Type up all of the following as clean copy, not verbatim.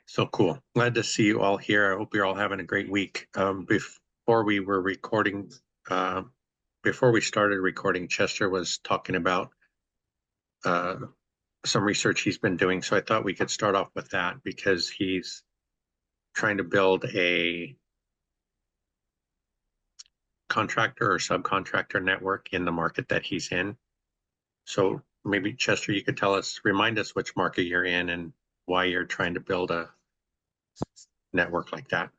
So cool. Glad to see you all here. I hope you're all having a great week. Before we were recording, uh, before we started recording, Chester was talking about uh, some research he's been doing. So I thought we could start off with that because he's trying to build a contractor or subcontractor network in the market that he's in. So maybe Chester, you could remind us which market you're in and why you're trying to build a network like that.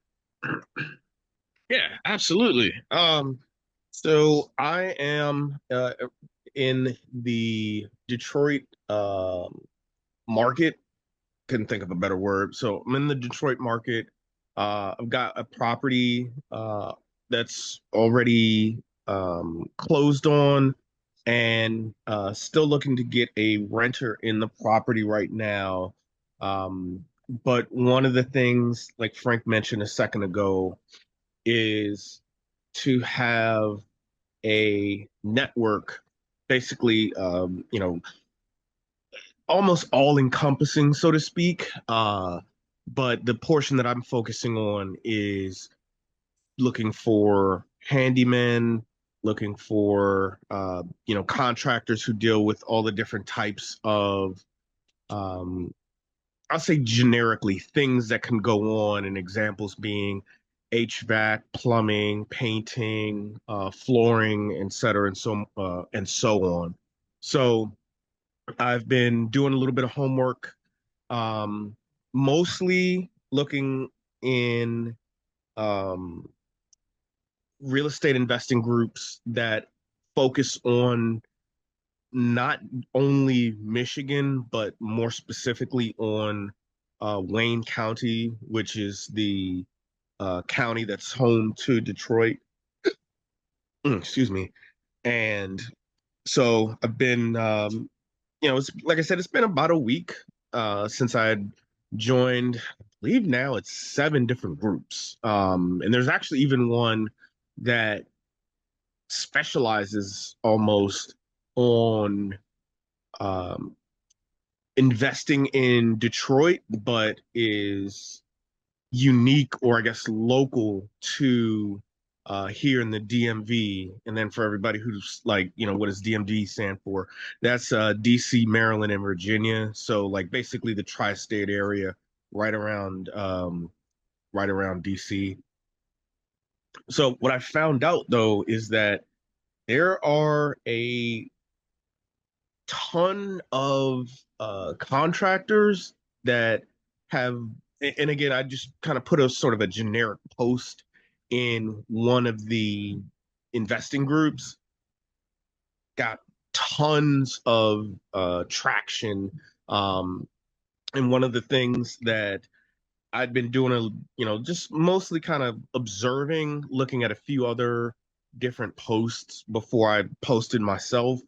Yeah, absolutely. So I am in the Detroit market. Couldn't think of a better word. So I'm in the Detroit market. I've got a property that's already closed on and still looking to get a renter in the property right now. But one of the things, like Frank mentioned a second ago, is to have a network, basically, almost all encompassing, so to speak. But the portion that I'm focusing on is looking for handymen, looking for, contractors who deal with all the different types of, um, I'll say generically, things that can go on, and examples being HVAC, plumbing, painting, flooring, et cetera, and so on. So I've been doing a little bit of homework, um, mostly looking in um, real estate investing groups that focus on not only Michigan, but more specifically on Wayne County, which is the county that's home to Detroit. Excuse me. And so I've been, it's like I said, it's been about a week since I had joined. I believe now it's seven different groups. And there's actually even one that specializes almost on um, investing in Detroit, but is unique, or I guess local to here in the DMV. And then for everybody who's like, what does DMV stand for? That's DC, Maryland, and Virginia. So like basically the tri-state area right around right around DC. So what I found out though is that there are a ton of contractors that have, and again, I just kind of put a sort of a generic post in one of the investing groups, got tons of traction. Um, and one of the things that I'd been doing, just mostly kind of observing, looking at a few other different posts before I posted myself.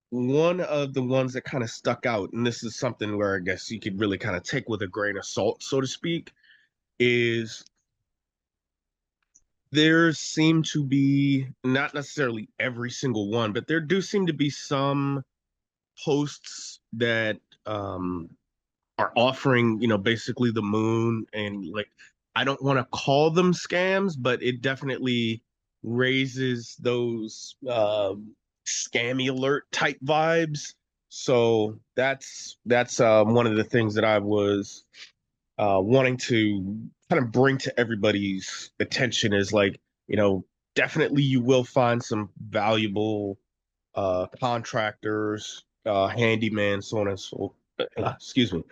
One of the ones that kind of stuck out, and this is something where I guess you could really kind of take with a grain of salt, so to speak, is there seem to be, not necessarily every single one, but there do seem to be some posts that are offering, basically the moon, and like, I don't want to call them scams, but it definitely raises those scammy alert type vibes. So that's one of the things that I was wanting to kind of bring to everybody's attention is like, you know, definitely you will find some valuable contractors, handyman, so on and so, excuse me,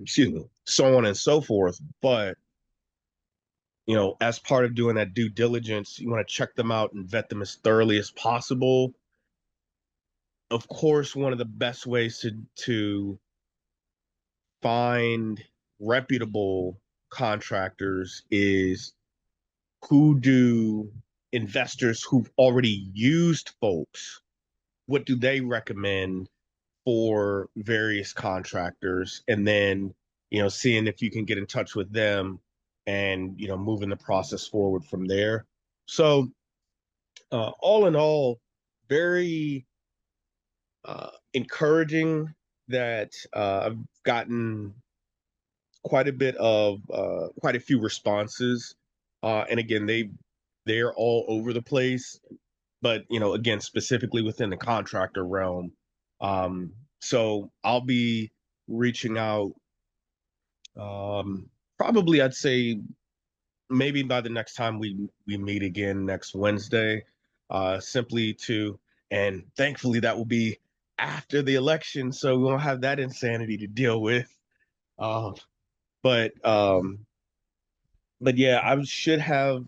excuse me, so on and so forth. But, as part of doing that due diligence, you want to check them out and vet them as thoroughly as possible. Of course, one of the best ways to find reputable contractors is who do investors who've already used folks, what do they recommend for various contractors, and then seeing if you can get in touch with them and moving the process forward from there. So all in all, very encouraging that I've gotten quite a few responses, and again, they're all over the place, but again, specifically within the contractor realm. So I'll be reaching out, probably I'd say maybe by the next time we meet again next Wednesday, simply to, and thankfully that will be after the election, so we won't have that insanity to deal with. Um, but yeah, I should have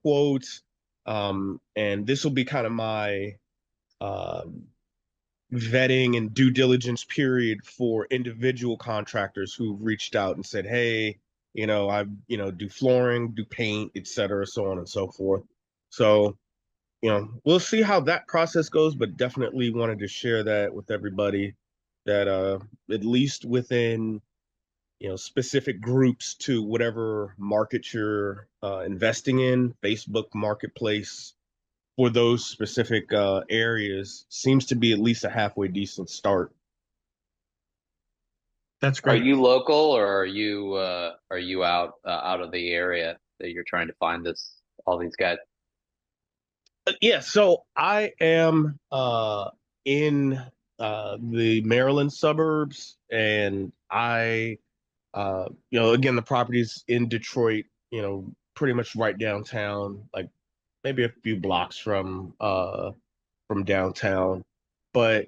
quotes, and this will be kind of my um vetting and due diligence period for individual contractors who reached out and said, hey, I do flooring, do paint, etc., so on and so forth. So we'll see how that process goes, but definitely wanted to share that with everybody, that at least within specific groups to whatever market you're investing in, Facebook Marketplace for those specific areas seems to be at least a halfway decent start. That's Are great. you local or are you out of the area that you're trying to find all these guys? Yeah, so I am in the Maryland suburbs, and I again, the property's in Detroit, pretty much right downtown, like maybe a few blocks from downtown. But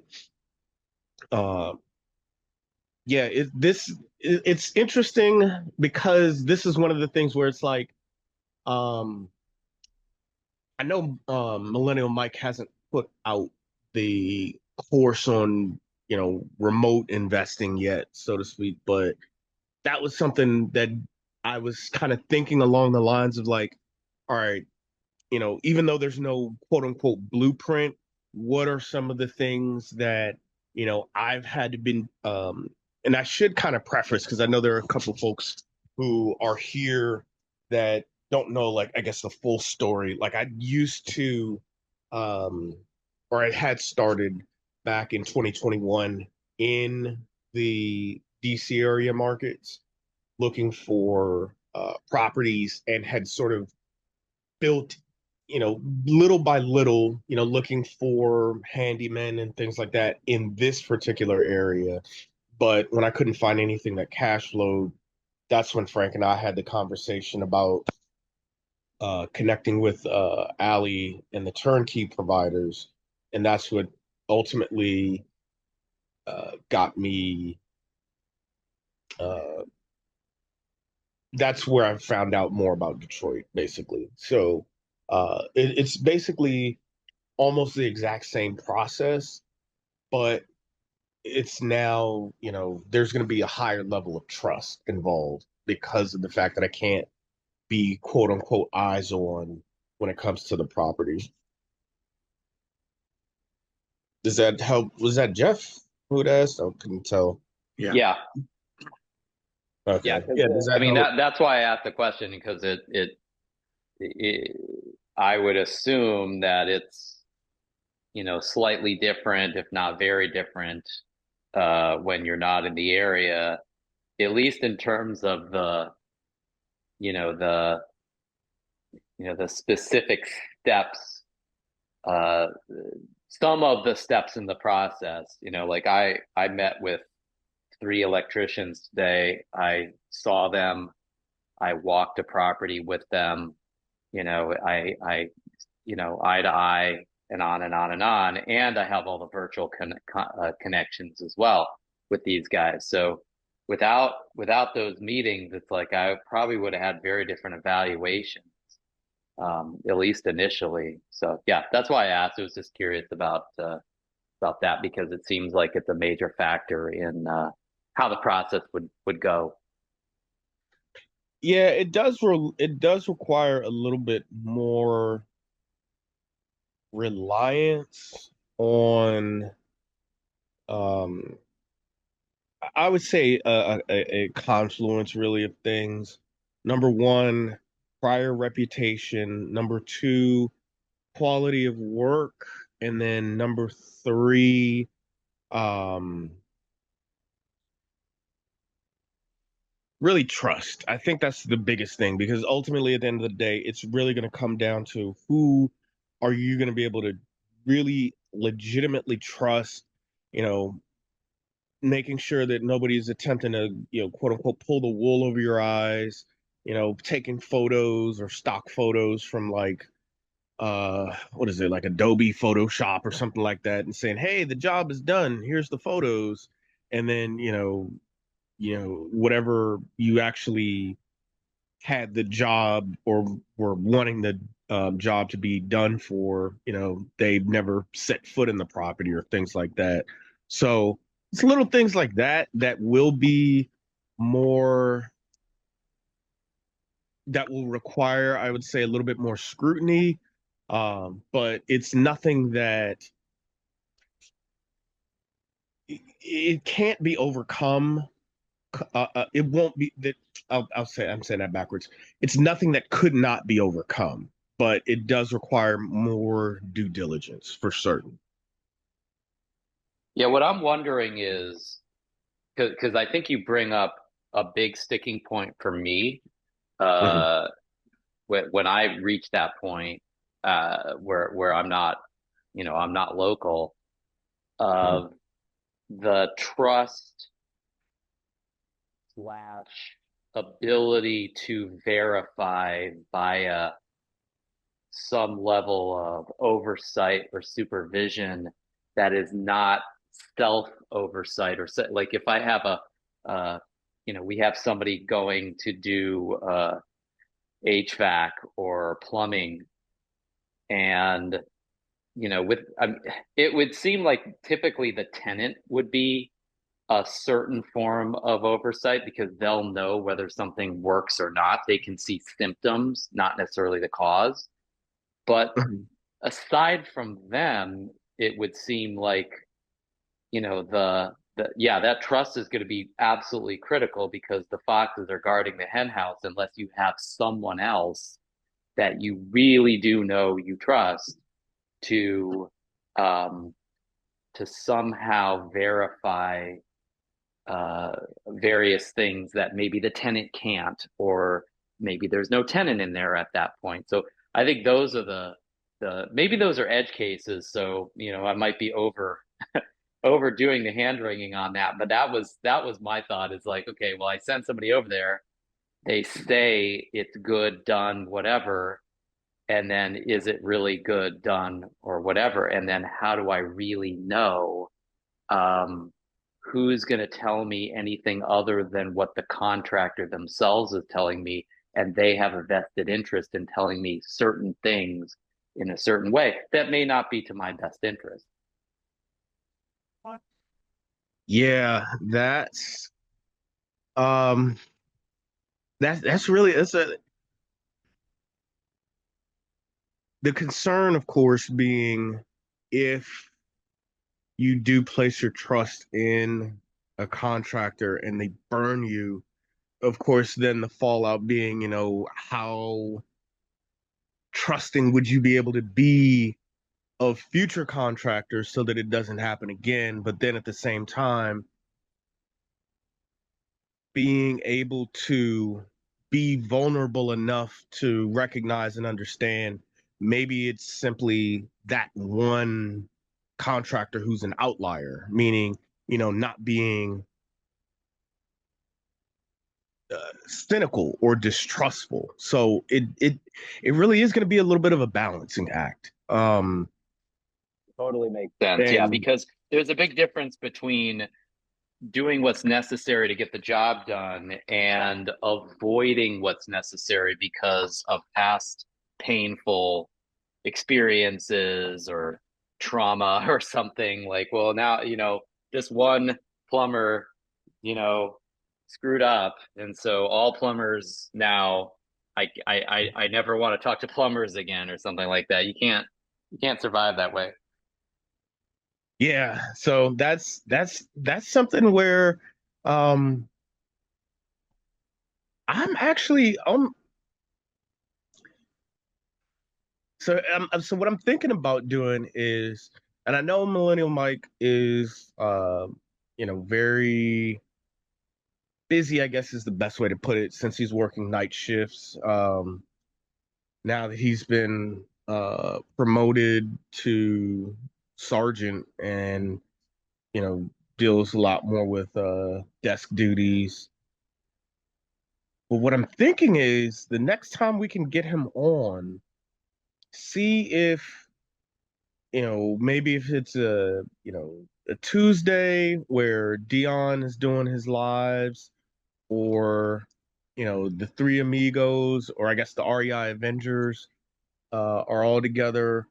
uh yeah, it's interesting because this is one of the things where it's like, um I know Millennial Mike hasn't put out the course on, remote investing yet, so to speak, but that was something that I was kind of thinking along the lines of like, all right, even though there's no quote unquote blueprint, what are some of the things that, I've had to been, and I should kind of preface because I know there are a couple of folks who are here that don't know, like, I guess the full story. Like I used to, um, or I had started back in 2021 in the DC area markets looking for properties, and had sort of built, little by little, looking for handymen and things like that in this particular area. But when I couldn't find anything that cash flowed, that's when Frank and I had the conversation about connecting with Allie and the turnkey providers. And that's what ultimately got me. Uh, that's where I found out more about Detroit, basically. So it's basically almost the exact same process, but it's now, there's going to be a higher level of trust involved because of the fact that I can't be quote unquote eyes on when it comes to the property. Does that help? Was that Jeff who asked? I couldn't tell. Yeah. Yeah, Okay. 'cause, Yeah. Does I that mean help? that's why I asked the question because it I would assume that it's slightly different, if not very different, when you're not in the area, at least in terms of the you know the the specific steps, uh, some of the steps in the process. Like I met with 3 electricians today. I saw them. I walked a property with them. I eye to eye and on and on and on. And I have all the virtual connections as well with these guys. So without those meetings, it's like I probably would have had very different evaluations, at least initially. So yeah, that's why I asked. I was just curious about that because it seems like it's a major factor in how the process would go. Yeah, it does require a little bit more reliance on, um I would say a confluence really of things. Number one, prior reputation. Number two, quality of work. And then number three, um, really trust. I think that's the biggest thing, because ultimately at the end of the day, it's really going to come down to who are you going to be able to really legitimately trust, you know, making sure that nobody's attempting to, quote unquote, pull the wool over your eyes, taking photos or stock photos from like what is it, like Adobe Photoshop or something like that, and saying, "Hey, the job is done. Here's the photos." And then, whatever you actually had the job or were wanting the job to be done for, they've never set foot in the property or things like that. So it's little things like that that will be more, that will require, I would say, a little bit more scrutiny. But it's nothing that it can't be overcome. It won't be that. I'm saying that backwards. It's nothing that could not be overcome, but it does require more due diligence for certain. Yeah, what I'm wondering is because I think you bring up a big sticking point for me Mhm. uh, when I reach that point where I'm not, I'm not local, Mhm. of the trust slash ability to verify via some level of oversight or supervision that is not self oversight or like if I have uh, we have somebody going to do HVAC or plumbing, and with it would seem like typically the tenant would be a certain form of oversight because they'll know whether something works or not. They can see symptoms, not necessarily the cause. But Mhm. aside from them, it would seem like, the yeah, that trust is going to be absolutely critical because the foxes are guarding the hen house unless you have someone else that you really do know you trust to um to somehow verify uh, various things that maybe the tenant can't, or maybe there's no tenant in there at that point. So I think those are the maybe those are edge cases. So I might be overdoing the hand wringing on that, but that was my thought. Is like, okay, well, I send somebody over there. They say it's good, done, whatever. And then is it really good, done, or whatever? And then how do I really know? um, who's going to tell me anything other than what the contractor themselves is telling me, and they have a vested interest in telling me certain things in a certain way that may not be to my best interest. Yeah, um that's really, that's a the concern, of course, being if you do place your trust in a contractor and they burn you, of course, then the fallout being, how trusting would you be able to be of future contractors so that it doesn't happen again? But then at the same time, being able to be vulnerable enough to recognize and understand maybe it's simply that one contractor who's an outlier, meaning, not being cynical or distrustful. So it really is going to be a little bit of a balancing act. Totally makes sense. Yeah, And because there's a big difference between doing what's necessary to get the job done and avoiding what's necessary because of past painful experiences or trauma or something. Like, well, now, this one plumber, you know, screwed up. And so all plumbers now, I never want to talk to plumbers again or something like that. You can't survive that way. yeah, so that's something where um I'm actually so what I'm thinking about doing is, and I know Millennial Mike is very busy, I guess, is the best way to put it, since he's working night shifts. Now that he's been promoted to sergeant, and deals a lot more with desk duties. But what I'm thinking is, the next time we can get him on, see if maybe if it's a Tuesday where Dion is doing his lives, or the Three Amigos, or I guess the REI Avengers are all together.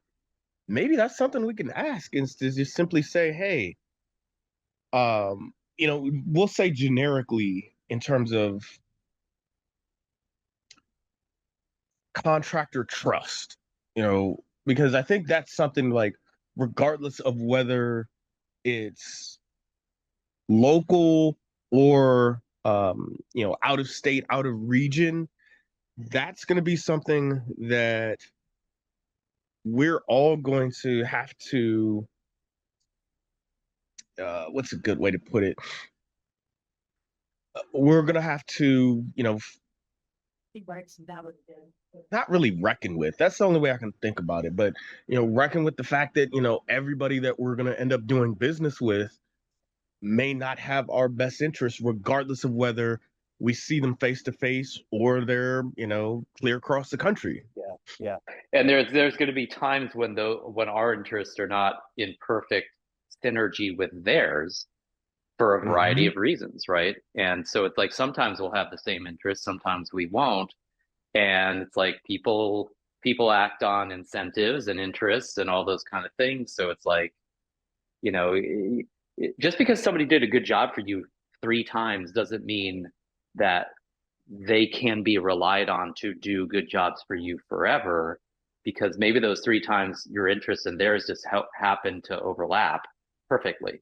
Maybe that's something we can ask, is to just simply say, hey, we'll say generically in terms of contractor trust, because I think that's something, like, regardless of whether it's local or out of state, out of region, that's going to be something that we're all going to have to what's a good way to put it? We're going to have to, not really reckon with. That's the only way I can think about it. But, reckon with the fact that, everybody that we're going to end up doing business with may not have our best interests, regardless of whether we see them face to face or they're, clear across the country. Yeah. And there's going to be times when our interests are not in perfect synergy with theirs for a variety of reasons, right? And so it's like sometimes we'll have the same interests, sometimes we won't. And it's like people act on incentives and interests and all those kind of things. So it's like, just because somebody did a good job for you 3 times doesn't mean that they can be relied on to do good jobs for you forever, because maybe those 3 times your interests and theirs just happen to overlap perfectly.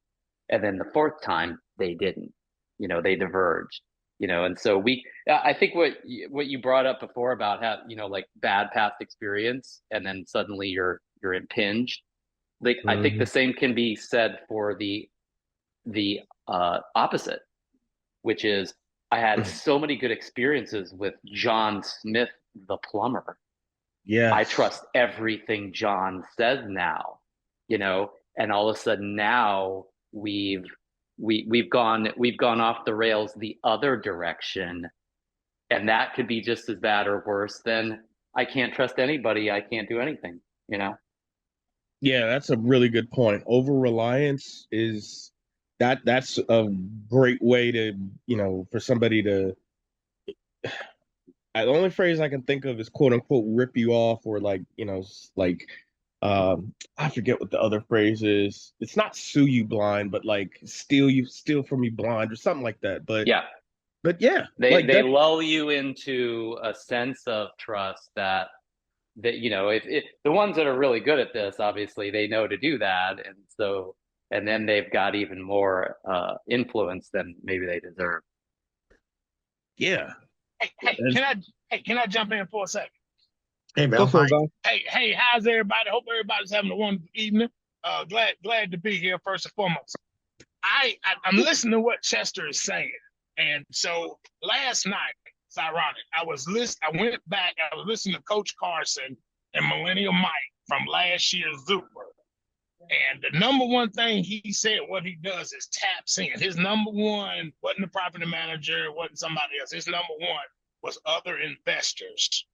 And then the 4th time they didn't, they diverged, and so I think what you brought up before about how, like bad past experience and then suddenly you're impinged. Like, I think the same can be said for the opposite, which is I had so many good experiences with John Smith, the plumber. Yeah. I trust everything John says now, and all of a sudden now we've gone off the rails the other direction, and that could be just as bad or worse than I can't trust anybody, I can't do anything, Yeah, that's a really good point. Over reliance is that's a great way to, for somebody to, the only phrase I can think of is quote unquote rip you off, or like, like I forget what the other phrase is. It's not sue you blind, but like steal from you blind, or something like that. But yeah, they lull you into a sense of trust that if the ones that are really good at this, obviously they know to do that, and then they've got even more influence than maybe they deserve. Yeah. Can I jump in for a second? Hey, Bill. Hey, how's everybody? Hope everybody's having a wonderful evening. Glad to be here first and foremost. I'm listening to what Chester is saying, and so last night, it's ironic. I was listening to Coach Carson and Millennial Mike from last year's Zuper. And the number one thing he said, what he does is taps in. His number one wasn't the property manager, wasn't somebody else. His number one was other investors.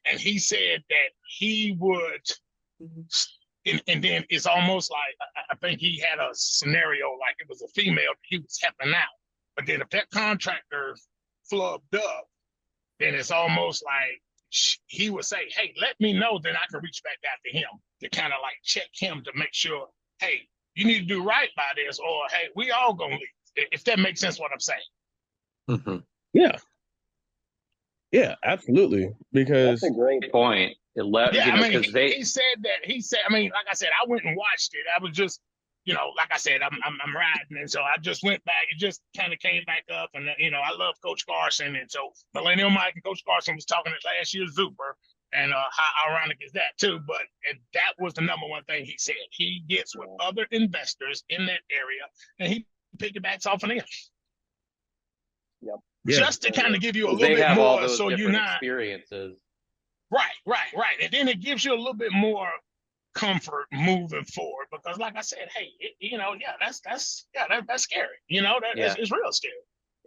And he said that he would, and then it's almost like, I think he had a scenario like it was a female that he was helping out. But then if that contractor flubbed up, then it's almost like he would say, hey, let me know, then I can reach back out to him to kind of like check him to make sure, hey, you need to do right by this, or hey, we all gonna leave. If that makes sense what I'm saying. Mm-hmm. Yeah, absolutely. Because that's a great point. He said, I mean, like I said, I went and watched it. I was just, like I said, I'm riding, and so I just went back. It just kind of came back up, and I love Coach Carson, and so Millennial Mike and Coach Carson was talking at last year's Zuper, and how ironic is that too? But that was the number one thing he said. He gets with other investors in that area, and he piggybacks off of them. Yeah. just to kind of give you a 'Cause little they bit have all more, those so you're different not experiences. right, and then it gives you a little bit more comfort moving forward because, like I said, hey, that's scary. Yeah. It's real scary.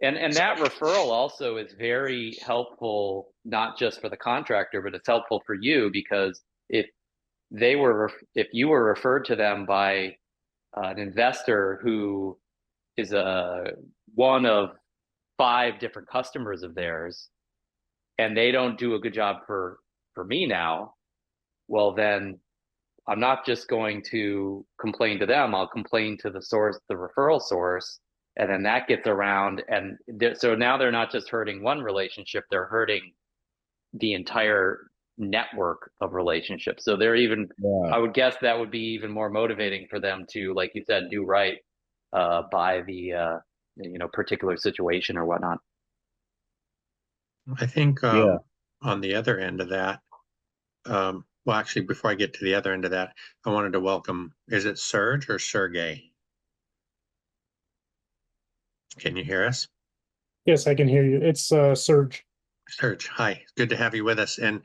And So that referral also is very helpful, not just for the contractor, but it's helpful for you because if you were referred to them by an investor who is one of 5 different customers of theirs, and they don't do a good job for me now, well then I'm not just going to complain to them. I'll complain to the source, the referral source, and then that gets around. And so now they're not just hurting one relationship; they're hurting the entire network of relationships. So they're even, I would guess that would be even more motivating for them to, like you said, do right by the particular situation or whatnot. I think Yeah. on the other end of that, well, actually, before I get to the other end of that, I wanted to welcome, is it Serge or Sergey? Can you hear us? Yes, I can hear you. It's Serge. Serge, hi. Good to have you with us. And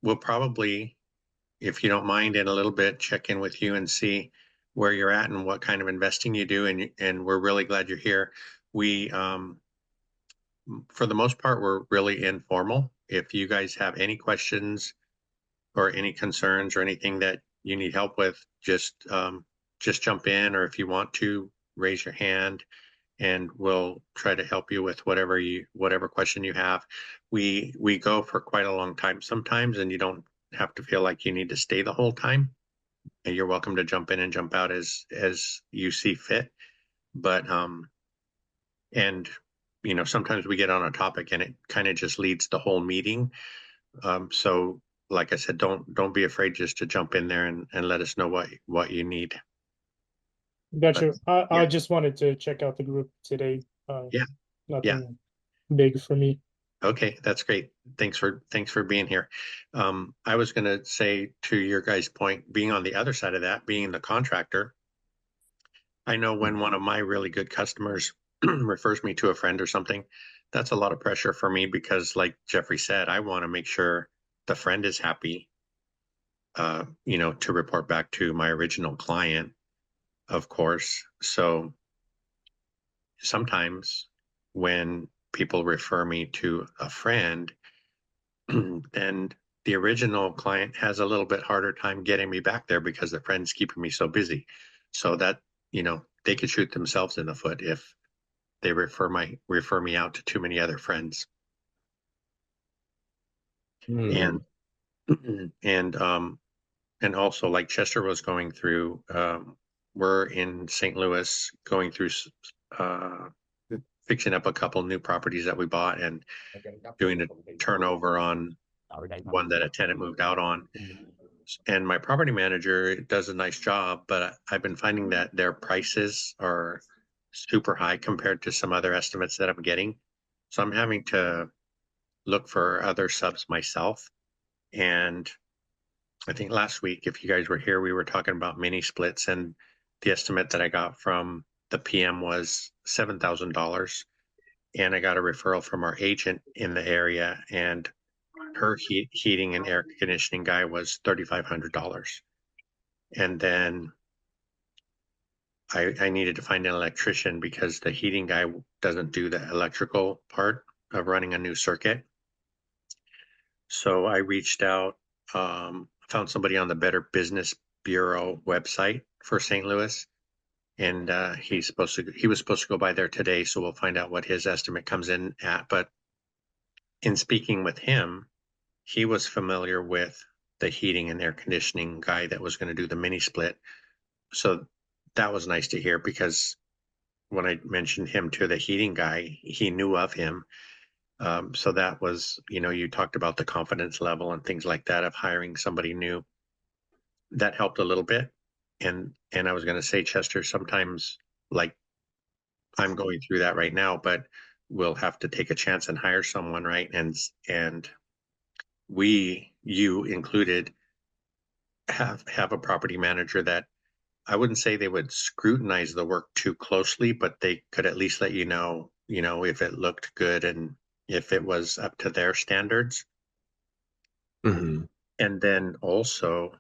we'll probably, if you don't mind, in a little bit, check in with you and see where you're at and what kind of investing you do. And we're really glad you're here. We, for the most part, we're really informal. If you guys have any questions or any concerns or anything that you need help with, just jump in, or if you want to, raise your hand and we'll try to help you with whatever question you have. We go for quite a long time sometimes, and you don't have to feel like you need to stay the whole time. And you're welcome to jump in and jump out as you see fit. But and sometimes we get on a topic and it kind of just leads the whole meeting. So like I said, don't be afraid just to jump in there and let us know what you need. Gotcha. I yeah. just wanted to check out the group today. Yeah. Nothing big for me. Okay, that's great. Thanks for being here. I was going to say, to your guys' point, being on the other side of that, being the contractor, I know when one of my really good customers refers me to a friend or something, that's a lot of pressure for me because, like Jeffrey said, I want to make sure the friend is happy, to report back to my original client, of course. So sometimes when people refer me to a friend, then the original client has a little bit harder time getting me back there because the friend's keeping me so busy. So that, they could shoot themselves in the foot if they refer me out to too many other friends. And and also, like Chester was going through, we're in St. Louis going through fixing up a couple new properties that we bought and doing a turnover on one that a tenant moved out on. And my property manager does a nice job, but I've been finding that their prices are super high compared to some other estimates that I'm getting. So I'm having to look for other subs myself. And I think last week, if you guys were here, we were talking about mini splits, and the estimate that I got from the PM was $7,000. And I got a referral from our agent in the area, and her heating and air conditioning guy was $3,500. And then I needed to find an electrician because the heating guy doesn't do the electrical part of running a new circuit. So I reached out, found somebody on the Better Business Bureau website for St. Louis, and he was supposed to go by there today. So we'll find out what his estimate comes in at. But in speaking with him, he was familiar with the heating and air conditioning guy that was going to do the mini split. So that was nice to hear, because when I mentioned him to the heating guy, he knew of him. So that was, you talked about the confidence level and things like that of hiring somebody new. That helped a little bit. And I was going to say, Chester, sometimes, like, I'm going through that right now, but we'll have to take a chance and hire someone, right? And you included, have a property manager that, I wouldn't say they would scrutinize the work too closely, but they could at least let you know, you know, if it looked good and if it was up to their standards. Mm-hmm. And then also,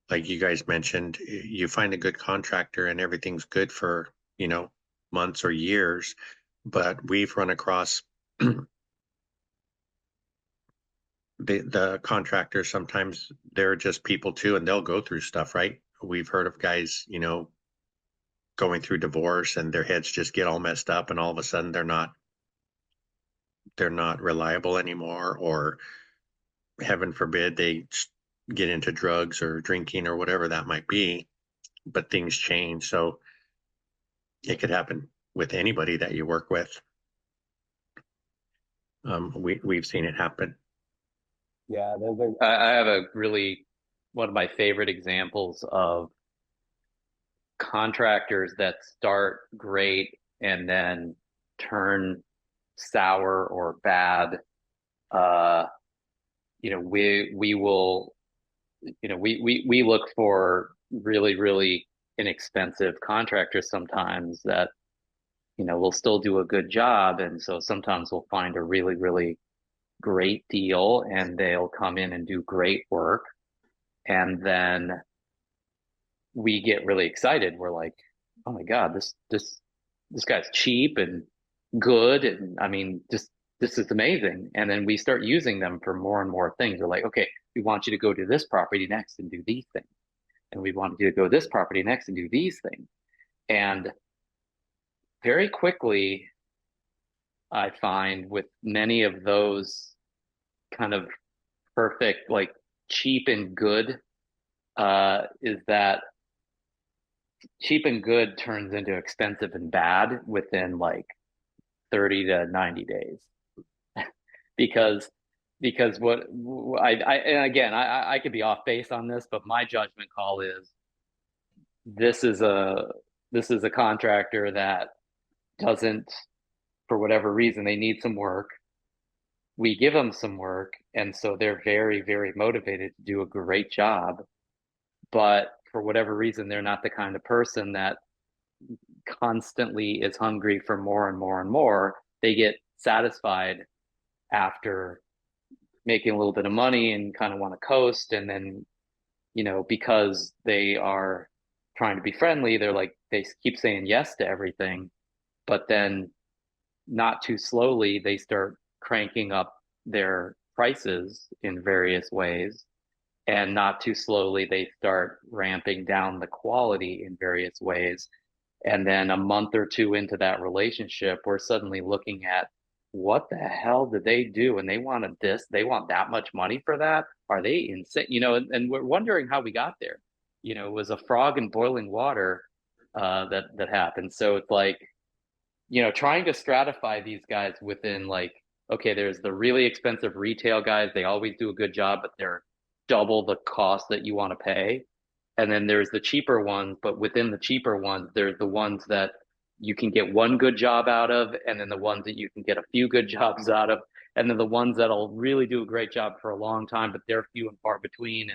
like you guys mentioned, you find a good contractor and everything's good for, you know, months or years. But we've run across the contractors, sometimes they're just people too, and they'll go through stuff, right? We've heard of guys, you know, going through divorce and their heads just get all messed up and all of a sudden they're not reliable anymore, or heaven forbid they get into drugs or drinking or whatever that might be, but things change. So it could happen with anybody that you work with. We've seen it happen. Yeah, I have a really one of my favorite examples of contractors that start great and then turn sour or bad. You know, we will, you know, we look for really, really inexpensive contractors sometimes that, you know, will still do a good job. And so sometimes we'll find a really, really great deal and they'll come in and do great work. And then we get really excited. We're like, oh my God, this guy's cheap and good. And I mean, just this is amazing. And then we start using them for more and more things. We're like, okay, we want you to go to this property next and do these things. And we want you to go to this property next and do these things. And very quickly, I find with many of those kind of perfect, like cheap and good, is that cheap and good turns into expensive and bad within like 30 to 90 days. because what I and again I could be off base on this, but my judgment call is this is a contractor that doesn't, for whatever reason, they need some work. We give them some work, and so they're very, very motivated to do a great job. But for whatever reason, they're not the kind of person that constantly is hungry for more and more and more. They get satisfied after making a little bit of money and kind of want to coast. And then, you know, because they are trying to be friendly, they're like, they keep saying yes to everything. But then not too slowly, they start cranking up their prices in various ways. And not too slowly, they start ramping down the quality in various ways. And then a month or two into that relationship, we're suddenly looking at what the hell did they do? And they wanted this, they want that much money for that. Are they insane? You know, and we're wondering how we got there. You know, it was a frog in boiling water that happened. So it's like, you know, trying to stratify these guys within like, okay, there's the really expensive retail guys. They always do a good job, but they're double the cost that you want to pay. And then there's the cheaper ones, but within the cheaper ones, there's the ones that you can get one good job out of, and then the ones that you can get a few good jobs out of, and then the ones that'll really do a great job for a long time, but they're few and far between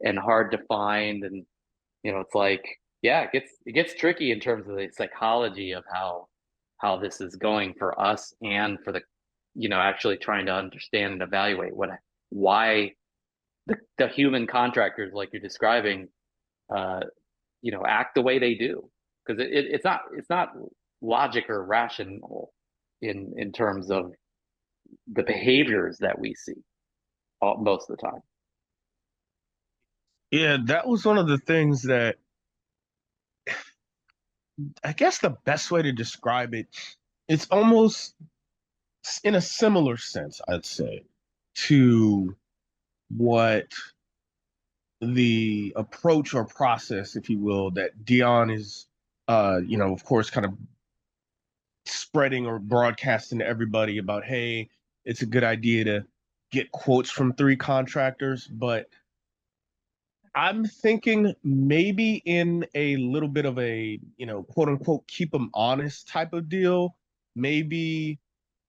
and hard to find. And you know, it's like, yeah, it gets tricky in terms of the psychology of how this is going for us and for the, you know, actually trying to understand and evaluate why the human contractors like you're describing, you know, act the way they do, because it's not logic or rational in terms of the behaviors that we see most of the time. Yeah, that was one of the things that I guess the best way to describe it, it's almost in a similar sense, I'd say, to what the approach or process, if you will, that Dion is, you know, of course, kind of spreading or broadcasting to everybody about, hey, it's a good idea to get quotes from 3 contractors, but I'm thinking maybe in a little bit of a, you know, quote unquote, keep them honest type of deal, maybe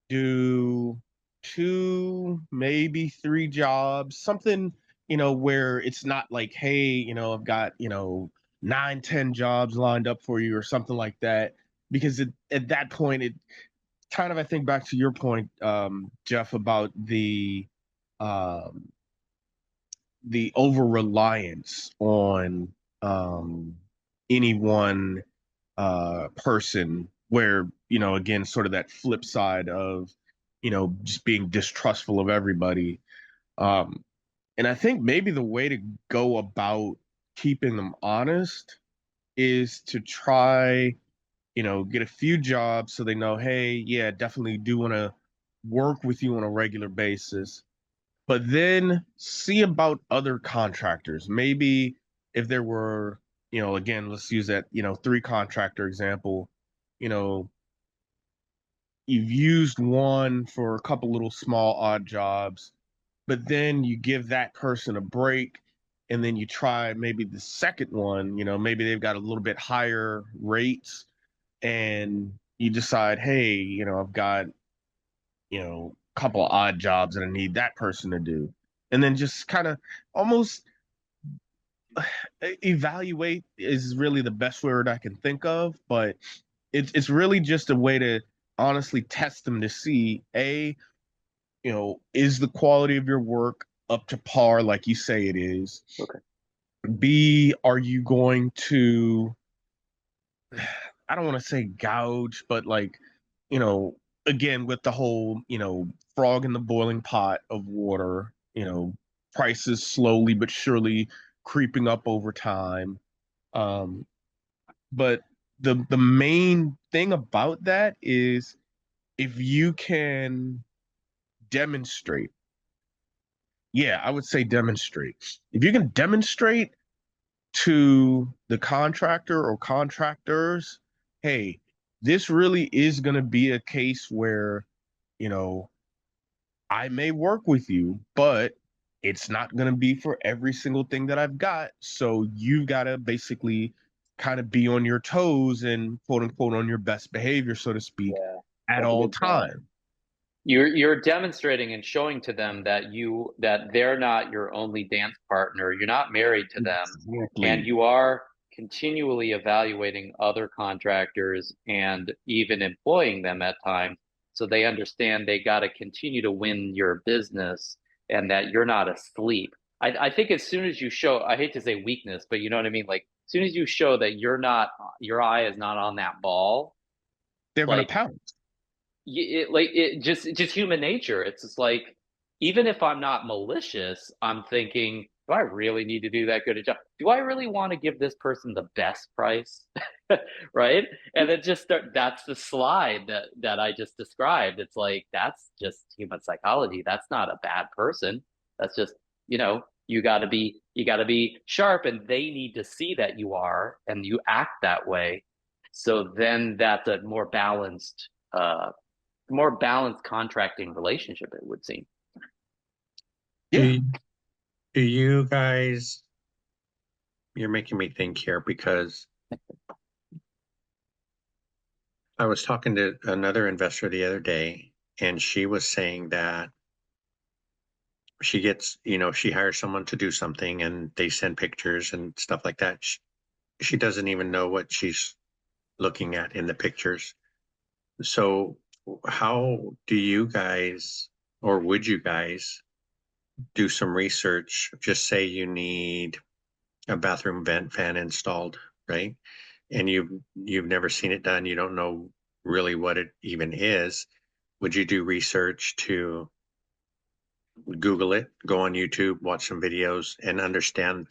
do 2, maybe 3 jobs, something, you know, where it's not like, hey, you know, I've got, you know, 9, 10 jobs lined up for you or something like that. Because at that point, kind of, I think, back to your point, Jeff, about the over reliance on any one person, where, again, sort of that flip side of, just being distrustful of everybody. And I think maybe the way to go about keeping them honest is to try, get a few jobs so they know, hey, yeah, definitely do want to work with you on a regular basis. But then see about other contractors. Maybe if there were, again, let's use that, three contractor example, you know, you've used one for a couple little small odd jobs, but then you give that person a break, and then you try maybe the second one, maybe they've got a little bit higher rates, and you decide, hey, I've got, a couple of odd jobs that I need that person to do. And then just kind of almost evaluate is really the best word I can think of, but it's really just a way to honestly test them to see, A, is the quality of your work up to par like you say it is? Okay. B, are you going to, I don't want to say gouge, but like, again, with the whole, frog in the boiling pot of water, prices slowly but surely creeping up over time. But the main thing about that is, if you can demonstrate, yeah, I would say demonstrate. If you can demonstrate to the contractor or contractors, hey, this really is going to be a case where, I may work with you, but it's not going to be for every single thing that I've got. So you've got to basically kind of be on your toes and quote unquote on your best behavior, so to speak, Yeah, at that's a all good point. time. You're demonstrating and showing to them that they're not your only dance partner. You're not married to them, Exactly. and you are continually evaluating other contractors and even employing them at times, so they understand they got to continue to win your business and that you're not asleep. I think as soon as you show, I hate to say weakness, but you know what I mean? Like, as soon as you show that your eye is not on that ball, They're going to like pounce. it just human nature. It's just like, even if I'm not malicious, I'm thinking, do I really need to do that good a job? Do I really want to give this person the best price? Right? And then that's the slide that I just described. It's like, that's just human psychology. That's not a bad person. That's just, you got to be sharp, and they need to see that you are and you act that way. So then that's a more balanced contracting relationship, it would seem. Yeah. Do you guys, you're making me think here, because I was talking to another investor the other day, and she was saying that she gets, she hires someone to do something and they send pictures and stuff like that. She doesn't even know what she's looking at in the pictures. So how do you guys, or would you guys do some research? Just say you need a bathroom vent fan installed, right? And you've never seen it done. You don't know really what it even is. Would you do research to Google it, go on YouTube, watch some videos, and understand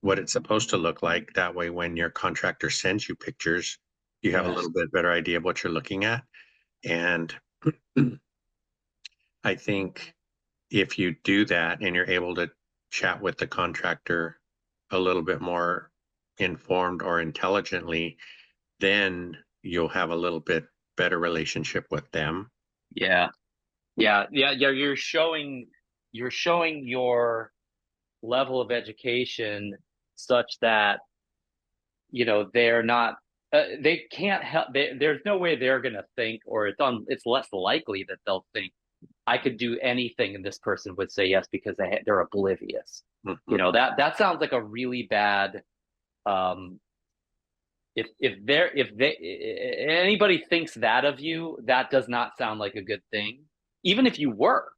what it's supposed to look like? That way, when your contractor sends you pictures, you have a Yes. little bit better idea of what you're looking at. And I think if you do that and you're able to chat with the contractor a little bit more informed or intelligently, then you'll have a little bit better relationship with them. Yeah. You're showing your level of education such that, they're not, they can't help. There's no way they're going to think, or it's less likely that they'll think, I could do anything, and this person would say yes, because they're oblivious. Mhm. That sounds like a really bad, anybody thinks that of you, that does not sound like a good thing. Even if you were,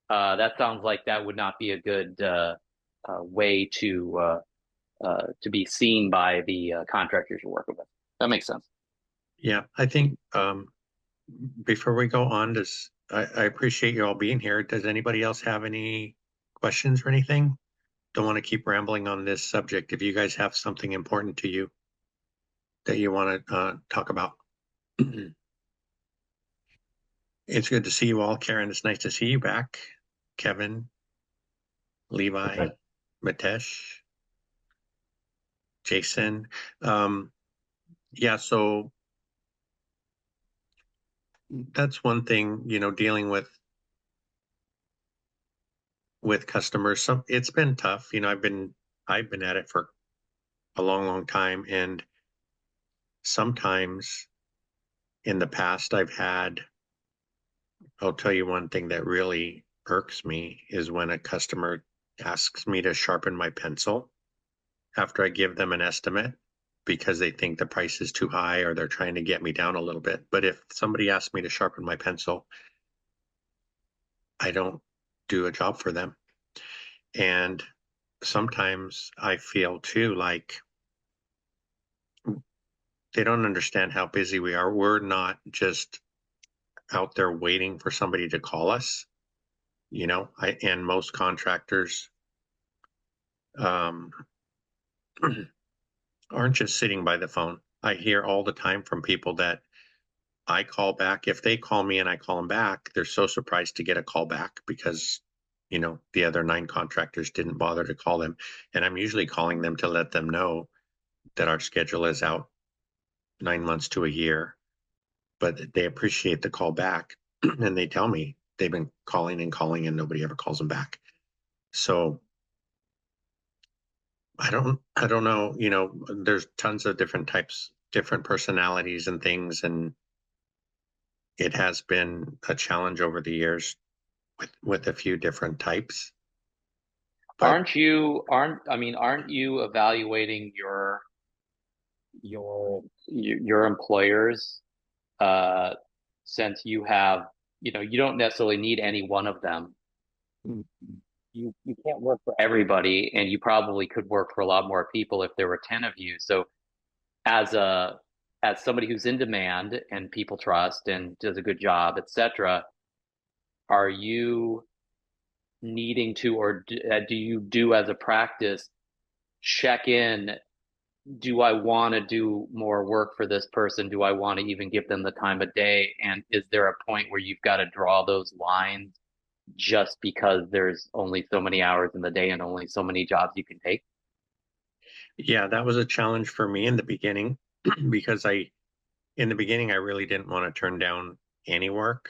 that sounds like that would not be a good way to be seen by the contractors you're working with. That makes sense. Yeah, I think before we go on, I appreciate you all being here. Does anybody else have any questions or anything? Don't want to keep rambling on this subject. If you guys have something important to you that you want to talk about. It's good to see you all. Karen, it's nice to see you back. Kevin, Levi, Okay. Mitesh, Jason. Yeah, so that's one thing, dealing with customers. It's been tough. I've been at it for a long time, and sometimes in the past I'll tell you one thing that really irks me is when a customer asks me to sharpen my pencil after I give them an estimate because they think the price is too high or they're trying to get me down a little bit. But if somebody asks me to sharpen my pencil, I don't do a job for them. And sometimes I feel too like they don't understand how busy we are. We're not just out there waiting for somebody to call us, and most contractors aren't just sitting by the phone. I hear all the time from people that I call back. If they call me and I call them back, they're so surprised to get a call back because, the other 9 contractors didn't bother to call them. And I'm usually calling them to let them know that our schedule is out 9 months to a year, but they appreciate the call back and they tell me they've been calling and nobody ever calls them back. So I don't know, there's tons of different personalities and things, and it has been a challenge over the years with a few different types. But Aren't you evaluating your employers, since you have, you don't necessarily need any one of them. You can't work for everybody, and you probably could work for a lot more people if there were 10 of you. So as somebody who's in demand and people trust and does a good job, etc., are you needing to, or do you do as a practice, check in? Do I want to do more work for this person? Do I want to even give them the time of day? And is there a point where you've got to draw those lines just because there's only so many hours in the day and only so many jobs you can take? yeah, that was a challenge for me in the beginning because in the beginning, I really didn't want to turn down any work.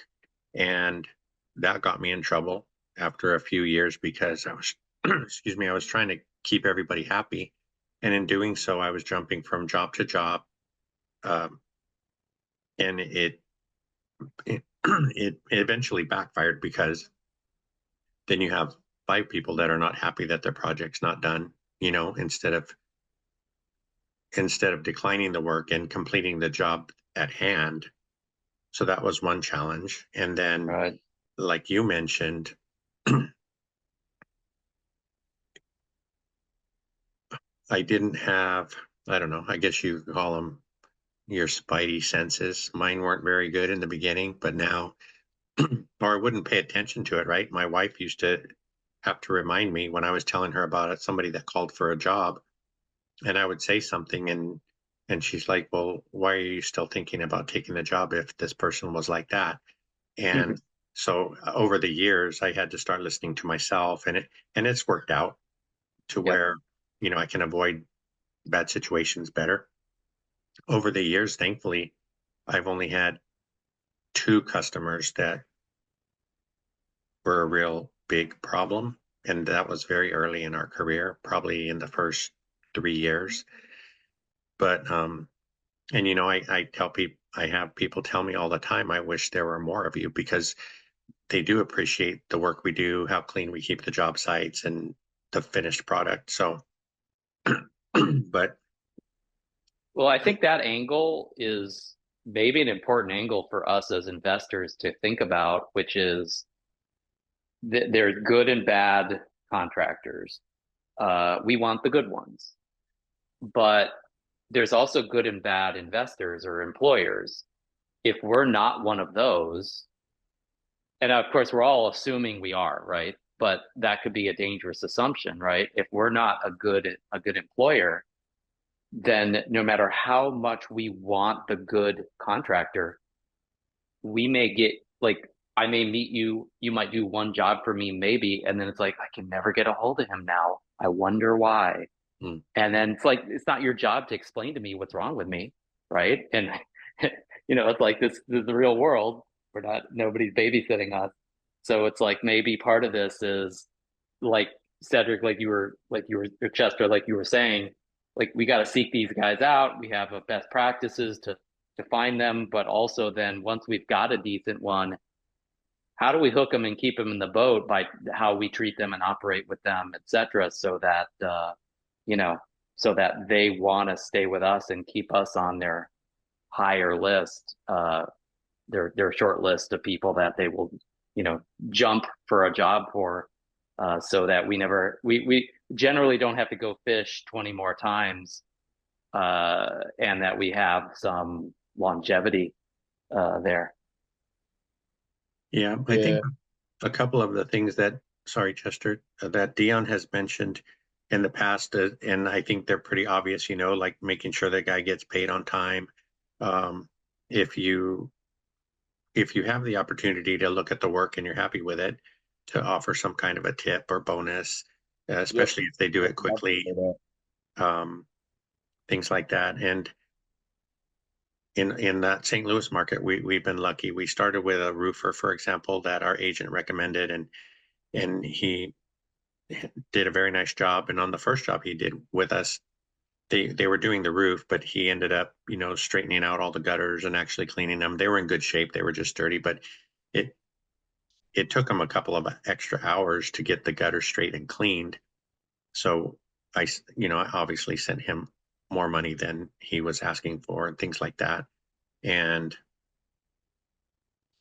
And that got me in trouble after a few years because I was, excuse me, I was trying to keep everybody happy. And in doing so, I was jumping from job to job. And it eventually backfired because then you have 5 people that are not happy that their project's not done, instead of declining the work and completing the job at hand. So that was one challenge. And then, Right. like you mentioned, I didn't have, I don't know, I guess you call them your spidey senses. Mine weren't very good in the beginning, but now, or I wouldn't pay attention to it, right? My wife used to have to remind me when I was telling her about it, somebody that called for a job, and I would say something and she's like, well, why are you still thinking about taking the job if this person was like that? And so over the years, I had to start listening to myself, and it's worked out to where, I can avoid bad situations better. Over the years, thankfully, I've only had 2 customers that were a real big problem. And that was very early in our career, probably in the first 3 years. But, and I tell people, I have people tell me all the time, I wish there were more of you because they do appreciate the work we do, how clean we keep the job sites and the finished product. So, but Well, I think that angle is maybe an important angle for us as investors to think about, which is there's good and bad contractors. We want the good ones, but there's also good and bad investors or employers. If we're not one of those, and of course we're all assuming we are, right? But that could be a dangerous assumption, right? If we're not a good employer, then no matter how much we want the good contractor, we may get like I may meet you, you might do one job for me, maybe, and then it's like I can never get a hold of him now. I wonder why. Hmm. And then it's like it's not your job to explain to me what's wrong with me, right? And it's like this is the real world. Nobody's babysitting us. So it's like maybe part of this is like Cedric, or Chester, like you were saying, like we got to seek these guys out. We have a best practices to find them, but also then once we've got a decent one, how do we hook them and keep them in the boat by how we treat them and operate with them, et cetera, so that you know, so that they want to stay with us and keep us on their higher list, their short list of people that they will, jump for a job for, so that we generally don't have to go fish 20 more times, and that we have some longevity there. Yeah, I think a couple of the things that, sorry, Chester, that Dion has mentioned in the past, and I think they're pretty obvious, like making sure that guy gets paid on time. If you have the opportunity to look at the work and you're happy with it, to offer some kind of a tip or bonus, especially if they do it quickly, things like that. And in that St. Louis market, we've been lucky. We started with a roofer, for example, that our agent recommended, and he did a very nice job. And on the first job he did with us, they were doing the roof, but he ended up, straightening out all the gutters and actually cleaning them. They were in good shape. They were just dirty, but it took him a couple of extra hours to get the gutters straight and cleaned. So I obviously sent him more money than he was asking for and things like that. And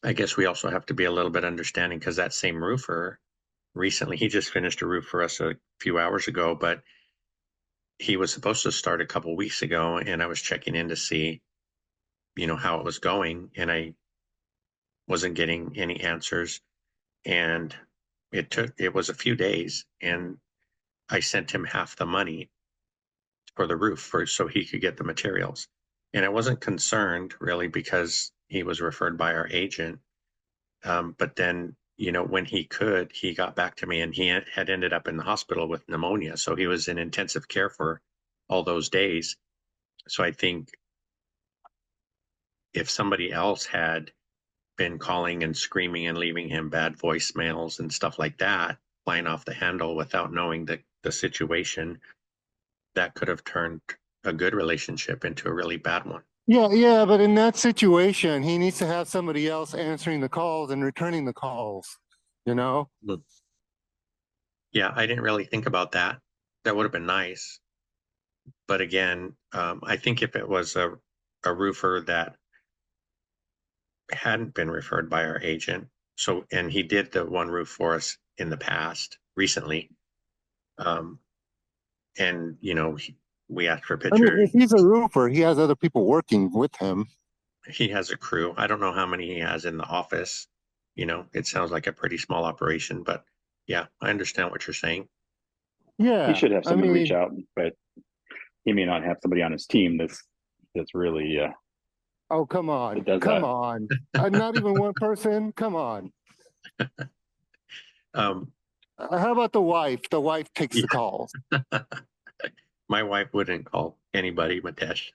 I guess we also have to be a little bit understanding, because that same roofer recently, he just finished a roof for us a few hours ago, but he was supposed to start a couple weeks ago, and I was checking in to see, how it was going, and I wasn't getting any answers. And it was a few days, and I sent him half the money for the roof so he could get the materials. And I wasn't concerned really, because he was referred by our agent. But then, when he got back to me, and he had ended up in the hospital with pneumonia. So he was in intensive care for all those days. So I think if somebody else had been calling and screaming and leaving him bad voicemails and stuff like that, flying off the handle without knowing the situation, that could have turned a good relationship into a really bad one. Yeah, but in that situation, he needs to have somebody else answering the calls and returning the calls, Yeah, I didn't really think about that. That would have been nice. But again, I think if it was a roofer that hadn't been referred by our agent, and he did the one roof for us in the past recently, and we asked for I pictures. mean, if he's a roofer, he has other people working with him. He has a crew. I don't know how many he has in the office. It sounds like a pretty small operation, but yeah, I understand what you're saying. Yeah, He should have someone reach out, but he may not have somebody on his team that's really oh, come on, It does come that. on. Not even one person. Come on. How about the wife? The wife takes the calls. My wife wouldn't call anybody, Mitesh.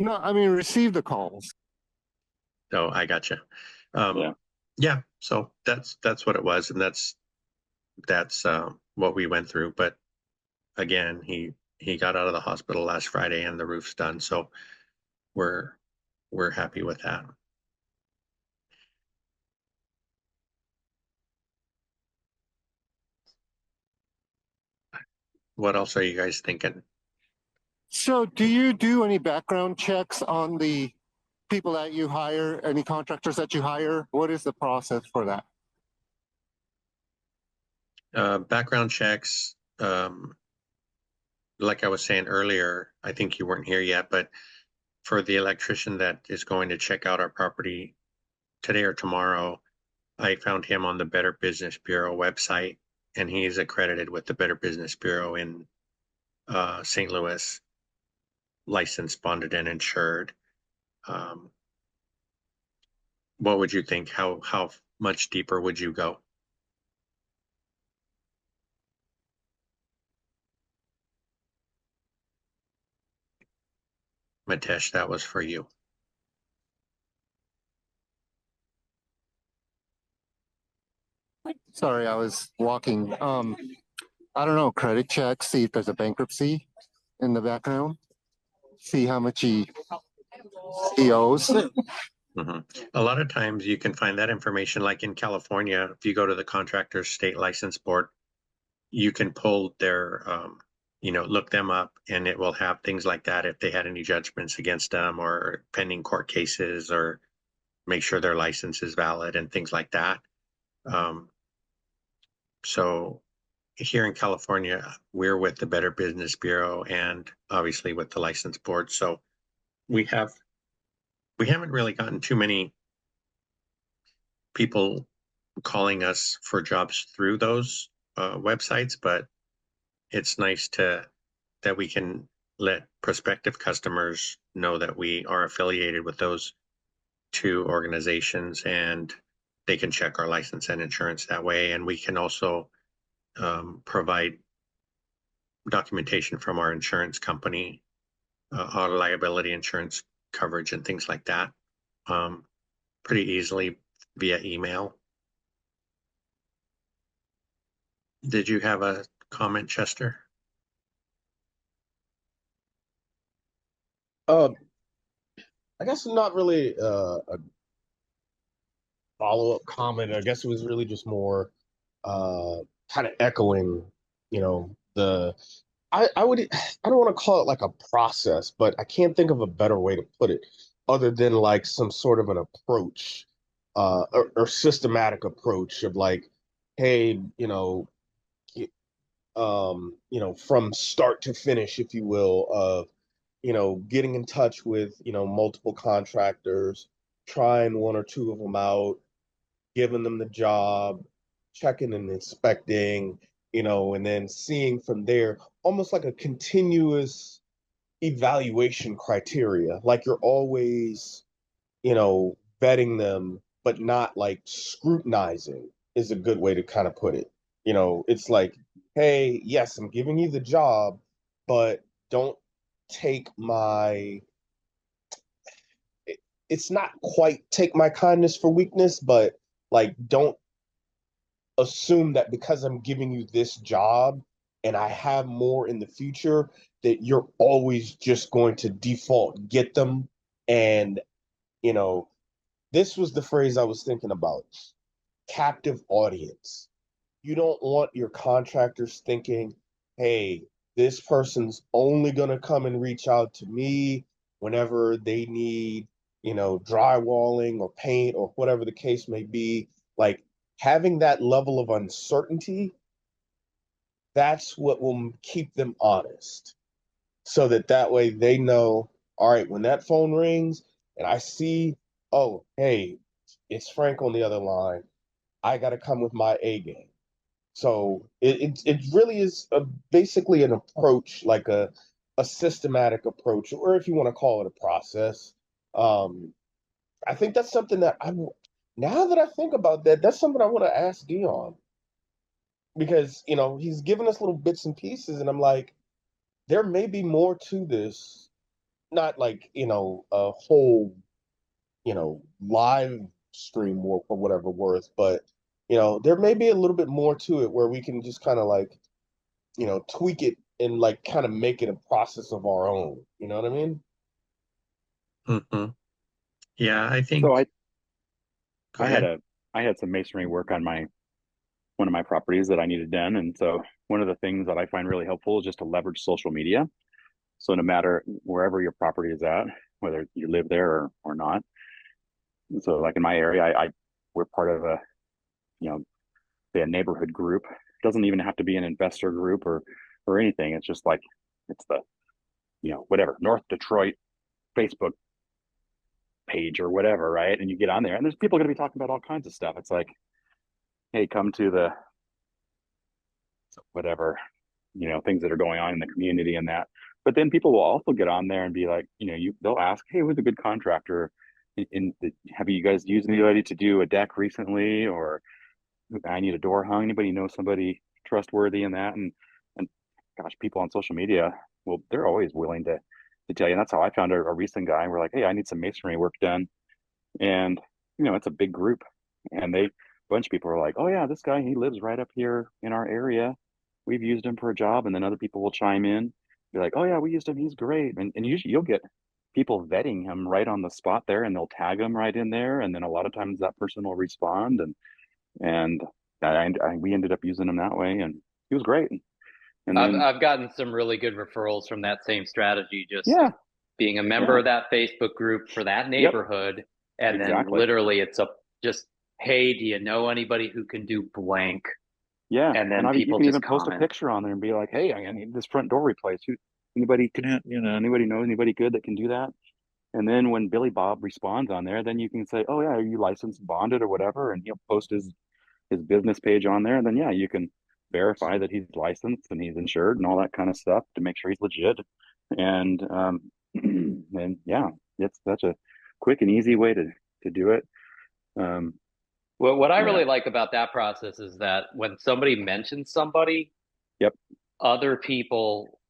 No, I mean receive the calls. So I gotcha. Yeah. Yeah. So that's what it was, and that's what we went through. But again, he got out of the hospital last Friday, and the roof's done. So we're happy with that. What else are you guys thinking? So do you do any background checks on the people that you hire, any contractors that you hire? What is the process for that? Background checks, like I was saying earlier, I think you weren't here yet, but for the electrician that is going to check out our property today or tomorrow, I found him on the Better Business Bureau website, and he is accredited with the Better Business Bureau in St. Louis, licensed, bonded, and insured. What would you think? How much deeper would you go? Mitesh, that was for you. Sorry, I was walking. I don't know, credit check, see if there's a bankruptcy in the background, see how much he owes. Mhm. A lot of times you can find that information, like in California, if you go to the contractor's state license board, you can pull their, look them up, and it will have things like that if they had any judgments against them or pending court cases, or make sure their license is valid and things like that. So here in California, we're with the Better Business Bureau and obviously with the license board. So we haven't really gotten too many people calling us for jobs through those websites, but it's nice that we can let prospective customers know that we are affiliated with those two organizations, and they can check our license and insurance that way. And we can also provide documentation from our insurance company, auto liability insurance coverage and things like that, pretty easily via email. Did you have a comment, Chester? I guess not really a follow-up comment. I guess it was really just more kind of echoing, I don't want to call it like a process, but I can't think of a better way to put it other than like some sort of an approach, or systematic approach of like, hey, from start to finish, if you will, of getting in touch with multiple contractors, trying one or two of them out, giving them the job, checking and inspecting, and then seeing from there, almost like a continuous evaluation criteria. Like you're always, vetting them, but not like scrutinizing is a good way to kind of put it. It's like, hey, yes, I'm giving you the job, but don't take my it's not quite take my kindness for weakness, but like don't assume that because I'm giving you this job and I have more in the future, that you're always just going to default get them. And this was the phrase I was thinking about: captive audience. You don't want your contractors thinking, hey, this person's only going to come and reach out to me whenever they need, drywalling or paint or whatever the case may be. Like having that level of uncertainty, that's what will keep them honest. So that way they know, all right, when that phone rings and I see, oh, hey, it's Frank on the other line, I got to come with my A game. So it really is basically an approach, like a systematic approach, or if you want to call it a process. I think that's something that now that I think about that, that's something I want to ask Dion, because he's given us little bits and pieces, and I'm like, there may be more to this, not like a whole live stream or whatever worth, but there may be a little bit more to it where we can just kind of like, tweak it and like kind of make it a process of our own. You know what I mean? Mm-hmm. Yeah, I think. So Go ahead. I had some masonry work on one of my properties that I needed done, and so one of the things that I find really helpful is just to leverage social media. So no matter wherever your property is at, whether you live there or not. So like in my area, we're part of a, you know, say a neighborhood group. It doesn't even have to be an investor group or anything. It's just like it's the, you know, whatever, North Detroit Facebook page or whatever, right? And you get on there and there's people going to be talking about all kinds of stuff. It's like, hey, come to the whatever, you know, things that are going on in the community and that. But then people will also get on there and be like, you know, they'll ask, hey, who's a good contractor? Have you guys used anybody to do a deck recently? Or I need a door hung. Anybody know somebody trustworthy in that? And gosh, people on social media, well, they're always willing to tell you. And that's how I found a recent guy. We're like, hey, I need some masonry work done. And, you know, it's a big group. And a bunch of people are like, oh yeah, this guy, he lives right up here in our area. We've used him for a job. And then other people will chime in, be like, oh yeah, we used him. He's great. And usually you'll get people vetting him right on the spot there, and they'll tag him right in there. And then a lot of times that person will respond. And we ended up using him that way. And he was great. And then, I've gotten some really good referrals from that same strategy, just yeah, being a member Yeah. of that Facebook group for that neighborhood. And then Exactly. literally it's just, hey, do you know anybody who can do blank? yeah. And then you people can just even post a comment. picture on there and be like, hey, I need this front door replaced. Anybody know anybody good that can do that? And then when Billy Bob responds on there, then you can say, oh yeah, are you licensed, bonded, or whatever? And he'll post his business page on there. And then yeah, you can verify that he's licensed and he's insured and all that kind of stuff to make sure he's legit. And and yeah, it's such a quick and easy way to do it. Well, what I Yeah. really like about that process is that when somebody mentions somebody, Yep. other people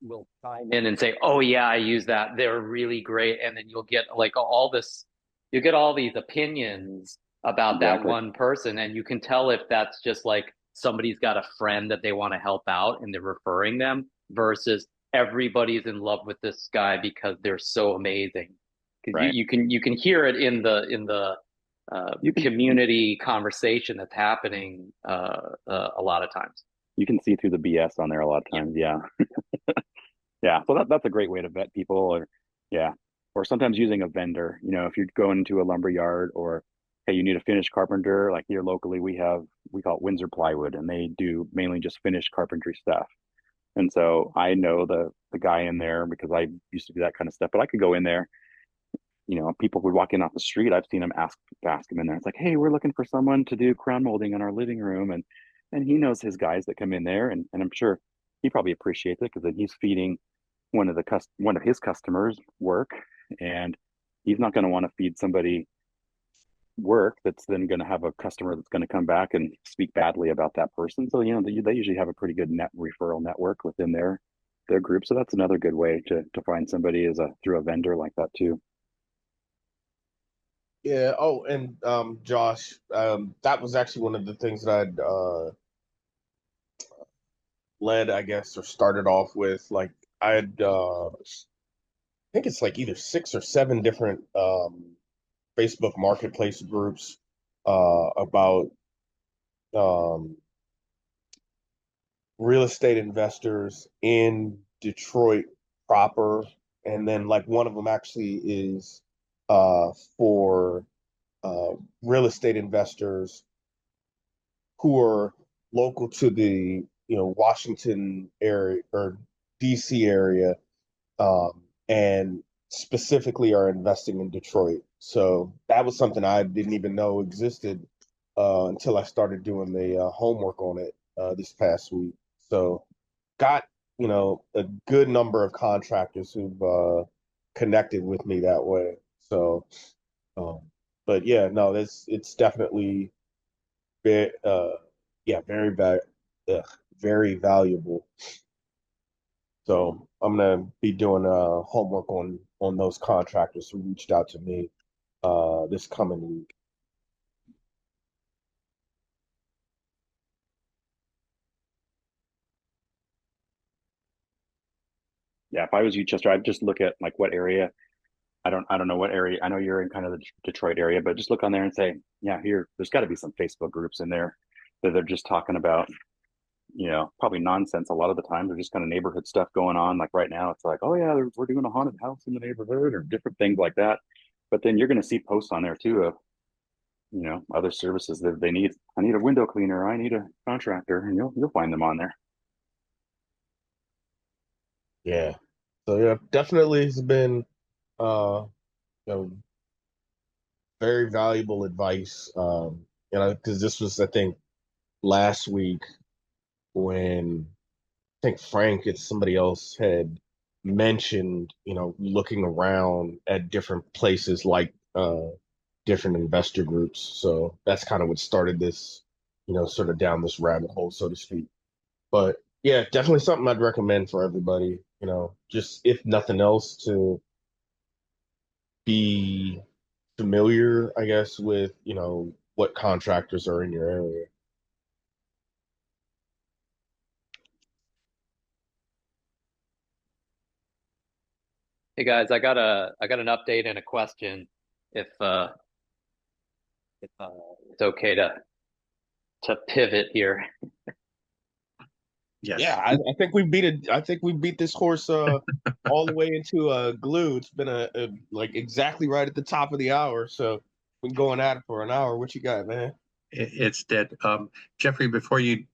will chime in and say, "Oh yeah, I use that. They're really great." And then you'll get like you get all these opinions about that Exactly. one person, and you can tell if that's just like somebody's got a friend that they want to help out and they're referring them versus everybody's in love with this guy because they're so amazing. Because Right. you can hear it in the You can- community conversation that's happening a lot of times. You can see through the BS on there a lot of times. Yeah. Yeah. So that's a great way to vet people, or yeah. Or sometimes using a vendor, you know, if you're going into a lumber yard, or hey, you need a finished carpenter, like here locally we call it Windsor Plywood, and they do mainly just finished carpentry stuff. And so I know the guy in there because I used to do that kind of stuff, but I could go in there, you know, people would walk in off the street. I've seen them ask him in there. It's like, hey, we're looking for someone to do crown molding in our living room. And he knows his guys that come in there, and I'm sure he probably appreciates it because then he's feeding one of his customers work, and he's not going to want to feed somebody work that's then going to have a customer that's going to come back and speak badly about that person. So you know they usually have a pretty good referral network within their group. So that's another good way to find somebody through a vendor like that too. Yeah. Oh, and Josh, that was actually one of the things that I'd led, I guess, or started off with. Like I think it's like either 6 or 7 different Facebook marketplace groups about real estate investors in Detroit proper, and then like one of them actually is for real estate investors who are local to the Washington area or DC area, and specifically are investing in Detroit. So that was something I didn't even know existed until I started doing the homework on it this past week. So got a good number of contractors who've connected with me that way. So, but yeah, no, it's definitely very very valuable. So I'm gonna be doing homework on those contractors who reached out to me this coming week. Yeah, if I was you, Chester, I'd just look at like what area. I don't know what area. I know you're in kind of the Detroit area, but just look on there and say, yeah, there's got to be some Facebook groups in there that they're just talking about, you know, probably nonsense a lot of the time. They're just kind of neighborhood stuff going on. Like right now, it's like, oh yeah, we're doing a haunted house in the neighborhood or different things like that. But then you're going to see posts on there too of, you know, other services that they need. I need a window cleaner. I need a contractor, and you'll find them on there. Yeah. So yeah, definitely has been you know, very valuable advice. You know, because this was, I think, last week when I think Frank and somebody else had mentioned, you know, looking around at different places like different investor groups. So that's kind of what started this, you know, sort of down this rabbit hole, so to speak. But yeah, definitely something I'd recommend for everybody, you know, just if nothing else to be familiar, I guess, with, you know, what contractors are in your area. Hey guys, I got an update and a question. If if it's okay to pivot here. Yes. Yeah, I think we beat it. I think we beat this horse all the way into glue. It's been a like exactly right at the top of the hour. So we've been going at it for an hour. What you got, man? It's dead. Jeffrey, before you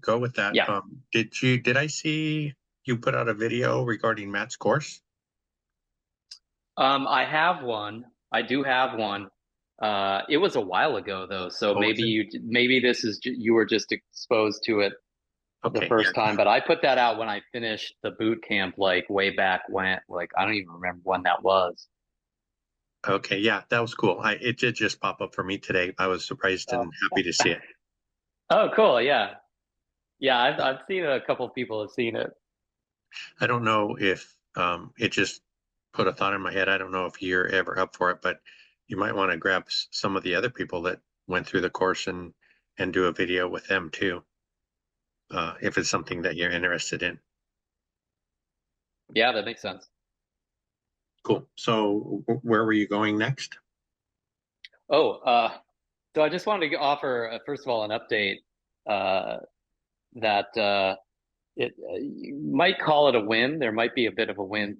go with that, Yeah. did I see you put out a video regarding Matt's course? I have one. I do have one. It was a while ago though, so Oh, was it? maybe this is you were just exposed to it the Okay, first yeah. time, but I put that out when I finished the boot camp, like way back when, like I don't even remember when that was. Okay, yeah, that was cool. It did just pop up for me today. I was surprised Oh, and happy to see it. oh, cool. Yeah. Yeah. I've seen it. A couple of people have seen it. I don't know if it just put a thought in my head. I don't know if you're ever up for it, but you might want to grab some of the other people that went through the course and do a video with them too, if it's something that you're interested in. Yeah, that makes sense. Cool. So where were you going next? Oh, so I just wanted to offer, first of all, an update that you might call it a win. There might be a bit of a win.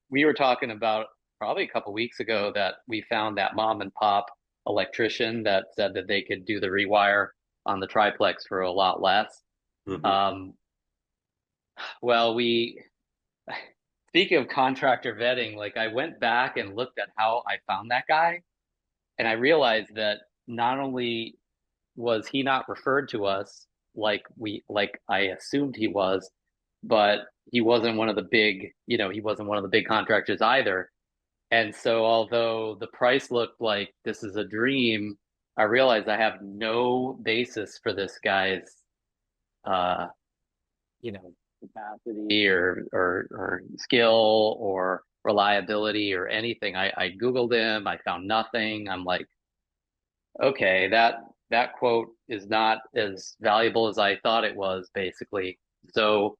We were talking about probably a couple weeks ago that we found that mom and pop electrician that said that they could do the rewire on the triplex for a lot less. Mhm. Well, speaking of contractor vetting, like I went back and looked at how I found that guy, and I realized that not only was he not referred to us like I assumed he was, but he wasn't one of the big, he wasn't one of the big contractors either. And so although the price looked like this is a dream, I realized I have no basis for this guy's uh, capacity or skill or reliability or anything. I Googled him, I found nothing. I'm like, okay, that quote is not as valuable as I thought it was, basically. So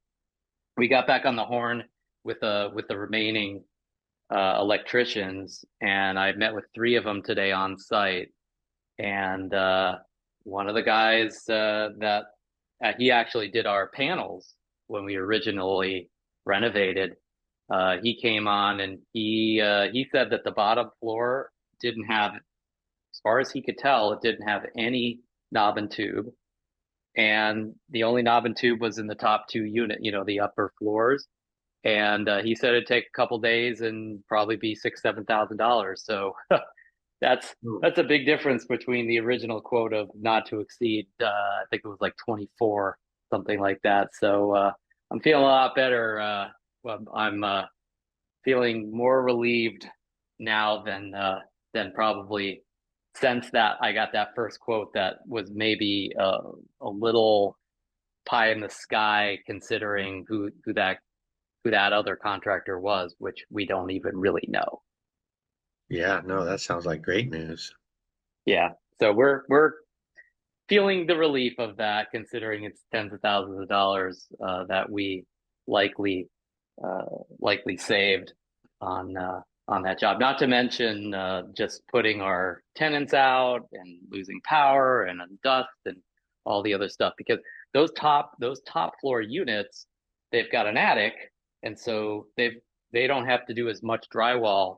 we got back on the horn with the remaining electricians, and I met with three of them today on site. And one of the guys that he actually did our panels when we originally renovated. He came on and he said that the bottom floor didn't have, as far as he could tell, it didn't have any knob and tube. And the only knob and tube was in the top two unit, the upper floors. And he said it'd take a couple days and probably be $6,000-7,000. So that's a big difference between the original quote of not to exceed. I think it was like 24, something like that. So I'm feeling a lot better. Well, I'm feeling more relieved now than probably since that I got that first quote that was maybe a little pie in the sky considering who that other contractor was, which we don't even really know. Yeah, no, that sounds like great news. Yeah, so we're feeling the relief of that, considering it's tens of thousands of dollars that we likely saved on that job. Not to mention just putting our tenants out and losing power and dust and all the other stuff. Because those top floor units, they've got an attic, and so they don't have to do as much drywall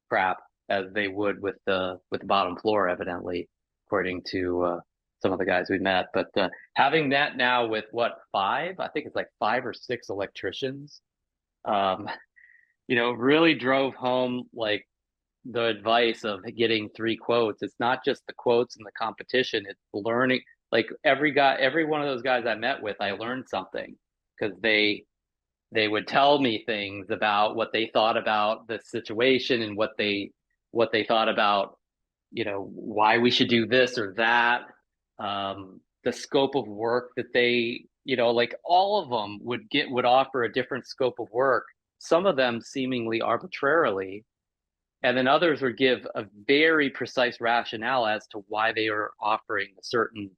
crap as they would with the bottom floor, evidently, according to some of the guys we met. But having that now with I think it's like 5 or 6 electricians, really drove home like the advice of getting 3 quotes. It's not just the quotes and the competition, it's learning. Like every one of those guys I met with, I learned something, because they would tell me things about what they thought about the situation and what they thought about, why we should do this or that, the scope of work that they, like all of them would offer a different scope of work, some of them seemingly arbitrarily, and then others would give a very precise rationale as to why they are offering a certain,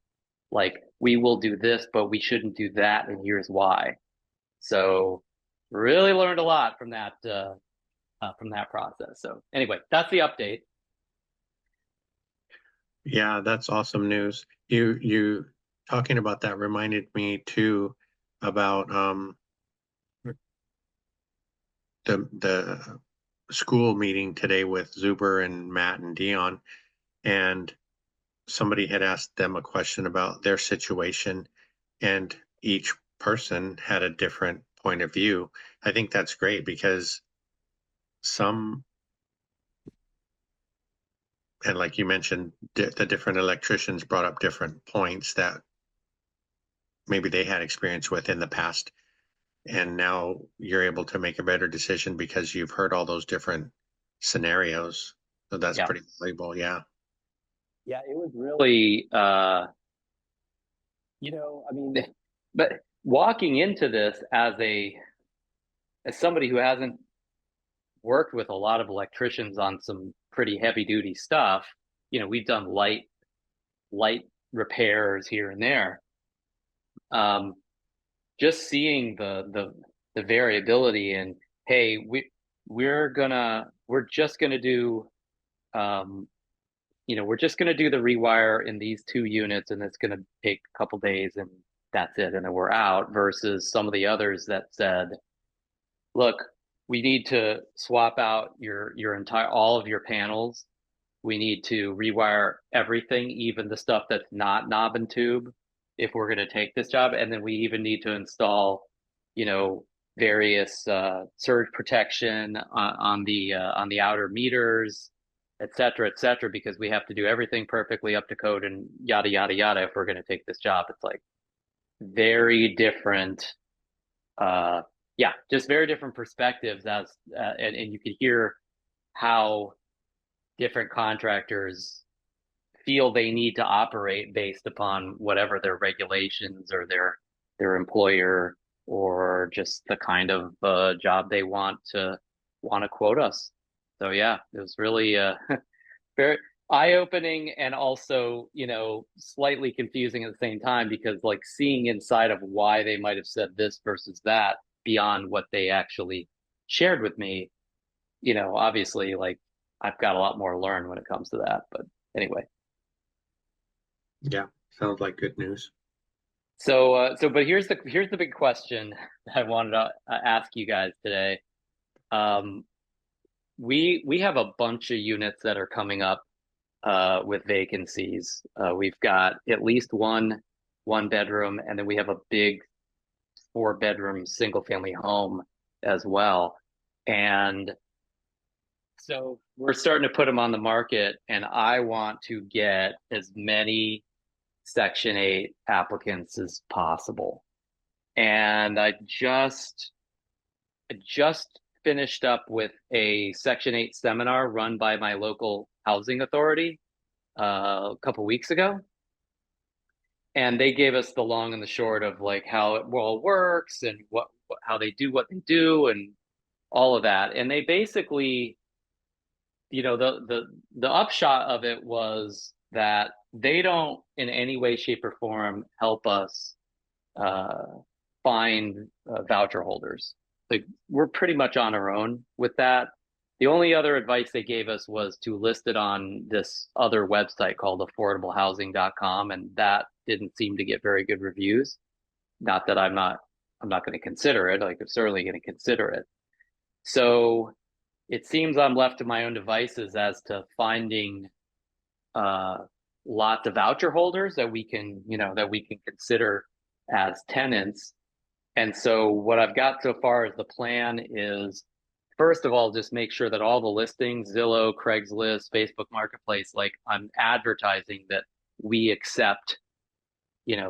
like, we will do this, but we shouldn't do that, and here's why. So really learned a lot from that process. So anyway, that's the update. Yeah, that's awesome news. You talking about that reminded me too about the school meeting today with Zuber and Matt and Dion, and somebody had asked them a question about their situation, and each person had a different point of view. I think that's great, because and like you mentioned, the different electricians brought up different points that maybe they had experience with in the past. And now you're able to make a better decision because you've heard all those different scenarios. So that's pretty valuable. Yeah. Yeah, it was really, but walking into this as somebody who hasn't worked with a lot of electricians on some pretty heavy duty stuff, we've done light repairs here and there. Just seeing the variability in, hey, we're just gonna do the rewire in these 2 units, and it's gonna take a couple days, and that's it, and then we're out, versus some of the others that said, look, we need to swap out all of your panels. We need to rewire everything, even the stuff that's not knob and tube, if we're going to take this job. And then we even need to install, various surge protection on the outer meters, et cetera, because we have to do everything perfectly up to code and yada, yada, yada if we're going to take this job. It's like very different, just very different perspectives and you could hear how different contractors feel they need to operate based upon whatever their regulations or their employer, or just the kind of job they want to quote us. So yeah, it was really very eye-opening, and also, slightly confusing at the same time, because like seeing inside of why they might have said this versus that beyond what they actually shared with me, obviously, like, I've got a lot more to learn when it comes to that. But anyway. Yeah, sounds like good news. So but here's the big question that I wanted to ask you guys today. We have a bunch of units that are coming up with vacancies. We've got at least one bedroom, and then we have a big 4-bedroom single family home as well. And so we're starting to put them on the market, and I want to get as many Section 8 applicants as possible. And I just finished up with a Section 8 seminar run by my local housing authority a couple weeks ago. And they gave us the long and the short of like how it all works and how they do what they do and all of that. And they basically, the upshot of it was that they don't in any way, shape, or form help us find voucher holders. Like, we're pretty much on our own with that. The only other advice they gave us was to list it on this other website called affordablehousing.com, and that didn't seem to get very good reviews. not that I'm not going to consider it. Like I'm certainly going to consider it. So it seems I'm left to my own devices as to finding lots of voucher holders that we can, that we can consider as tenants. And so what I've got so far as the plan is, first of all, just make sure that all the listings, Zillow, Craigslist, Facebook Marketplace, like I'm advertising that we accept,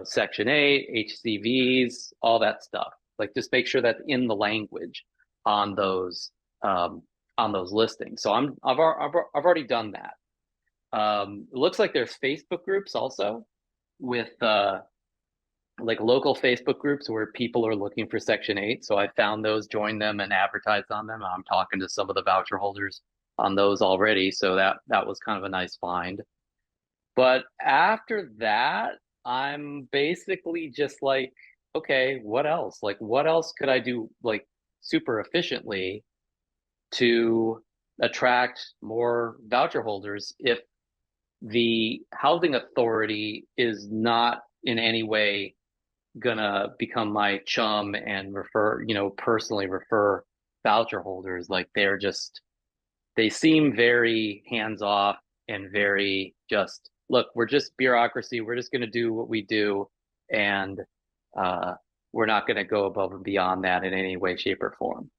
Section 8, HCVs, all that stuff. Like just make sure that's in the language on those listings. So I've already done that. It looks like there's Facebook groups also with like local Facebook groups where people are looking for Section 8. So I found those, joined them, and advertised on them. I'm talking to some of the voucher holders on those already. So that was kind of a nice find. But after that, I'm basically just like, okay, what else? Like, what else could I do like super efficiently to attract more voucher holders if the housing authority is not in any way gonna become my chum and personally refer voucher holders? Like they seem very hands off and very just, look, we're just bureaucracy. We're just gonna do what we do, and we're not gonna go above and beyond that in any way, shape, or form.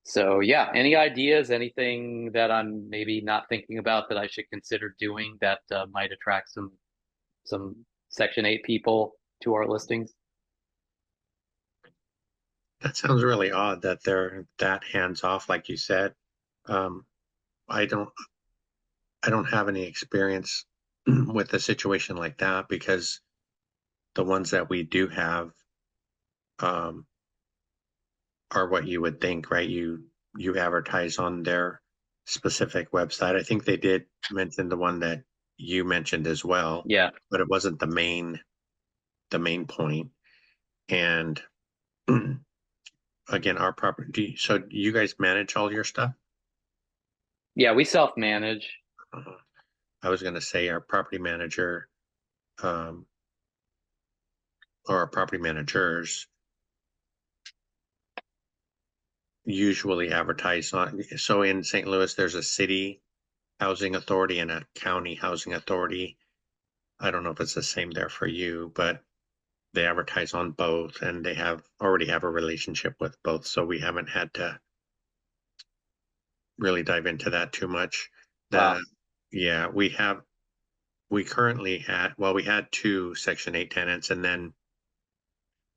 So yeah, any ideas, anything that I'm maybe not thinking about that I should consider doing that might attract some Section 8 people to our listings? That sounds really odd that they're that hands off, like you said. I don't have any experience with a situation like that, because the ones that we do have are what you would think, right? You advertise on their specific website. I think they did mention the one that you mentioned as well. Yeah. But it wasn't the main point. And again, our property. So you guys manage all your stuff? Yeah, we self-manage. I was going to say our property manager, or our property managers usually advertise on. So in St. Louis, there's a city housing authority and a county housing authority. I don't know if it's the same there for you, but they advertise on both, and they already have a relationship with both. So we haven't had to really dive into that too much. Wow. Yeah, we currently had 2 Section 8 tenants, and then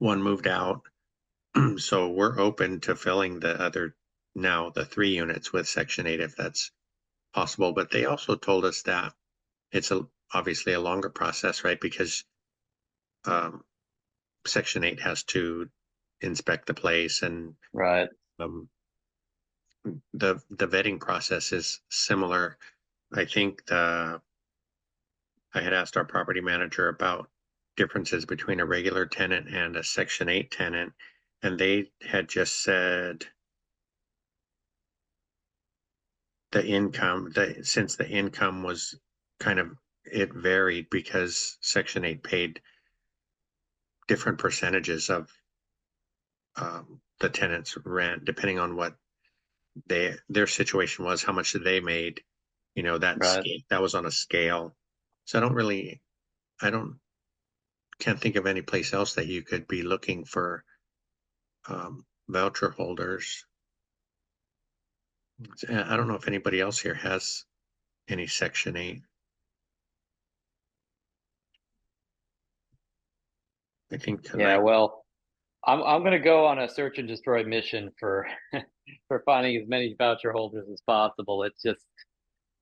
one moved out. So we're open to filling the 3 units with Section 8 if that's possible. But they also told us that it's obviously a longer process, right? Because Section 8 has to inspect the place, and Right. the vetting process is similar. I think I had asked our property manager about differences between a regular tenant and a Section 8 tenant, and they had just said since the income was it varied, because Section 8 paid different percentages of the tenant's rent depending on what their situation was, how much they made, that was on a scale. So can't think of any place else that you could be looking for voucher holders. I don't know if anybody else here has any Section 8. I think Yeah, well, I'm going to go on a search and destroy mission for for finding as many voucher holders as possible. It's just,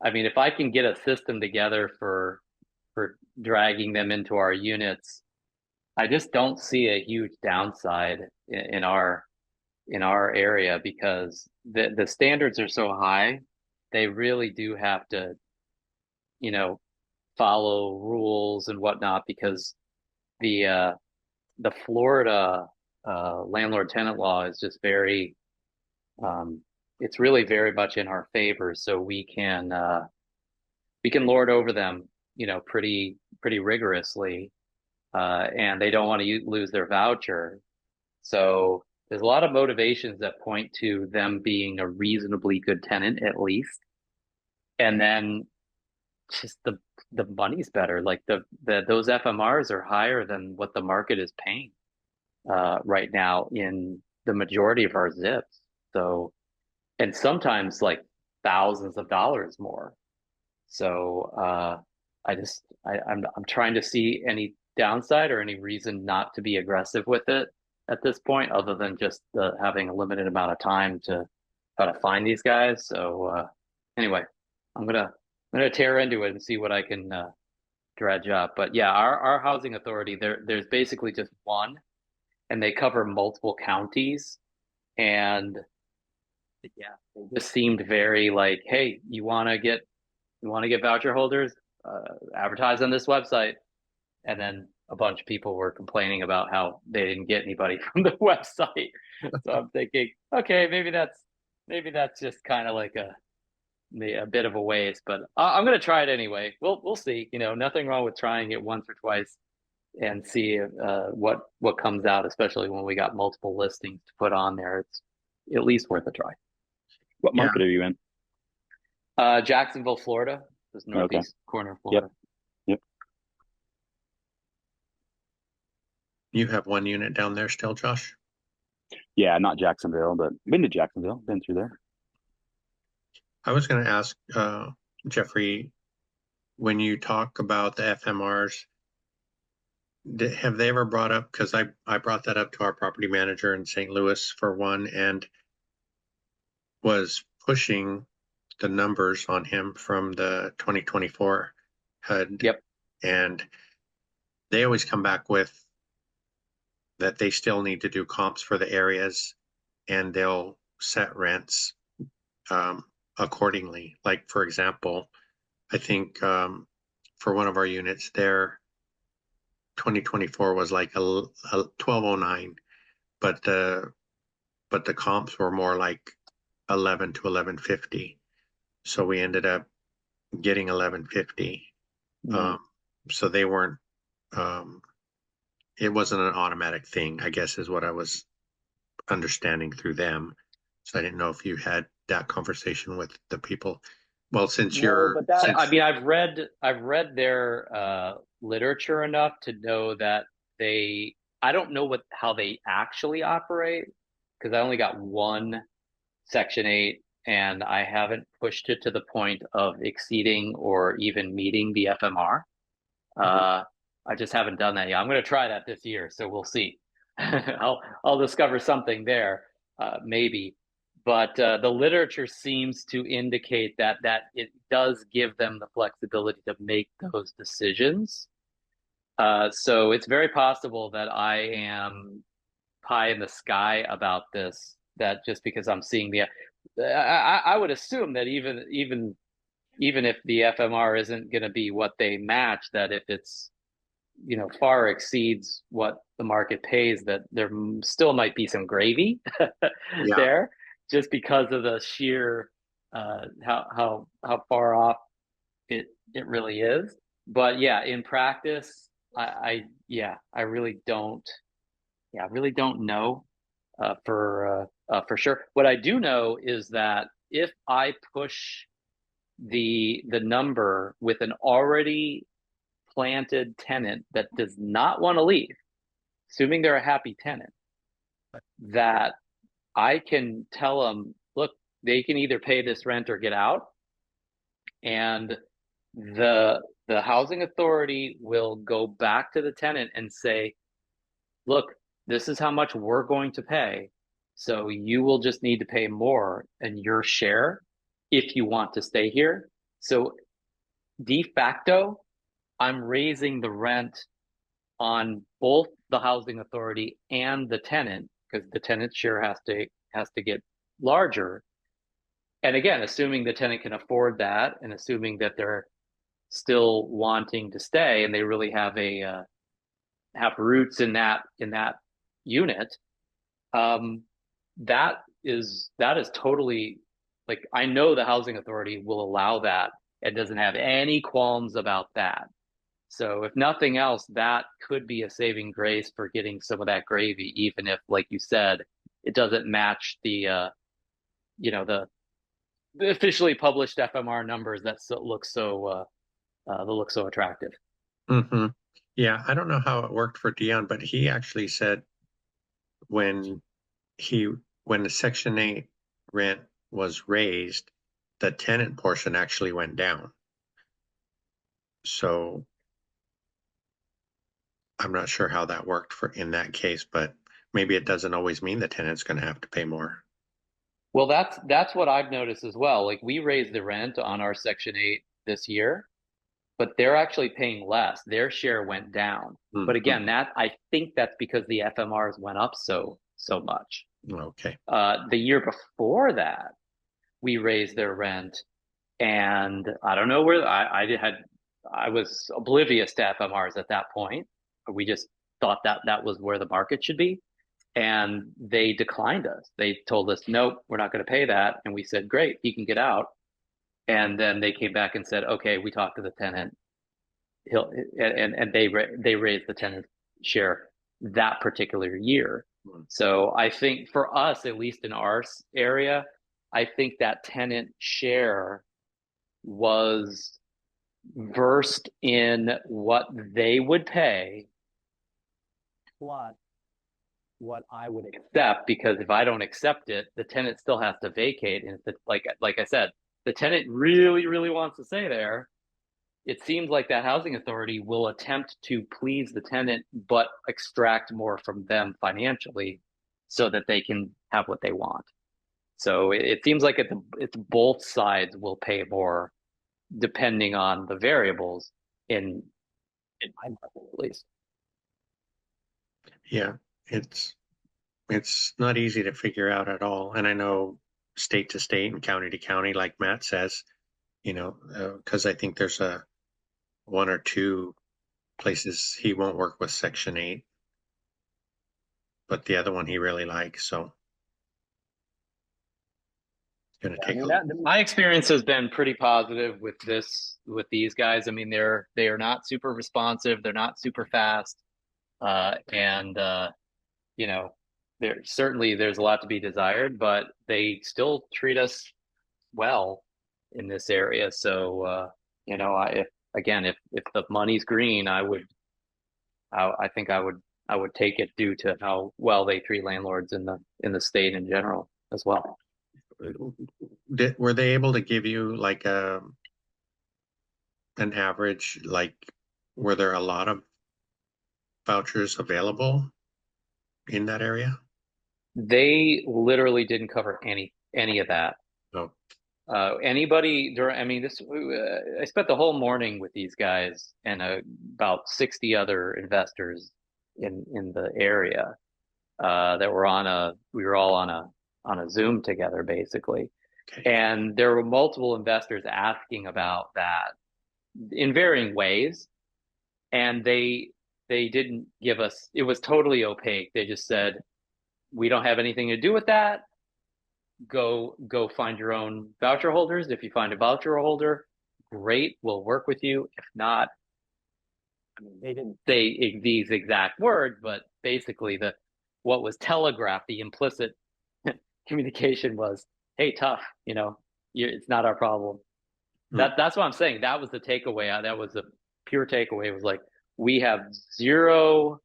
I mean, if I can get a system together for dragging them into our units, I just don't see a huge downside in our area, because the standards are so high. They really do have to, follow rules and whatnot, because the Florida landlord tenant law is just very, it's really very much in our favor. So we can lord over them, pretty rigorously. and they don't want to lose their voucher. So there's a lot of motivations that point to them being a reasonably good tenant at least. And then just the money's better. Like those FMRs are higher than what the market is paying right now in the majority of our zips. So, and sometimes like thousands of dollars more. So I'm trying to see any downside or any reason not to be aggressive with it at this point, other than just having a limited amount of time to try to find these guys. So anyway, I'm gonna tear into it and see what I can dredge up. But yeah, our housing authority, there's basically just one, and they cover multiple counties. And yeah, they just seemed very like, hey, you want to get voucher holders, advertise on this website. And then a bunch of people were complaining about how they didn't get anybody from the website. So I'm thinking, okay, maybe that's just kind of like a bit of a waste, but I'm going to try it anyway. We'll see. You know, nothing wrong with trying it once or twice and see what comes out, especially when we got multiple listings to put on there. It's at least worth a try. What market are you in? Jacksonville, Florida, this northeast corner of Florida. Yep. You have one unit down there still, Josh? Yeah, not Jacksonville, but been to Jacksonville, been through there. I was going to ask Jeffrey, when you talk about the FMRs, have they ever brought up, because I brought that up to our property manager in St. Louis for one, and was pushing the numbers on him from the 2024 HUD. Yep. And they always come back with that they still need to do comps for the areas, and they'll set rents accordingly. Like, for example, I think for one of our units there, 2024 was like a 1209, but the comps were more like 11 to 1150. So we ended up getting 1150. So they weren't it wasn't an automatic thing, I guess, is what I was understanding through them. So I didn't know if you had that conversation with the people. Well, since you're, I mean, I've read their literature enough to know that I don't know how they actually operate, because I only got one Section 8 and I haven't pushed it to the point of exceeding or even meeting the FMR. I just haven't done that yet. I'm going to try that this year, so we'll see. I'll discover something there, maybe. But the literature seems to indicate that it does give them the flexibility to make those decisions. So it's very possible that I am pie in the sky about this. That just because I'm seeing I would assume that even if the FMR isn't going to be what they match, that if it's far exceeds what the market pays, that there still might be some gravy there, just because of the sheer how far off it really is. But yeah, in practice, I really don't know for sure. What I do know is that if I push the number with an already planted tenant that does not want to leave, assuming they're a happy tenant, that I can tell them, look, they can either pay this rent or get out, and the housing authority will go back to the tenant and say, look, this is how much we're going to pay, so you will just need to pay more in your share if you want to stay here. So de facto, I'm raising the rent on both the housing authority and the tenant, because the tenant's share has to get larger. And again, assuming the tenant can afford that, and assuming that they're still wanting to stay and they really have have roots in that unit, that is totally, like, I know the housing authority will allow that. It doesn't have any qualms about that. So if nothing else, that could be a saving grace for getting some of that gravy, even if, like you said, it doesn't match the the officially published FMR numbers that look so attractive. Mm-hmm. Yeah, I don't know how it worked for Dion, but he actually said when when the Section 8 rent was raised, the tenant portion actually went down. So I'm not sure how that worked in that case, but maybe it doesn't always mean the tenant's going to have to pay more. Well, that's what I've noticed as well. Like we raised the rent on our Section 8 this year, but they're actually paying less. Their share went down. Mm-hmm. But again, I think that's because the FMRs went up so much. Okay. The year before that, we raised their rent, and I don't know where I was oblivious to FMRs at that point. We just thought that was where the market should be. And they declined us. They told us, nope, we're not going to pay that. And we said, great, he can get out. And then they came back and said, okay, we talked to the tenant. They raised the tenant share that particular year. So I think for us, at least in our area, I think that tenant share was versed in what they would pay plus what I would accept, because if I don't accept it, the tenant still has to vacate. And if like I said, the tenant really, really wants to stay there, it seems like that housing authority will attempt to please the tenant, but extract more from them financially so that they can have what they want. So it seems like it's both sides will pay more depending on the variables in my market, at least. Yeah, it's not easy to figure out at all. And I know state to state and county to county, like Matt says, because I think there's one or two places he won't work with Section 8, but the other one he really likes. So it's going to take my experience has been pretty positive with these guys. I mean, they are not super responsive. They're not super fast. There's a lot to be desired, but they still treat us well in this area. So, if the money's green, I think I would take it due to how well they treat landlords in the state in general as well. Were they able to give you like an average, like were there a lot of vouchers available in that area? They literally didn't cover any of that. No. I spent the whole morning with these guys and about 60 other investors in the area we were all on a Zoom together, basically. Okay. And there were multiple investors asking about that in varying ways. And they didn't give us, it was totally opaque. They just said, we don't have anything to do with that. Go find your own voucher holders. If you find a voucher holder, great, we'll work with you. If not, I mean, they didn't say these exact words, but basically what was telegraphed, the implicit communication was, hey, tough, it's not our problem. That's what I'm saying. That was the takeaway. That was the pure takeaway. It was like, we have zero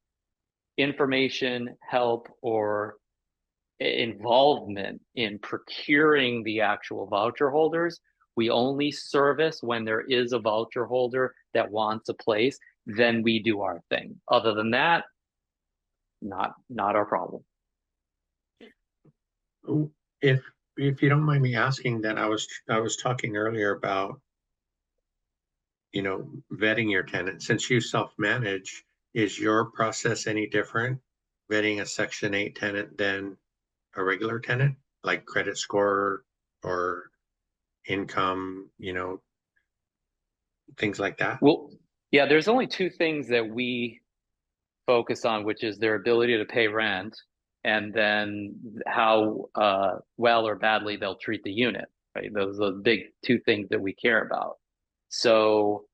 information, help, or involvement in procuring the actual voucher holders. We only service when there is a voucher holder that wants a place, then we do our thing. Other than that, not our problem. If you don't mind me asking, then I was talking earlier about vetting your tenant. Since you self-manage, is your process any different vetting a Section 8 tenant than a regular tenant, like credit score or income, things like that? Well, yeah, there's only two things that we focus on, which is their ability to pay rent and then how well or badly they'll treat the unit, right? Those are the big two things that we care about. So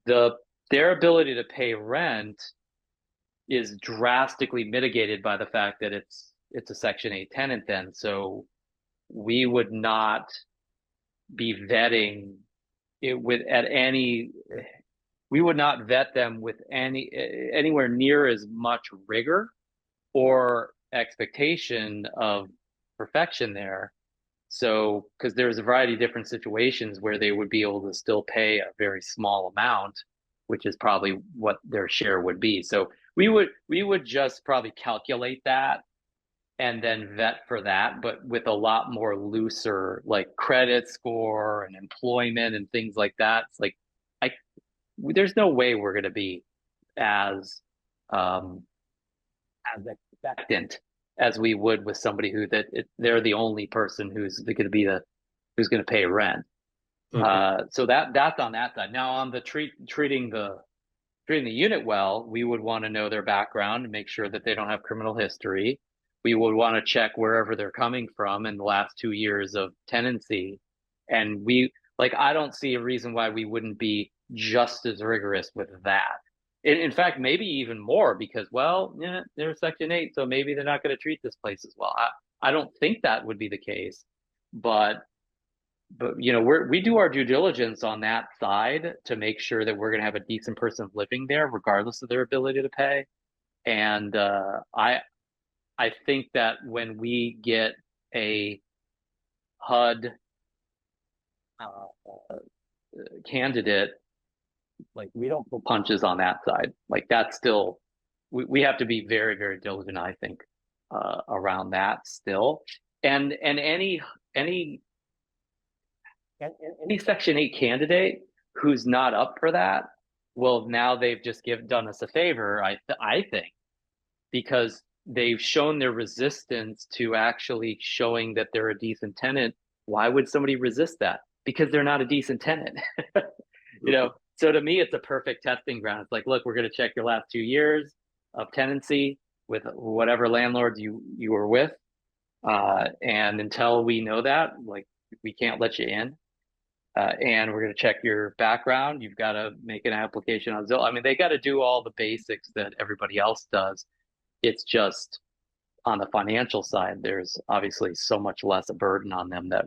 the their ability to pay rent is drastically mitigated by the fact that it's a Section 8 tenant then. So we would not be vetting it with at any we would not vet them with anywhere near as much rigor or expectation of perfection there. So, because there's a variety of different situations where they would be able to still pay a very small amount, which is probably what their share would be. So we would just probably calculate that and then vet for that, but with a lot more looser like credit score and employment and things like that. It's like there's no way we're going to be as expectant as we would with somebody who they're the only person who's going to be who's going to pay rent. So that's on that side. Now on the treating the unit well, we would want to know their background and make sure that they don't have criminal history. We would want to check wherever they're coming from in the last 2 years of tenancy. And I don't see a reason why we wouldn't be just as rigorous with that. In fact, maybe even more because, well, yeah, they're Section 8, so maybe they're not going to treat this place as well. I don't think that would be the case, but you know, we do our due diligence on that side to make sure that we're going to have a decent person living there, regardless of their ability to pay. And I think that when we get a HUD candidate, like we don't pull punches on that side. Like that's still, we have to be very, very diligent, I think, around that still. And any Section 8 candidate who's not up for that, well, now they've just done us a favor, I think, because they've shown their resistance to actually showing that they're a decent tenant. Why would somebody resist that? Because they're not a decent tenant. You know, so to me, it's a perfect testing ground. It's like, look, we're going to check your last 2 years of tenancy with whatever landlords you were with. And until we know that, like, we can't let you in. And we're going to check your background. You've got to make an application on Zillow. I mean, they got to do all the basics that everybody else does. It's just on the financial side, there's obviously so much less a burden on them that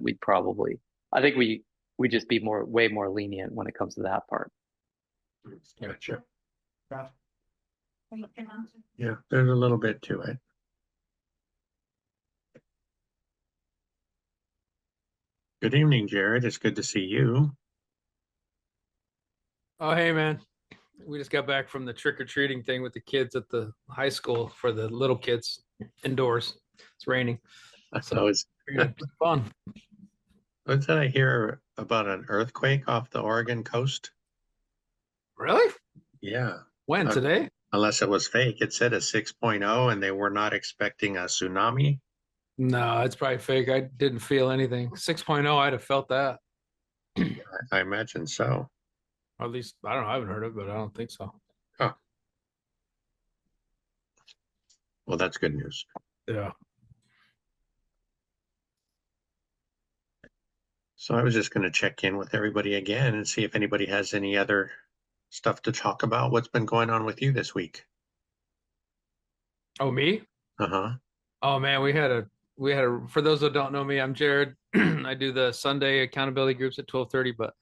I think we just be way more lenient when it comes to that part. Gotcha. Yeah, there's a little bit to it. Good evening, Jared. It's good to see you. Oh, hey, man. We just got back from the trick-or-treating thing with the kids at the high school for the little kids indoors. It's raining. So it's fun. what did I hear about an earthquake off the Oregon coast? Really? Yeah. When? Today? Unless it was fake. It said a 6.0 and they were not expecting a tsunami. No, it's probably fake. I didn't feel anything. 6.0, I'd have felt that. I imagine so. Or at least, I don't know. I haven't heard it, but I don't think so. Huh. Well, that's good news. Yeah. So I was just going to check in with everybody again and see if anybody has any other stuff to talk about. What's been going on with you this week? Oh, me? Uh-huh. Oh, man, we had a, for those who don't know me, I'm Jared. I do the Sunday accountability groups at 12:30, but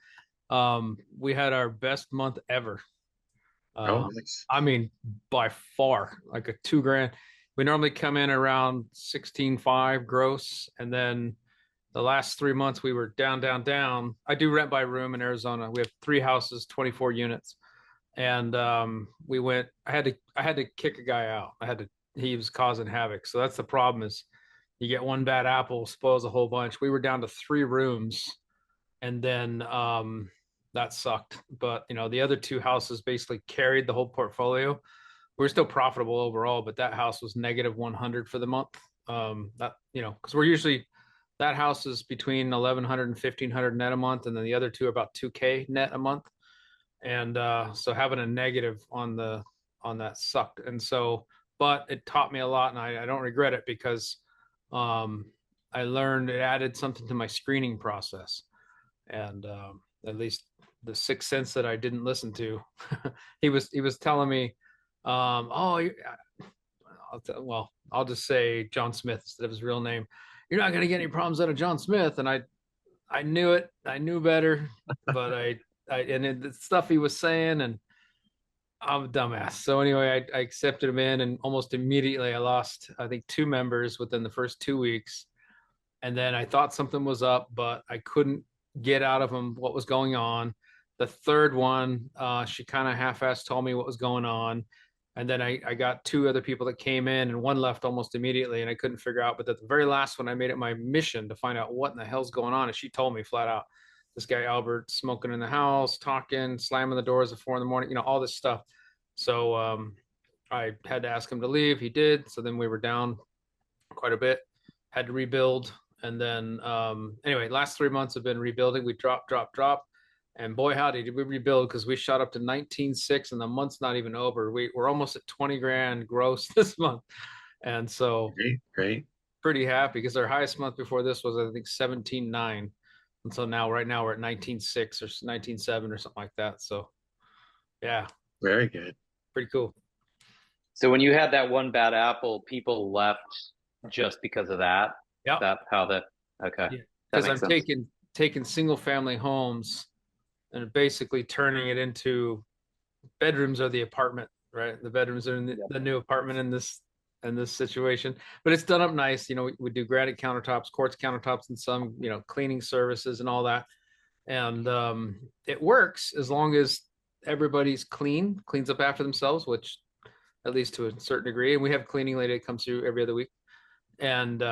we had our best month ever. Nice. I mean, by far, like a $2,000. We normally come in around 16.5 gross, and then the last 3 months we were down. I do rent by room in Arizona. We have 3 houses, 24 units, and we went. I had to kick a guy out. He was causing havoc. So that's the problem, is you get one bad apple, spoils a whole bunch. We were down to 3 rooms, and then that sucked. But you know, the other 2 houses basically carried the whole portfolio. We're still profitable overall, but that house was negative 100 for the month. That, you know, because we're usually, that house is between 1,100 and 1,500 net a month, and then the other 2 are about 2K net a month. And so having a negative on that sucked. And so, but it taught me a lot, and I don't regret it, because I learned, it added something to my screening process. and at least the sixth sense that I didn't listen to, he was telling me, well, I'll just say John Smith instead of his real name. You're not going to get any problems out of John Smith, and I knew it. I knew better, but the stuff he was saying, and I'm a dumbass. So anyway, I accepted him in, and almost immediately I lost, I think, 2 members within the first 2 weeks. And then I thought something was up, but I couldn't get out of him what was going on. The third one, she kind of half-assed told me what was going on. And then I got 2 other people that came in, and one left almost immediately, and I couldn't figure out. But at the very last one, I made it my mission to find out what in the hell's going on. And she told me flat out, this guy Albert smoking in the house, talking, slamming the doors at 4 a.m, all this stuff. So I had to ask him to leave. He did. So then we were down quite a bit, had to rebuild. And then anyway, last 3 months have been rebuilding. We drop. And boy, howdy, did we rebuild, because we shot up to 19.6 and the month's not even over. We're almost at 20 grand gross this month. And so Great. pretty happy, because our highest month before this was, I think, 17.9. And so right now we're at 19.6 or 19.7 or something like that. So yeah, Very good. pretty cool. So when you had that one bad apple, people left just because of that? Yeah. That's how that, okay. Yeah. That Because makes I'm sense. taking single family homes and basically turning it into bedrooms of the apartment, right? The bedrooms are in the new apartment in this situation, but it's done up nice. We do granite countertops, quartz countertops, and some, cleaning services and all that. And it works as long as everybody's cleans up after themselves, which at least to a certain degree. And we have a cleaning lady that comes through every other week. And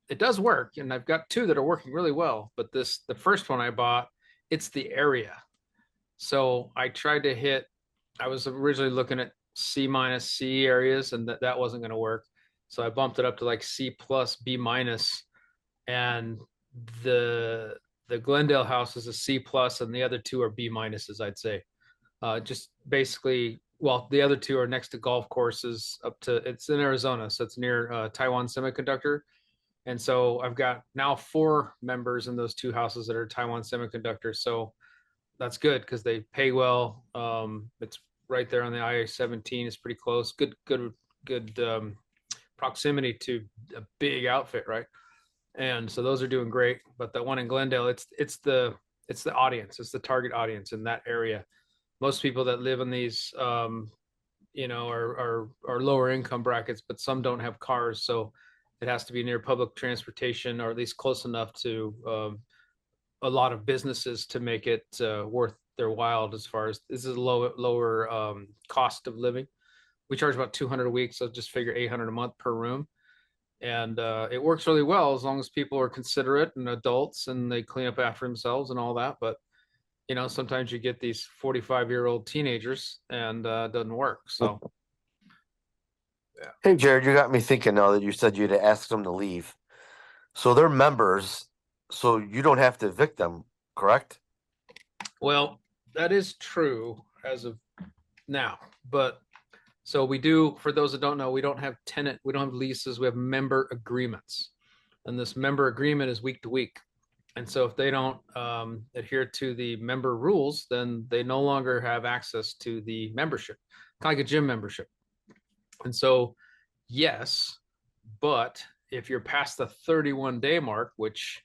it does work. And I've got 2 that are working really well. But the first one I bought, it's the area. So I tried to hit, I was originally looking at C- C areas, and that wasn't going to work. So I bumped it up to like C+, B-. And the Glendale house is a C+, and the other 2 are B-, I'd say. Just basically, well, the other 2 are next to golf courses it's in Arizona. So it's near Taiwan Semiconductor. And so I've got now 4 members in those 2 houses that are Taiwan Semiconductor. So that's good, because they pay well. It's right there on the I-17. It's pretty close. Good proximity to a big outfit, right? And so those are doing great. But the one in Glendale, it's the audience. It's the target audience in that area. Most people that live in these, are lower income brackets, but some don't have cars. So it has to be near public transportation, or at least close enough to a lot of businesses to make it worth their while. As far as this is a lower cost of living. We charge about $200 a week, so just figure $800 a month per room. And it works really well as long as people are considerate and adults, and they clean up after themselves and all that. But sometimes you get these 45-year-old teenagers, and it doesn't work. So Hey, Jared, you got me thinking now that you said you'd ask them to leave. So they're members, so you don't have to evict them, correct? well, that is true as of now. But so we do, for those that don't know, we don't have leases, we have member agreements. And this member agreement is week to week. And so if they don't adhere to the member rules, then they no longer have access to the membership, kind of like a gym membership. And so, yes, but if you're past the 31-day mark, which,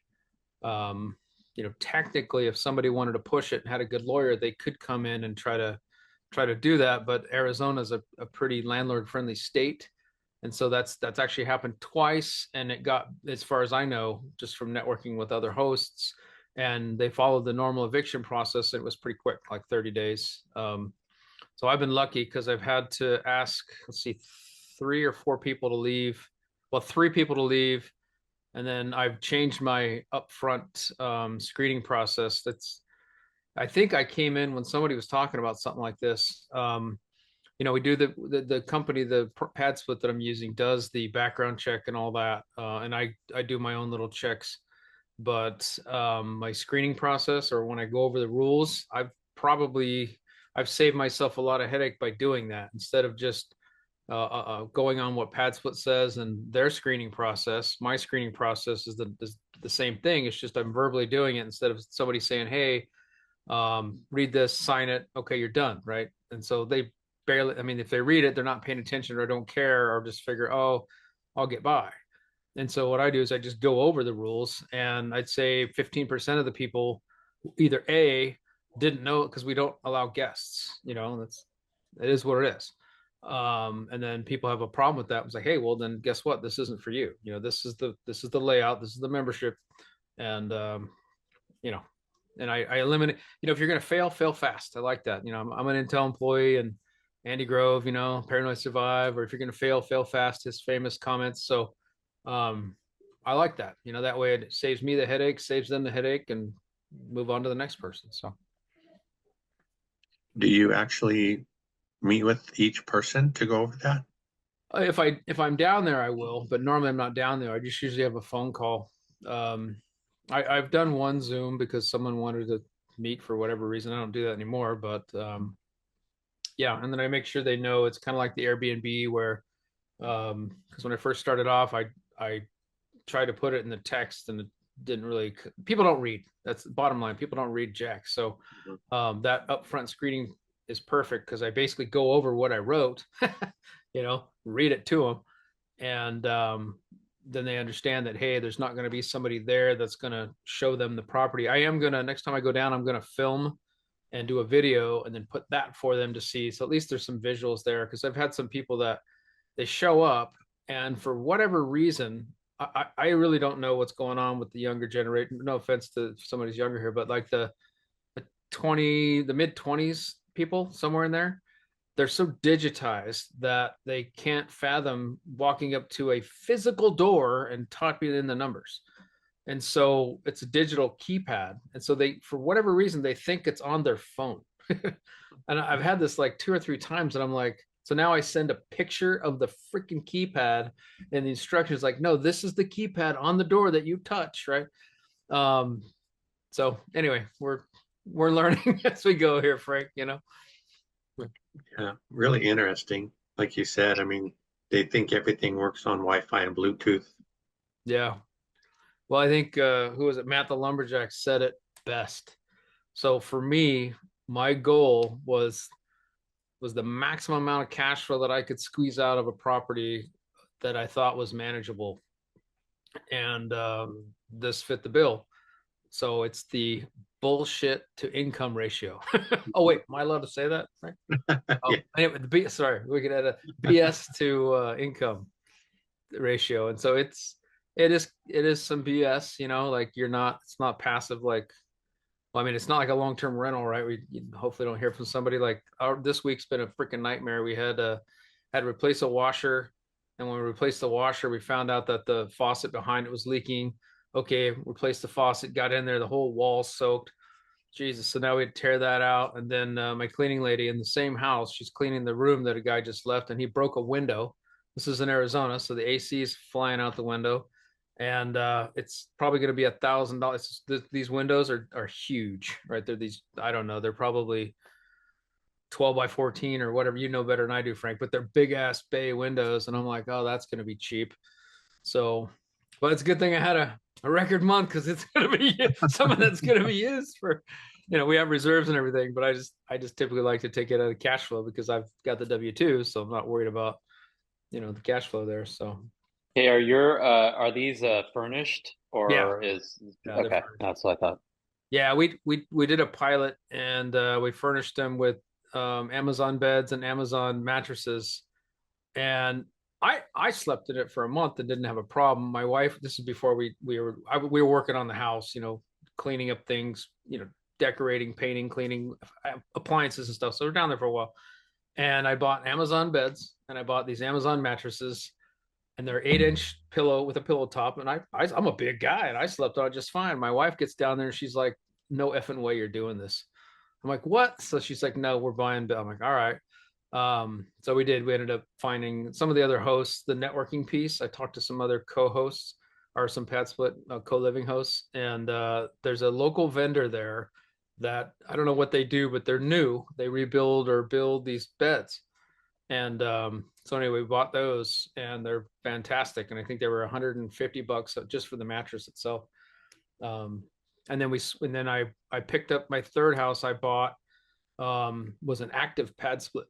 technically, if somebody wanted to push it and had a good lawyer, they could come in and try to do that. But Arizona is a pretty landlord-friendly state. And so that's actually happened twice. And it got, as far as I know, just from networking with other hosts, and they followed the normal eviction process. And it was pretty quick, like 30 days. So I've been lucky, because I've had to ask, 3 or 4 people to leave. Well, 3 people to leave. And then I've changed my upfront screening process. I think I came in when somebody was talking about something like this. We do the company, the pad split that I'm using does the background check and all that. And I do my own little checks, but my screening process, or when I go over the rules, I've saved myself a lot of headache by doing that, instead of just going on what pad split says and their screening process. My screening process is the same thing. It's just I'm verbally doing it instead of somebody saying, hey, read this, sign it. Okay, you're done. Right. And so they barely, I mean, if they read it, they're not paying attention or don't care or just figure, oh, I'll get by. And so what I do is I just go over the rules, and I'd say 15% of the people either A, didn't know it because we don't allow guests, you know, it is what it is. And then people have a problem with that. It's like, hey, well then guess what? This isn't for you. You know, this is the layout, this is the membership. And you know, and I eliminate, you know, if you're gonna fail fast. I like that. You know, I'm an Intel employee, and Andy Grove, you know, Paranoid Survive, or if you're gonna fail fast, his famous comments. So I like that. You know, that way it saves me the headache, saves them the headache, and move on to the next person. So Do you actually meet with each person to go over that? if I'm down there, I will, but normally I'm not down there. I just usually have a phone call. I've done one Zoom because someone wanted to meet for whatever reason. I don't do that anymore, but yeah. And then I make sure they know. It's kind of like the Airbnb where, because when I first started off, I tried to put it in the text, and it didn't really, people don't read. That's the bottom line. People don't read jack. So that upfront screening is perfect because I basically go over what I wrote, you know, read it to them. And then they understand that, hey, there's not going to be somebody there that's going to show them the property. I am going to, next time I go down, I'm going to film and do a video and then put that for them to see. So at least there's some visuals there, because I've had some people that they show up and for whatever reason, I really don't know what's going on with the younger generation. No offense to somebody's younger here, but like the mid-20s people, somewhere in there, they're so digitized that they can't fathom walking up to a physical door and typing in the numbers. And so it's a digital keypad. And so they, for whatever reason, they think it's on their phone. And I've had this like 2 or 3 times, and I'm like, so now I send a picture of the freaking keypad, and the instructions like, no, this is the keypad on the door that you touch, right? So anyway, we're learning as we go here, Frank, you know. Yeah, really interesting. Like you said, I mean, they think everything works on Wi-Fi and Bluetooth. Yeah. Well, I think who was it? Matt the Lumberjack said it best. So for me, my goal was the maximum amount of cash flow that I could squeeze out of a property that I thought was manageable. And this fit the bill. So it's the bullshit to income ratio. Oh wait, am I allowed to say that? Right? Oh, anyway, sorry, we could add a BS to income ratio. And so it is some BS, you know, like it's not passive. Like, well, I mean, it's not like a long-term rental, right? We hopefully don't hear from somebody like this week's been a freaking nightmare. We had to replace a washer. And when we replaced the washer, we found out that the faucet behind it was leaking. Okay, replaced the faucet, got in there, the whole wall soaked. Jesus, so now we'd tear that out. And then my cleaning lady in the same house, she's cleaning the room that a guy just left, and he broke a window. This is in Arizona, so the AC is flying out the window. And it's probably going to be $1,000. These windows are huge, right? They're these, I don't know, they're probably 12 by 14 or whatever. You know better than I do, Frank, but they're big ass bay windows. And I'm like, oh, that's going to be cheap. So, but it's a good thing I had a record month, because it's going to be some of that's going to be used for, you know, we have reserves and everything, but I just typically like to take it out of cash flow because I've got the W-2, so I'm not worried about, you know, the cash flow there. So. Hey, are these furnished, or Yeah. Okay, furnished. that's what I thought. Yeah, we did a pilot, and we furnished them with Amazon beds and Amazon mattresses, and I slept in it for a month and didn't have a problem. My wife, this is before we were working on the house, you know, cleaning up things, you know, decorating, painting, cleaning appliances and stuff. So we're down there for a while, and I bought Amazon beds and I bought these Amazon mattresses, and they're 8-inch pillow with a pillow top. And I'm a big guy, and I slept on it just fine. My wife gets down there and she's like, no effing way you're doing this. I'm like, what? So she's like, no, we're buying. I'm like, all right. So we ended up finding some of the other hosts, the networking piece. I talked to some other co-hosts or some pad split co-living hosts. And there's a local vendor there that I don't know what they do, but they're new. They rebuild or build these beds. And so anyway, we bought those, and they're fantastic. And I think they were $150 just for the mattress itself. And then I picked up my third house I bought, was an active pad split.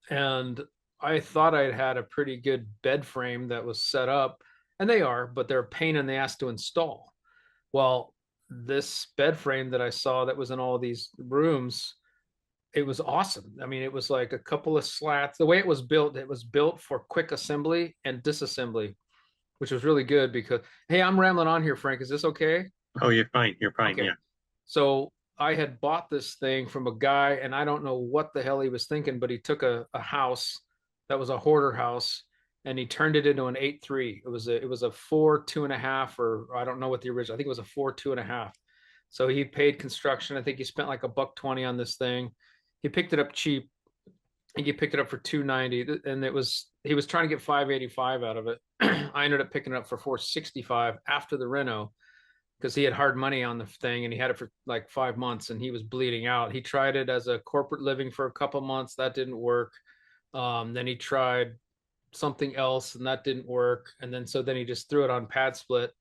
And I thought I'd had a pretty good bed frame that was set up, and they are, but they're a pain in the ass to install. Well, this bed frame that I saw that was in all these rooms, it was awesome. I mean, it was like a couple of slats. The way it was built for quick assembly and disassembly, which was really good because, hey, I'm rambling on here, Frank. Is this okay? Oh, you're fine. You're fine. Okay. Yeah. So I had bought this thing from a guy, and I don't know what the hell he was thinking, but he took a house that was a hoarder house, and he turned it into an 8.3. It was a 4 2.5, or I don't know what the original. I think it was a 4 2.5. So he paid construction. I think he spent like $120 on this thing. He picked it up cheap. I think he picked it up for $290, and he was trying to get $585 out of it. I ended up picking it up for $465 after the reno, because he had hard money on the thing, and he had it for like 5 months, and he was bleeding out. He tried it as a corporate living for a couple months. That didn't work. Then he tried something else, and that didn't work. And then he just threw it on Pad Split,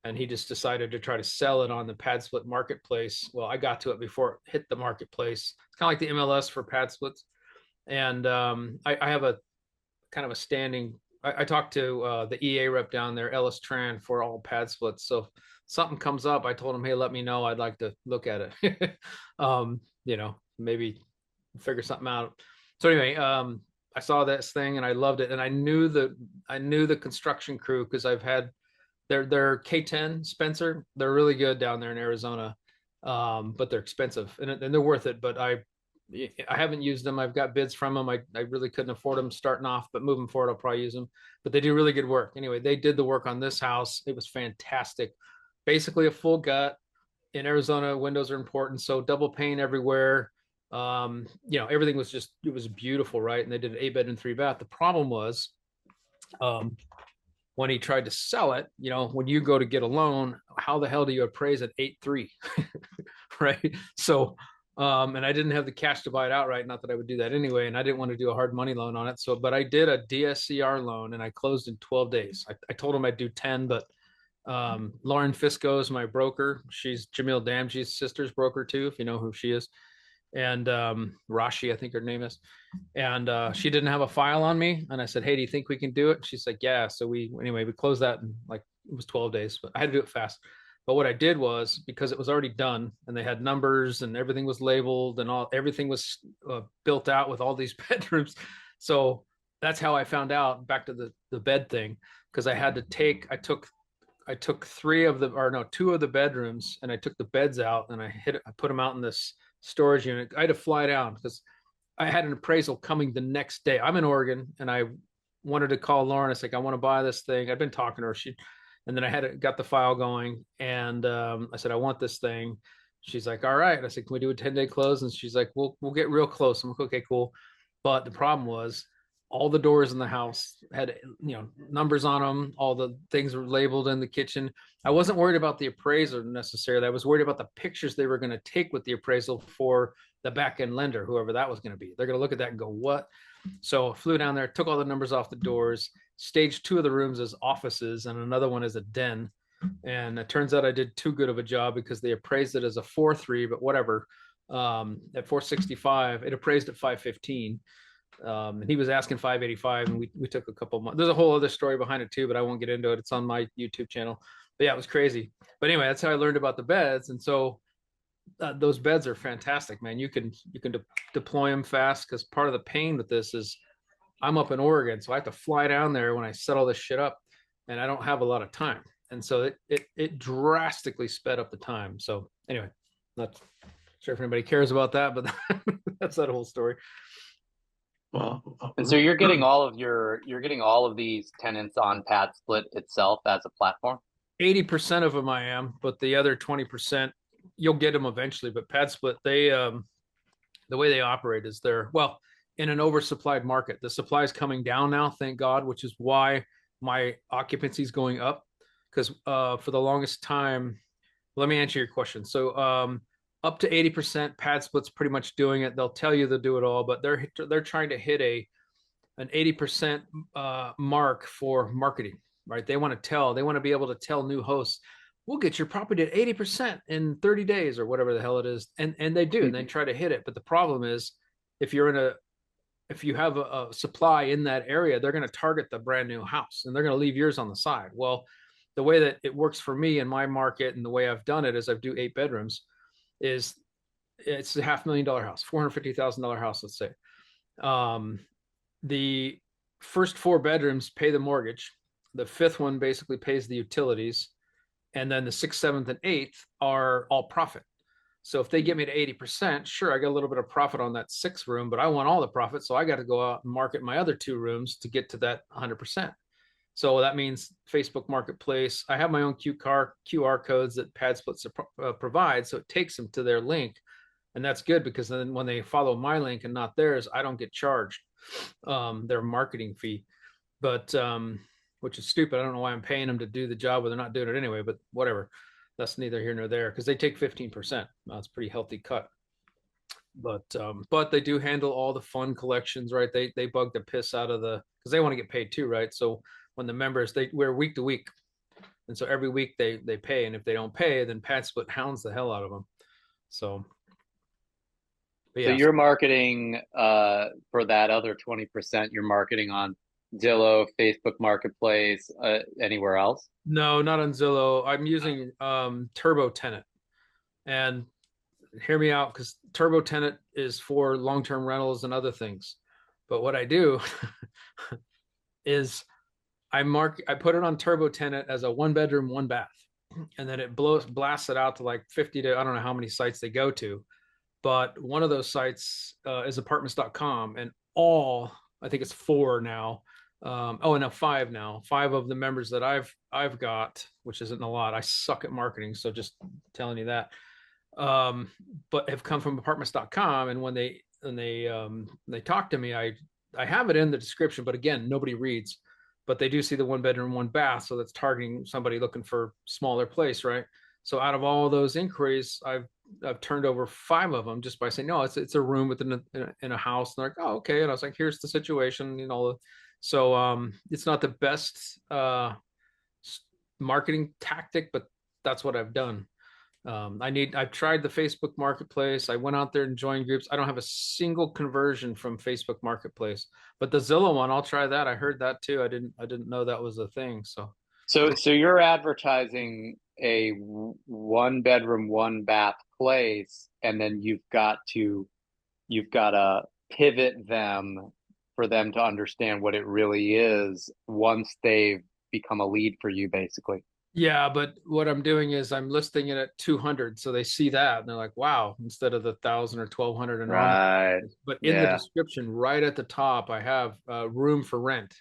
and he just decided to try to sell it on the Pad Split marketplace. Well, I got to it before it hit the marketplace. It's kind of like the MLS for Pad Splits. And I have a kind of a standing. I talked to the EA rep down there, Ellis Tran, for all Pad Splits. So if something comes up, I told him, hey, let me know. I'd like to look at it. Maybe figure something out. So anyway, I saw this thing and I loved it. And I knew the construction crew, because I've had their K10 Spencer. They're really good down there in Arizona, but they're expensive and they're worth it. But I haven't used them. I've got bids from them. I really couldn't afford them starting off, but moving forward, I'll probably use them. But they do really good work. Anyway, they did the work on this house. It was fantastic. Basically a full gut. In Arizona, windows are important. So double pane everywhere. Everything was it was beautiful, right? And they did an 8-bedroom, 3-bath. The problem was, when he tried to sell it, when you go to get a loan, how the hell do you appraise at 8.3? Right? So, and I didn't have the cash to buy it outright. Not that I would do that anyway. And I didn't want to do a hard money loan on it. So, but I did a DSCR loan, and I closed in 12 days. I told him I'd do 10, but Lauren Fisco is my broker. She's Jamil Damji's sister's broker too, if you know who she is. And Rashi, I think her name is. And she didn't have a file on me. And I said, hey, do you think we can do it? She's like, yeah. So we closed that in it was 12 days, but I had to do it fast. But what I did was, because it was already done and they had numbers and everything was labeled and everything was built out with all these bedrooms. So that's how I found out, back to the bed thing, because I took 2 of the bedrooms, and I took the beds out, and I put them out in this storage unit. I had to fly down because I had an appraisal coming the next day. I'm in Oregon, and I wanted to call Lauren. I was like, I want to buy this thing. I'd been talking to her. And then I got the file going, and I said, I want this thing. She's like, all right. I said, can we do a 10-day close? And she's like, we'll get real close. I'm like, okay, cool. But the problem was, all the doors in the house had numbers on them. All the things were labeled in the kitchen. I wasn't worried about the appraiser necessarily. I was worried about the pictures they were going to take with the appraisal for the back end lender, whoever that was going to be. They're going to look at that and go, what? So I flew down there, took all the numbers off the doors, staged 2 of the rooms as offices and another one as a den. And it turns out I did too good of a job, because they appraised it as a 4.3, but whatever. At 465, it appraised at 515. And he was asking 585, and we took a couple months. There's a whole other story behind it too, but I won't get into it. It's on my YouTube channel. But yeah, it was crazy. But anyway, that's how I learned about the beds. And so those beds are fantastic, man. You can deploy them fast, because part of the pain with this is I'm up in Oregon, so I have to fly down there when I set all this shit up, and I don't have a lot of time. And so it drastically sped up the time. So anyway, not sure if anybody cares about that, but that's that whole story. Well, And so you're getting all of these tenants on Pad Split itself as a platform? 80% of them I am, but the other 20%, you'll get them eventually. But Pad Split, the way they operate is in an oversupplied market. The supply is coming down now, thank God, which is why my occupancy is going up. Because for the longest time, let me answer your question. So up to 80%, Pad Split's pretty much doing it. They'll tell you they'll do it all, but they're trying to hit an 80% mark for marketing, right? They want to be able to tell new hosts, we'll get your property at 80% in 30 days or whatever the hell it is. And they do, and they try to hit it. But the problem is if you have a supply in that area, they're going to target the brand new house and they're going to leave yours on the side. Well, the way that it works for me in my market and the way I've done it is I do 8 bedrooms is it's a $500,000 house, $450,000 house, let's say. The first 4 bedrooms pay the mortgage. The 5th one basically pays the utilities. And then the 6th, 7th, and 8th are all profit. So if they get me to 80%, sure, I got a little bit of profit on that 6th room, but I want all the profit. So I got to go out and market my other 2 rooms to get to that 100%. So that means Facebook Marketplace. I have my own QR codes that PadSplits provide. So it takes them to their link. And that's good because then when they follow my link and not theirs, I don't get charged their marketing fee. But which is stupid. I don't know why I'm paying them to do the job where they're not doing it anyway, but whatever. That's neither here nor there because they take 15%. That's a pretty healthy cut. But they do handle all the fund collections, right? They bug the piss out of because they want to get paid too, right? So when the members, we're week to week. And so every week they pay. And if they don't pay, then PadSplit hounds the hell out of them. So yeah. So you're marketing for that other 20%, you're marketing on Zillow, Facebook Marketplace, anywhere else? No, not on Zillow. I'm using Turbo Tenant. And hear me out because Turbo Tenant is for long-term rentals and other things. But what I do is I put it on Turbo Tenant as a 1-bedroom, 1-bath. And then it blasts it out to like 50 to I don't know how many sites they go to. But one of those sites is apartments.com, and I think it's 4 now. No, 5 now. 5 of the members that I've got, which isn't a lot. I suck at marketing, so just telling you that. But have come from apartments.com, and when they talk to me, I have it in the description, but again, nobody reads. But they do see the 1-bedroom, 1-bath, so that's targeting somebody looking for smaller place, right? So out of all those inquiries, I've turned over 5 of them just by saying, no, it's a room within in a house. And they're like, oh, okay. And I was like, here's the situation, So it's not the best marketing tactic, but that's what I've done. I've tried the Facebook Marketplace. I went out there and joined groups. I don't have a single conversion from Facebook Marketplace, but the Zillow one, I'll try that. I heard that too. I didn't know that was a thing. So you're advertising a 1-bedroom, 1-bath place, and then you've got to pivot them for them to understand what it really is once they've become a lead for you, basically. Yeah, but what I'm doing is I'm listing it at 200, so they see that and they're like, "Wow!" Instead of the 1,000 or 1,200 and right. But in the description, right at the top, I have room for rent,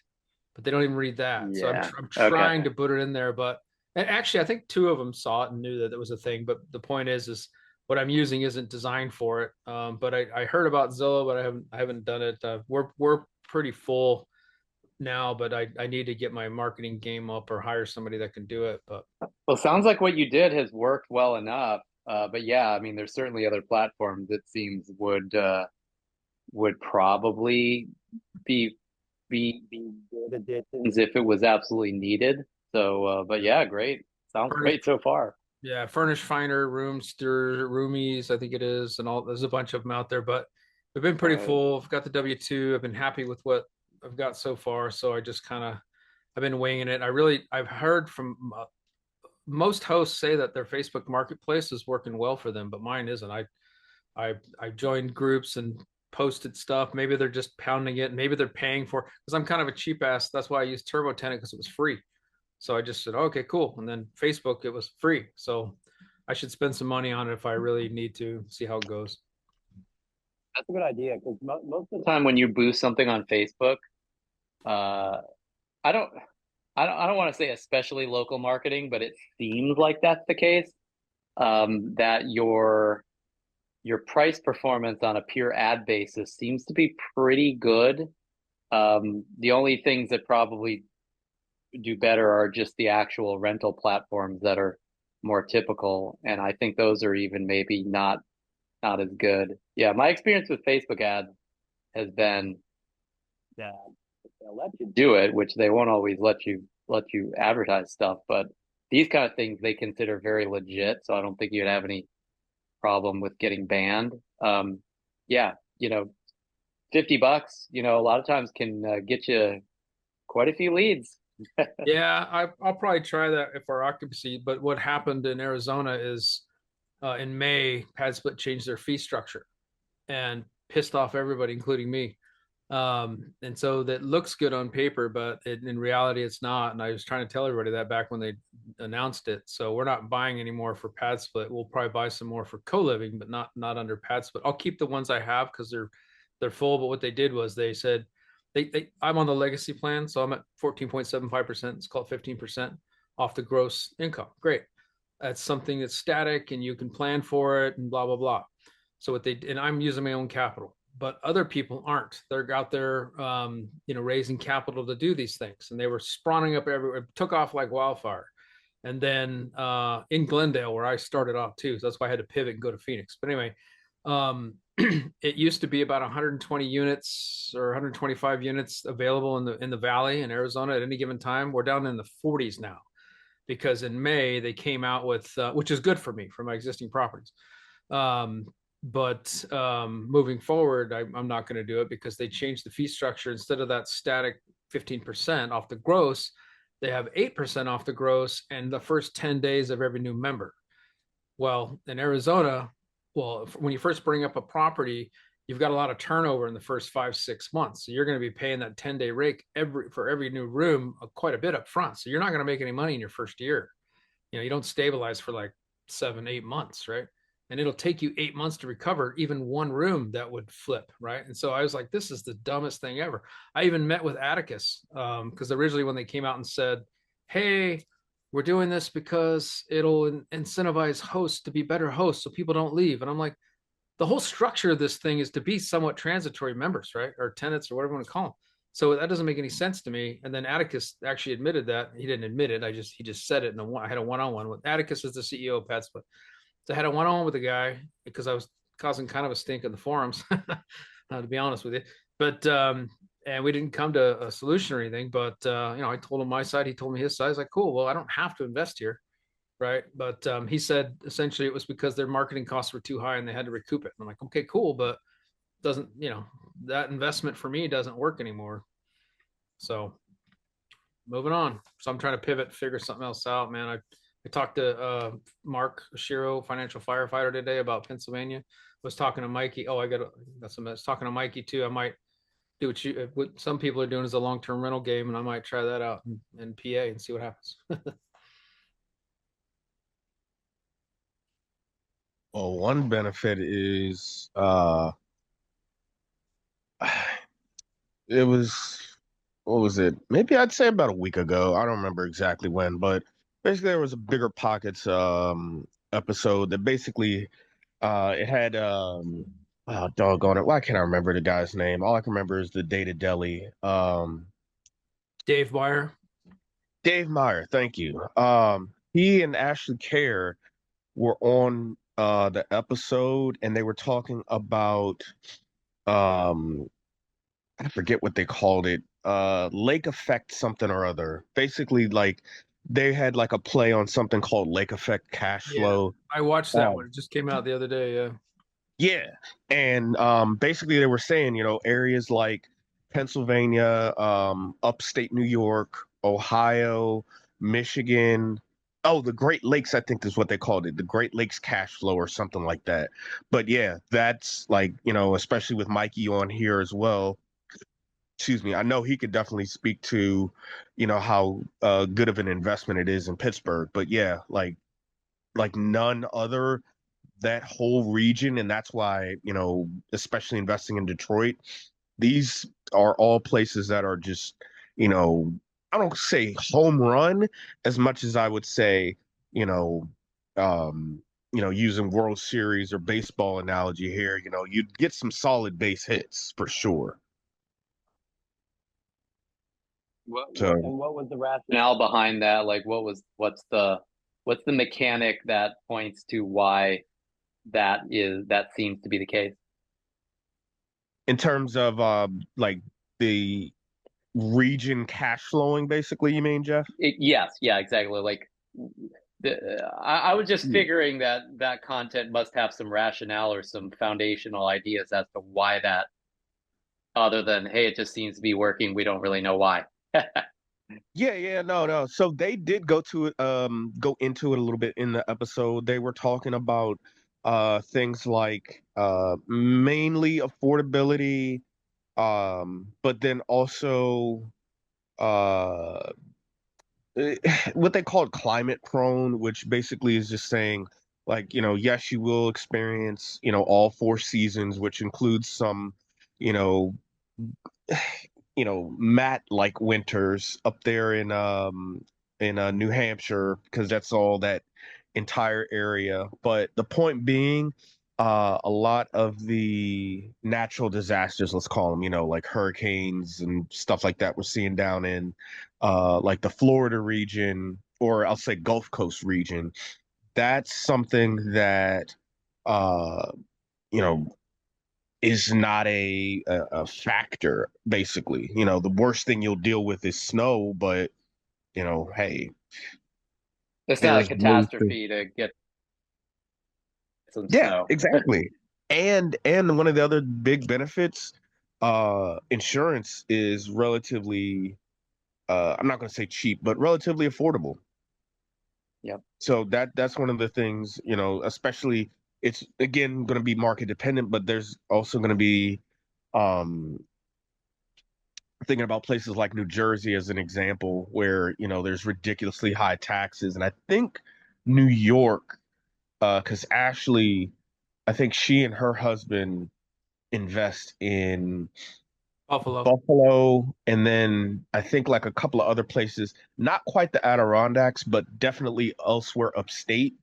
but they don't even read that. Yeah. So I'm trying to put it in there, but and actually, I think 2 of them saw it and knew that it was a thing. But the point is what I'm using isn't designed for it. But I heard about Zillow, but I haven't done it. We're pretty full now, but I need to get my marketing game up or hire somebody that can do it. But well, sounds like what you did has worked well enough. But yeah, I mean, there's certainly other platforms it seems would probably be good additions if it was absolutely needed. So, but yeah, great. Sounds great so far. Yeah, Furnish Finder, Roomster, Roomies, I think it is, and there's a bunch of them out there. But we've been pretty full. I've got the W-2. I've been happy with what I've got so far, so I just I've been winging it. I've heard from most hosts say that their Facebook Marketplace is working well for them, but mine isn't. I joined groups and posted stuff. Maybe they're just pounding it. Maybe they're paying for it because I'm kind of a cheap ass. That's why I used Turbo Tenant because it was free. So I just said, okay, cool. And then Facebook, it was free. So I should spend some money on it if I really need to see how it goes. That's a good idea because most of the time when you boost something on Facebook, I don't want to say especially local marketing, but it seems like that's the case. That your price performance on a pure ad basis seems to be pretty good. The only things that probably do better are just the actual rental platforms that are more typical, and I think those are even maybe not as good. Yeah, my experience with Facebook ads has been that they'll let you do it, which they won't always let you advertise stuff, but these kind of things they consider very legit. So I don't think you'd have any problem with getting banned. Yeah, $50, a lot of times can get you quite a few leads. Yeah, I'll probably try that if our occupancy. But what happened in Arizona is in May, PadSplit changed their fee structure and pissed off everybody, including me. And so that looks good on paper, but in reality, it's not. And I was trying to tell everybody that back when they announced it. So we're not buying anymore for PadSplit. We'll probably buy some more for co-living, but not under PadSplit. I'll keep the ones I have because they're full. But what they did was they said I'm on the legacy plan, so I'm at 14.75%. It's called 15% off the gross income. Great. That's something that's static and you can plan for it and blah blah blah. So and I'm using my own capital, but other people aren't. They're out there, raising capital to do these things, and they were spawning up everywhere. It took off like wildfire. And then in Glendale, where I started off too, so that's why I had to pivot and go to Phoenix. But anyway, it used to be about 120 units or 125 units available in the valley in Arizona at any given time. We're down in the 40s now, because in May they came out with, which is good for me for my existing properties. But moving forward, I'm not going to do it because they changed the fee structure. Instead of that static 15% off the gross, they have 8% off the gross and the first 10 days of every new member. Well, in Arizona, when you first bring up a property, you've got a lot of turnover in the first 5-6 months. So you're going to be paying that 10-day rate for every new room quite a bit up front. So you're not going to make any money in your first year. You don't stabilize for like 7-8 months, right? And it'll take you 8 months to recover even one room that would flip, right? And so I was like, this is the dumbest thing ever. I even met with Atticus because originally when they came out and said, hey, we're doing this because it'll incentivize hosts to be better hosts so people don't leave. And I'm like, the whole structure of this thing is to be somewhat transitory members, right? Or tenants or whatever you want to call them. So that doesn't make any sense to me. And then Atticus actually admitted that. He didn't admit it. He just said it. I had a one-on-one with Atticus as the CEO of PadSplit. So I had a one-on-one with the guy because I was causing kind of a stink in the forums, to be honest with you. But and we didn't come to a solution or anything. But I told him my side. He told me his side. I was like, cool. Well, I don't have to invest here, right? But he said essentially it was because their marketing costs were too high and they had to recoup it. And I'm like, okay, cool, but doesn't that investment for me doesn't work anymore. So moving on. So I'm trying to pivot, figure something else out, man. I talked to Mark Shiro, financial firefighter, today about Pennsylvania. Was talking to Mikey. Oh, I was talking to Mikey too. I might do what some people are doing is a long-term rental game, and I might try that out in PA and see what happens. Well, one benefit is it was, what was it? Maybe I'd say about a week ago. I don't remember exactly when, but basically there was a Bigger Pockets episode that basically it had oh, doggone it. Why can't I remember the guy's name? All I can remember is the Data Deli. Dave Meyer. Dave Meyer, thank you. He and Ashley Kerr were on the episode, and they were talking about I forget what they called it, lake effect something or other. Basically, like they had like a play on something called lake effect cash flow. I watched that one. It just came out the other day. Yeah. Yeah. And basically they were saying, areas like Pennsylvania, upstate New York, Ohio, Michigan. Oh, the Great Lakes, I think is what they called it, the Great Lakes cash flow or something like that. But yeah, that's like, especially with Mikey on here as well. Excuse me. I know he could definitely speak to, how good of an investment it is in Pittsburgh. But yeah, like none other, that whole region. And that's why, especially investing in Detroit, these are all places that are just, I don't say home run as much as I would say, using World Series or baseball analogy here, you'd get some solid base hits for sure. And what was the rationale behind that? Like, what's the mechanic that points to why that seems to be the case? In terms of like the region cash flowing, basically, you mean, Jeff? Yes, yeah, exactly. Like I was just Yeah. figuring that that content must have some rationale or some foundational ideas as to why that, other than, hey, it just seems to be working. We don't really know why. Yeah, no. So they did go into it a little bit in the episode. They were talking about things like mainly affordability, but then also uh what they called climate prone, which basically is just saying like, yes, you will experience, all 4 seasons, which includes some, you know, Matt like winters up there in New Hampshire, because that's all that entire area. But the point being, a lot of the natural disasters, let's call them, like hurricanes and stuff like that, we're seeing down in like the Florida region, or I'll say Gulf Coast region. That's something that uh you know is not a factor, basically. The worst thing you'll deal with is snow, but hey, It's not a there's ways to. catastrophe to get some Yeah, snow. exactly. And one of the other big benefits, insurance is relatively, I'm not going to say cheap, but relatively affordable. Yep. So that's one of the things, especially, it's again going to be market dependent, but there's also going to be, um thinking about places like New Jersey as an example, where there's ridiculously high taxes. And I think New York, because Ashley, I think she and her husband invest in Buffalo. Buffalo, and then I think like a couple of other places, not quite the Adirondacks, but definitely elsewhere upstate.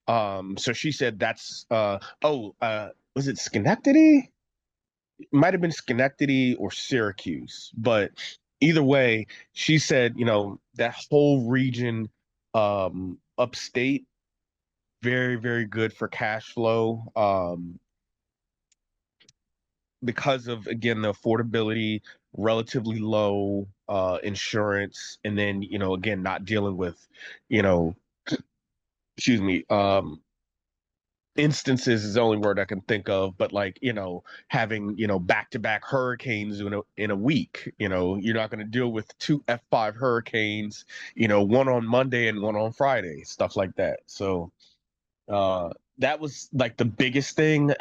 So she said that's was it Schenectady? Might have been Schenectady or Syracuse, but either way, she said, that whole region, upstate, very, very good for cash flow, because of, again, the affordability, relatively low insurance, and then, again, not dealing with, you know, excuse me, instances is the only word I can think of, but like, having, back-to-back hurricanes in a week. You're not going to deal with 2 F5 hurricanes, one on Monday and one on Friday, stuff like that. So that was like the biggest thing.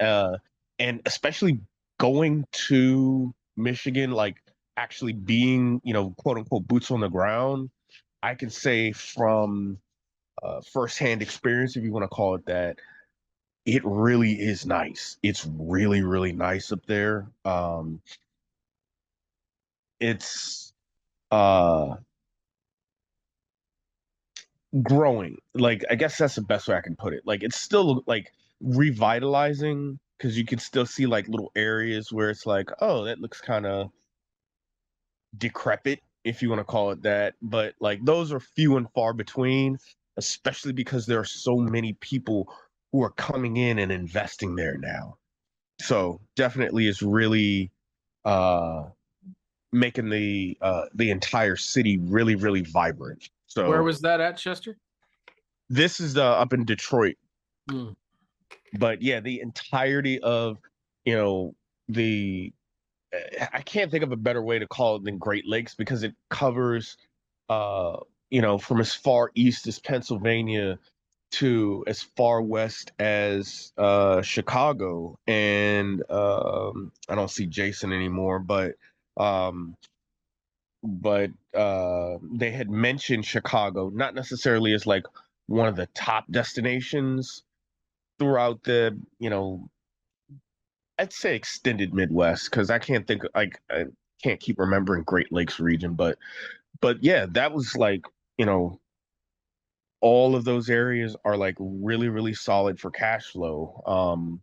And especially going to Michigan, like actually being, quote unquote boots on the ground, I can say from firsthand experience, if you want to call it that, it really is nice. It's really, really nice up there. It's uh growing. Like, I guess that's the best way I can put it. Like, it's still like revitalizing, because you can still see like little areas where it's like, oh, that looks kind of decrepit, if you want to call it that. But like those are few and far between, especially because there are so many people who are coming in and investing there now. So definitely is really uh making the entire city really, really vibrant. So Where was that at, Chester? this is up in Detroit. Hmm. But yeah, the entirety of, the I can't think of a better way to call it than Great Lakes, because it covers from as far east as Pennsylvania to as far west as Chicago. And I don't see Jason anymore, um but they had mentioned Chicago, not necessarily as like one of the top destinations throughout the, I'd say extended Midwest, because I can't think, like, I can't keep remembering Great Lakes region, but yeah, that was like, you know, all of those areas are like really, really solid for cash flow.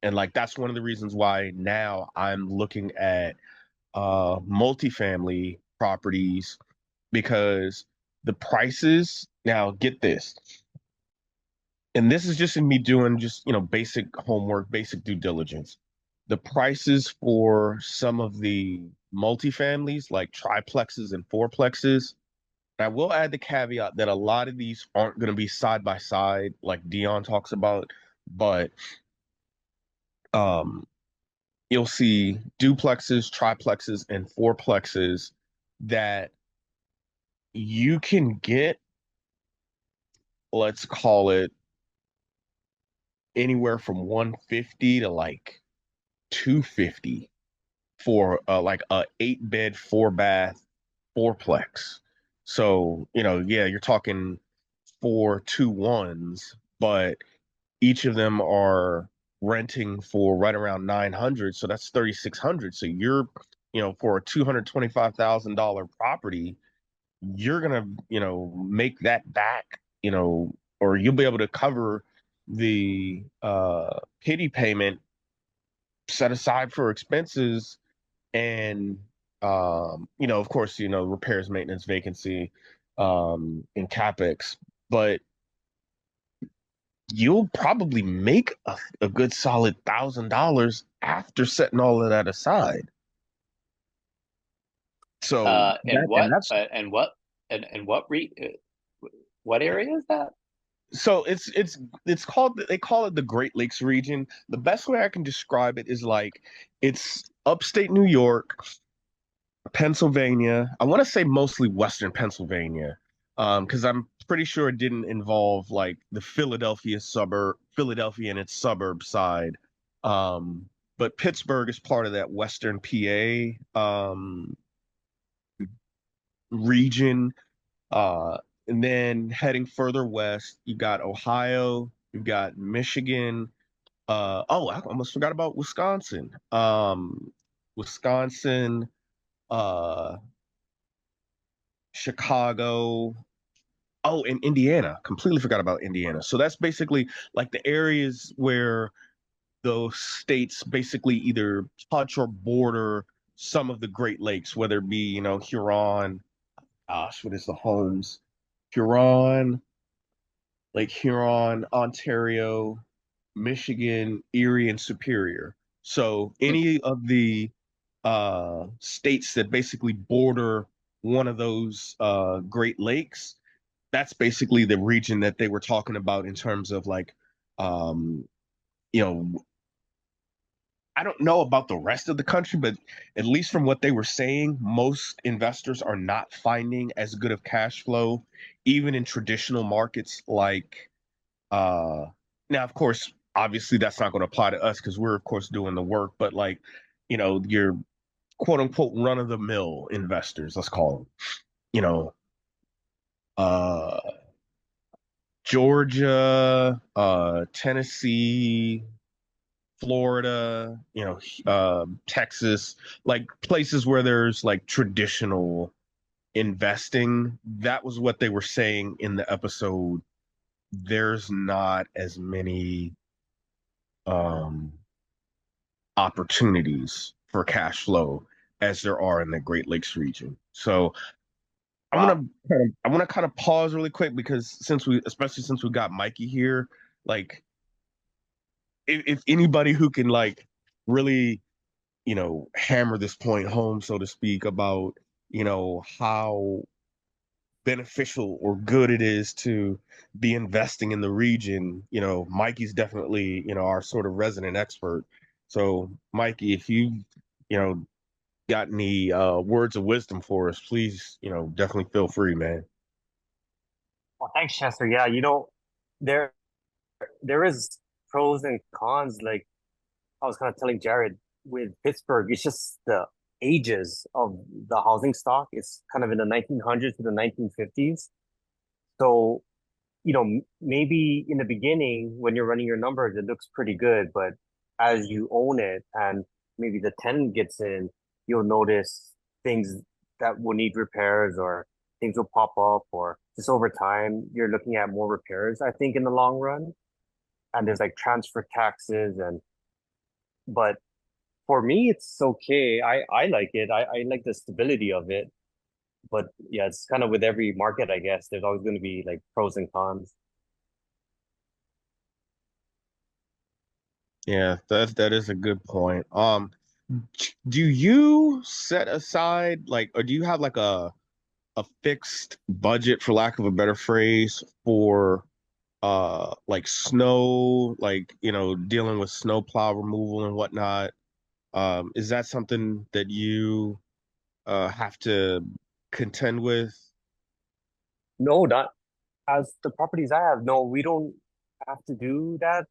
And like that's one of the reasons why now I'm looking at multifamily properties, because the prices, now get this, and this is just in me doing just, basic homework, basic due diligence. The prices for some of the multifamilies, like triplexes and fourplexes, I will add the caveat that a lot of these aren't going to be side by side, like Dion talks about, but you'll see duplexes, triplexes, and fourplexes that you can get, let's call it anywhere from 150 to like 250 for like a 8-bed 4-bath fourplex. So, yeah, you're talking 4 2 1s, but each of them are renting for right around 900, so that's 3,600. So you're, for a $225,000 property, you're gonna, make that back, or you'll be able to cover the pity payment set aside for expenses and of course, repairs, maintenance, vacancy, and capex, but you'll probably make a good solid $1,000 after setting all of that aside. So what area is that? So it's called, they call it the Great Lakes region. The best way I can describe it is like it's upstate New York, Pennsylvania. I want to say mostly Western Pennsylvania, because I'm pretty sure it didn't involve like the Philadelphia and its suburb side. But Pittsburgh is part of that Western PA region. And then heading further west, you got Ohio, you've got Michigan. I almost forgot about Wisconsin. Wisconsin, Chicago. Oh, and Indiana. Completely forgot about Indiana. So that's basically like the areas where those states basically either touch or border some of the Great Lakes, whether it be, Huron. Gosh, what is the homes? Huron, Lake Huron, Ontario, Michigan, Erie, and Superior. So any of the states that basically border one of those Great Lakes, that's basically the region that they were talking about in terms of like, I don't know about the rest of the country, but at least from what they were saying, most investors are not finding as good of cash flow, even in traditional markets like now, of course, obviously that's not going to apply to us because we're of course doing the work, but like, your quote unquote run of the mill investors, let's call them, Georgia, Tennessee, Florida, Texas, like places where there's like traditional investing. That was what they were saying in the episode. There's not as many opportunities for cash flow as there are in the Great Lakes region. So I'm gonna kind of pause really quick because especially since we got Mikey here, like if anybody who can like really, hammer this point home, so to speak, about, how beneficial or good it is to be investing in the region, Mikey's definitely, our sort of resident expert. So Mikey, if you, got any words of wisdom for us, please, definitely feel free, man. Well, thanks, Chester. Yeah, there is pros and cons. Like I was kind of telling Jared with Pittsburgh, it's just the ages of the housing stock. It's kind of in the 1900s to the 1950s. So, maybe in the beginning when you're running your numbers, it looks pretty good, but as you own it and maybe the tenant gets in, you'll notice things that will need repairs or things will pop up, or just over time, you're looking at more repairs, I think, in the long run. And there's like transfer taxes but for me, it's okay. I like it. I like the stability of it. But yeah, it's kind of with every market, I guess. There's always going to be like pros and cons. Yeah, that is a good point. Do you set aside like, or do you have like a a fixed budget, for lack of a better phrase, for like snow, like, you know, dealing with snow plow removal and whatnot? Is that something that you have to contend with? No, not as the properties I have. No, we don't have to do that.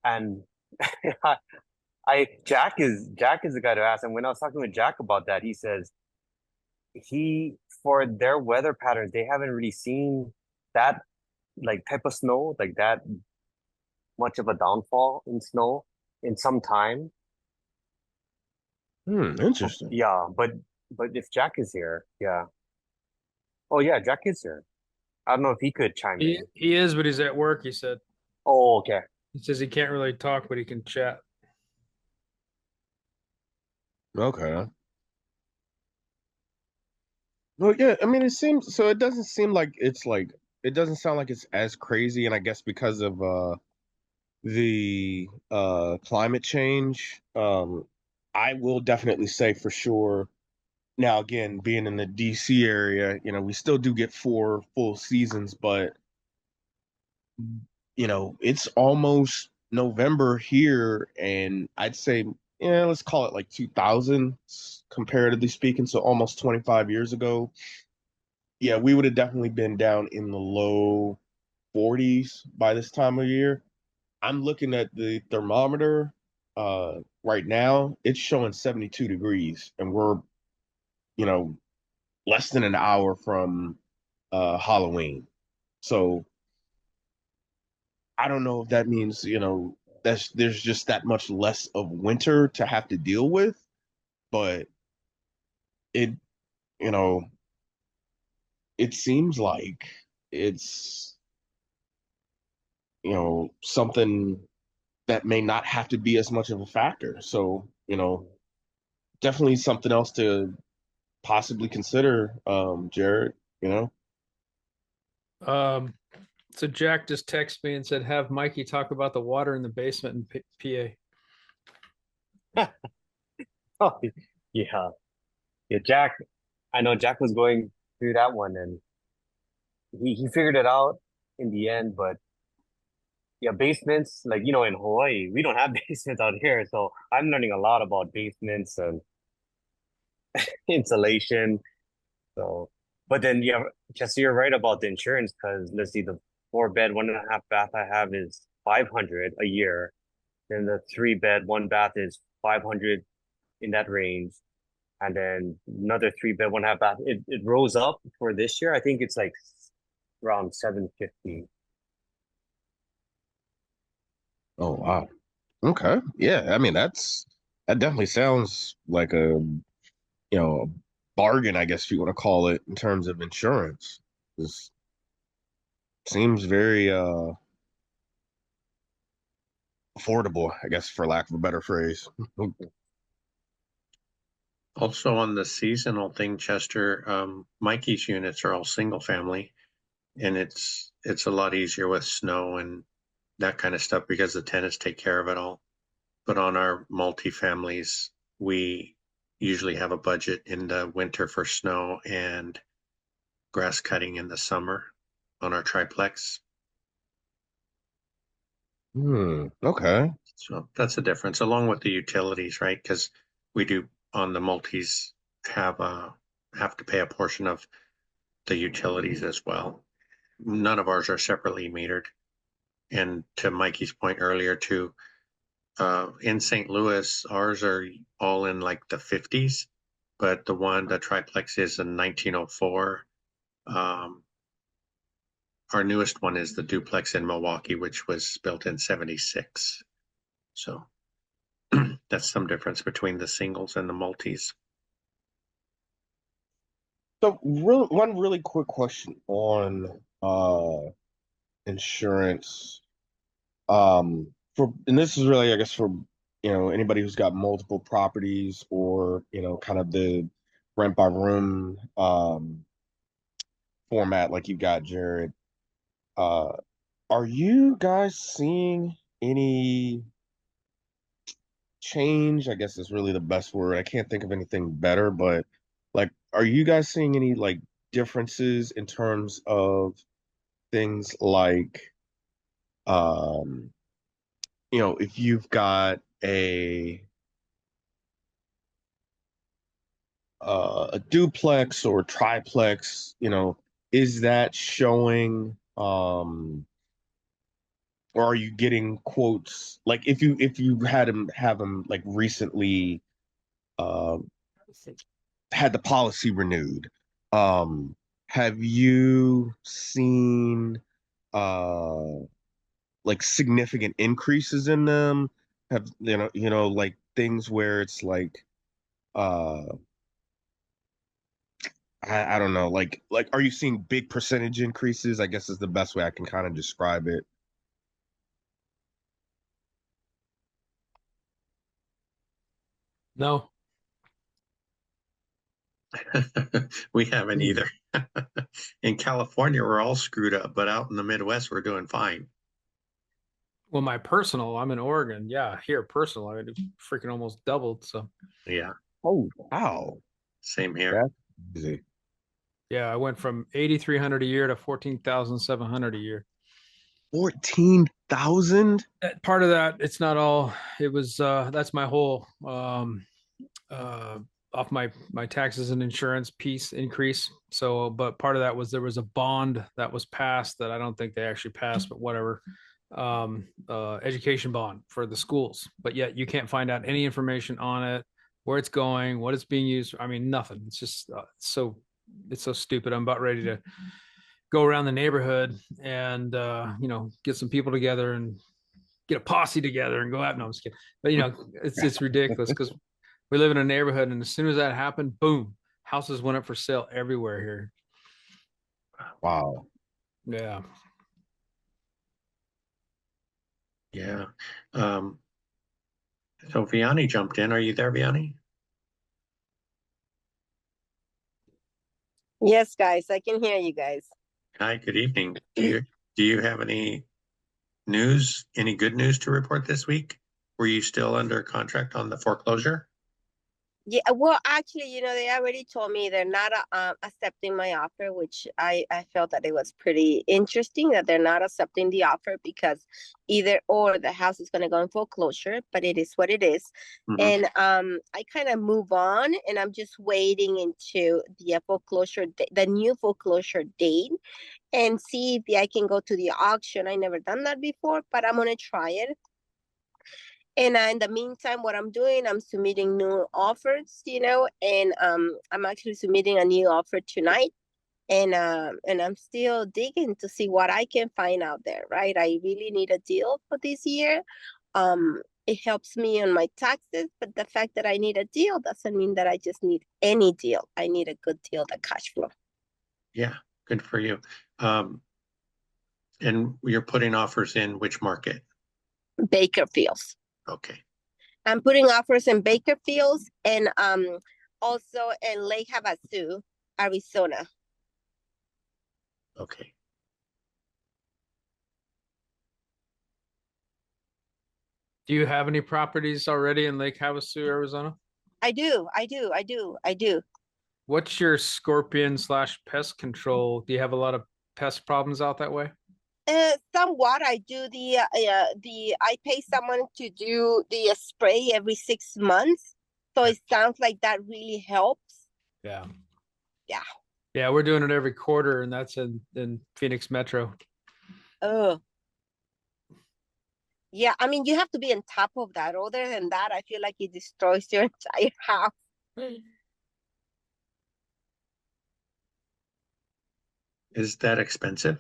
And Jack is the guy to ask. And when I was talking with Jack about that, he says for their weather patterns, they haven't really seen that like type of snow, like that much of a downfall in snow in some time. Interesting. Yeah, but if Jack is here, yeah. Oh yeah, Jack is here. I don't know if he could chime in. He is, but he's at work, he said. Oh, okay. He says he can't really talk, but he can chat. Okay. Well, yeah, I mean, it doesn't seem like it doesn't sound like it's as crazy, and I guess because of the climate change, I will definitely say for sure. Now, again, being in the DC area, you know, we still do get 4 full seasons, but you know, it's almost November here, and I'd say, yeah, let's call it like 2000, comparatively speaking, so almost 25 years ago. Yeah, we would have definitely been down in the low 40s by this time of year. I'm looking at the thermometer right now. It's showing 72 degrees, and we're, you know, less than an hour from Halloween. So I don't know if that means, you know, there's just that much less of winter to have to deal with, but it, you know, it seems like it's, you know, something that may not have to be as much of a factor. So, you know, definitely something else to possibly consider, Jared, you know? So Jack just texted me and said, have Mikey talk about the water in the basement in PA. Oh, yeah. Yeah, Jack. I know Jack was going through that one and he figured it out in the end, but yeah, basements, like in Hawaii, we don't have basements out here. So I'm learning a lot about basements and insulation. So, but then yeah, Chester, you're right about the insurance because let's see, the 4-bed, 1.5 bath I have is 500 a year. Then the 3-bed, 1 bath is 500 in that range. And then another 3-bed, 1.5 bath. It rose up for this year. I think it's like around 750. Oh, wow. Okay. Yeah, I mean, that definitely sounds like you know, a bargain, I guess if you want to call it, in terms of insurance. This seems very affordable, I guess, for lack of a better phrase. Also on the seasonal thing, Chester, Mikey's units are all single family, and it's a lot easier with snow and that kind of stuff because the tenants take care of it all. But on our multi-families, we usually have a budget in the winter for snow and grass cutting in the summer on our triplex. Okay. So that's the difference, along with the utilities, right? Because we do on the multis have to pay a portion of the utilities as well. None of ours are separately metered. And to Mikey's point earlier too, in St. Louis, ours are all in like the 50s, but the triplex is in 1904. Our newest one is the duplex in Milwaukee, which was built in 76. So that's some difference between the singles and the multis. So, one really quick question on insurance. And this is really, I guess, for anybody who's got multiple properties or kind of the rent by room format like you got, Jared. Are you guys seeing any change? I guess is really the best word. I can't think of anything better, but Like, are you guys seeing any like differences in terms of things like, um, if you've got a duplex or triplex, is that showing, or are you getting quotes like if you have them like recently uh had the policy renewed, um have you seen uh like significant increases in them? Have like things where it's like, uh I don't know, like are you seeing big percentage increases, I guess is the best way I can kind of describe it. No. We haven't either. In California, we're all screwed up, but out in the Midwest, we're doing fine. Well, my personal, I'm in Oregon. Yeah, here personal, I freaking almost doubled. So Yeah, Oh, wow. same here. That's easy. yeah, I went from 8,300 a year to 14,700 a year. 14,000? Part of that, it's not all. It was that's my whole off my taxes and insurance piece increase. So, but part of that was there was a bond that was passed that I don't think they actually passed, but whatever. Education bond for the schools, but yet you can't find out any information on it, where it's going, what it's being used. I mean, nothing. It's just it's so stupid. I'm about ready to go around the neighborhood and get some people together and get a posse together and go out. No, I'm just kidding. But it's ridiculous because we live in a neighborhood, and as soon as that happened, boom, houses went up for sale everywhere here. Wow. Yeah. Yeah. So Vianney jumped in. Are you there, Vianney? Yes, guys, I can hear you guys. Hi, good evening. Do you have any news, any good news to report this week? Were you still under contract on the foreclosure? Yeah, well, actually, they already told me they're not accepting my offer, which I felt that it was pretty interesting that they're not accepting the offer because either or the house is going to go in foreclosure, but it is what it is. Mhm. And I kind of move on, and I'm just waiting into the foreclosure, the new foreclosure date, and see if I can go to the auction. I never done that before, but I'm gonna try it. And in the meantime, what I'm doing, I'm submitting new offers, and I'm actually submitting a new offer tonight. And I'm still digging to see what I can find out there, right? I really need a deal for this year. It helps me on my taxes, but the fact that I need a deal doesn't mean that I just need any deal. I need a good deal, the cash flow. Yeah, good for you. And you're putting offers in which market? Bakerfields. Okay. I'm putting offers in Bakerfields and also in Lake Havasu, Arizona. Okay. Do you have any properties already in Lake Havasu, Arizona? I do. What's your scorpion / pest control? Do you have a lot of pest problems out that way? Somewhat. I do I pay someone to do the spray every 6 months. So it sounds like that really helps. Yeah. Yeah. Yeah, we're doing it every quarter, and that's in Phoenix Metro. Oh. Yeah, I mean, you have to be on top of that. Other than that, I feel like it destroys your entire house. Is that expensive?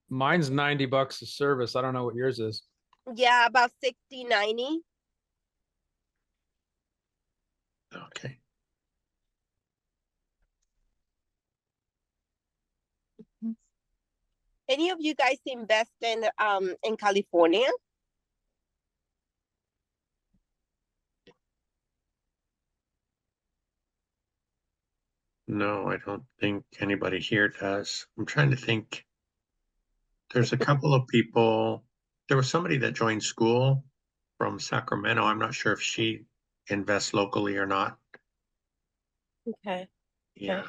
Mine's $90 a service. I don't know what yours is. Yeah, about 60, 90. Okay. Any of you guys invest in California? No, I don't think anybody here does. I'm trying to think. There's a couple of people. There was somebody that joined school from Sacramento. I'm not sure if she invests locally or not. Okay. Yeah.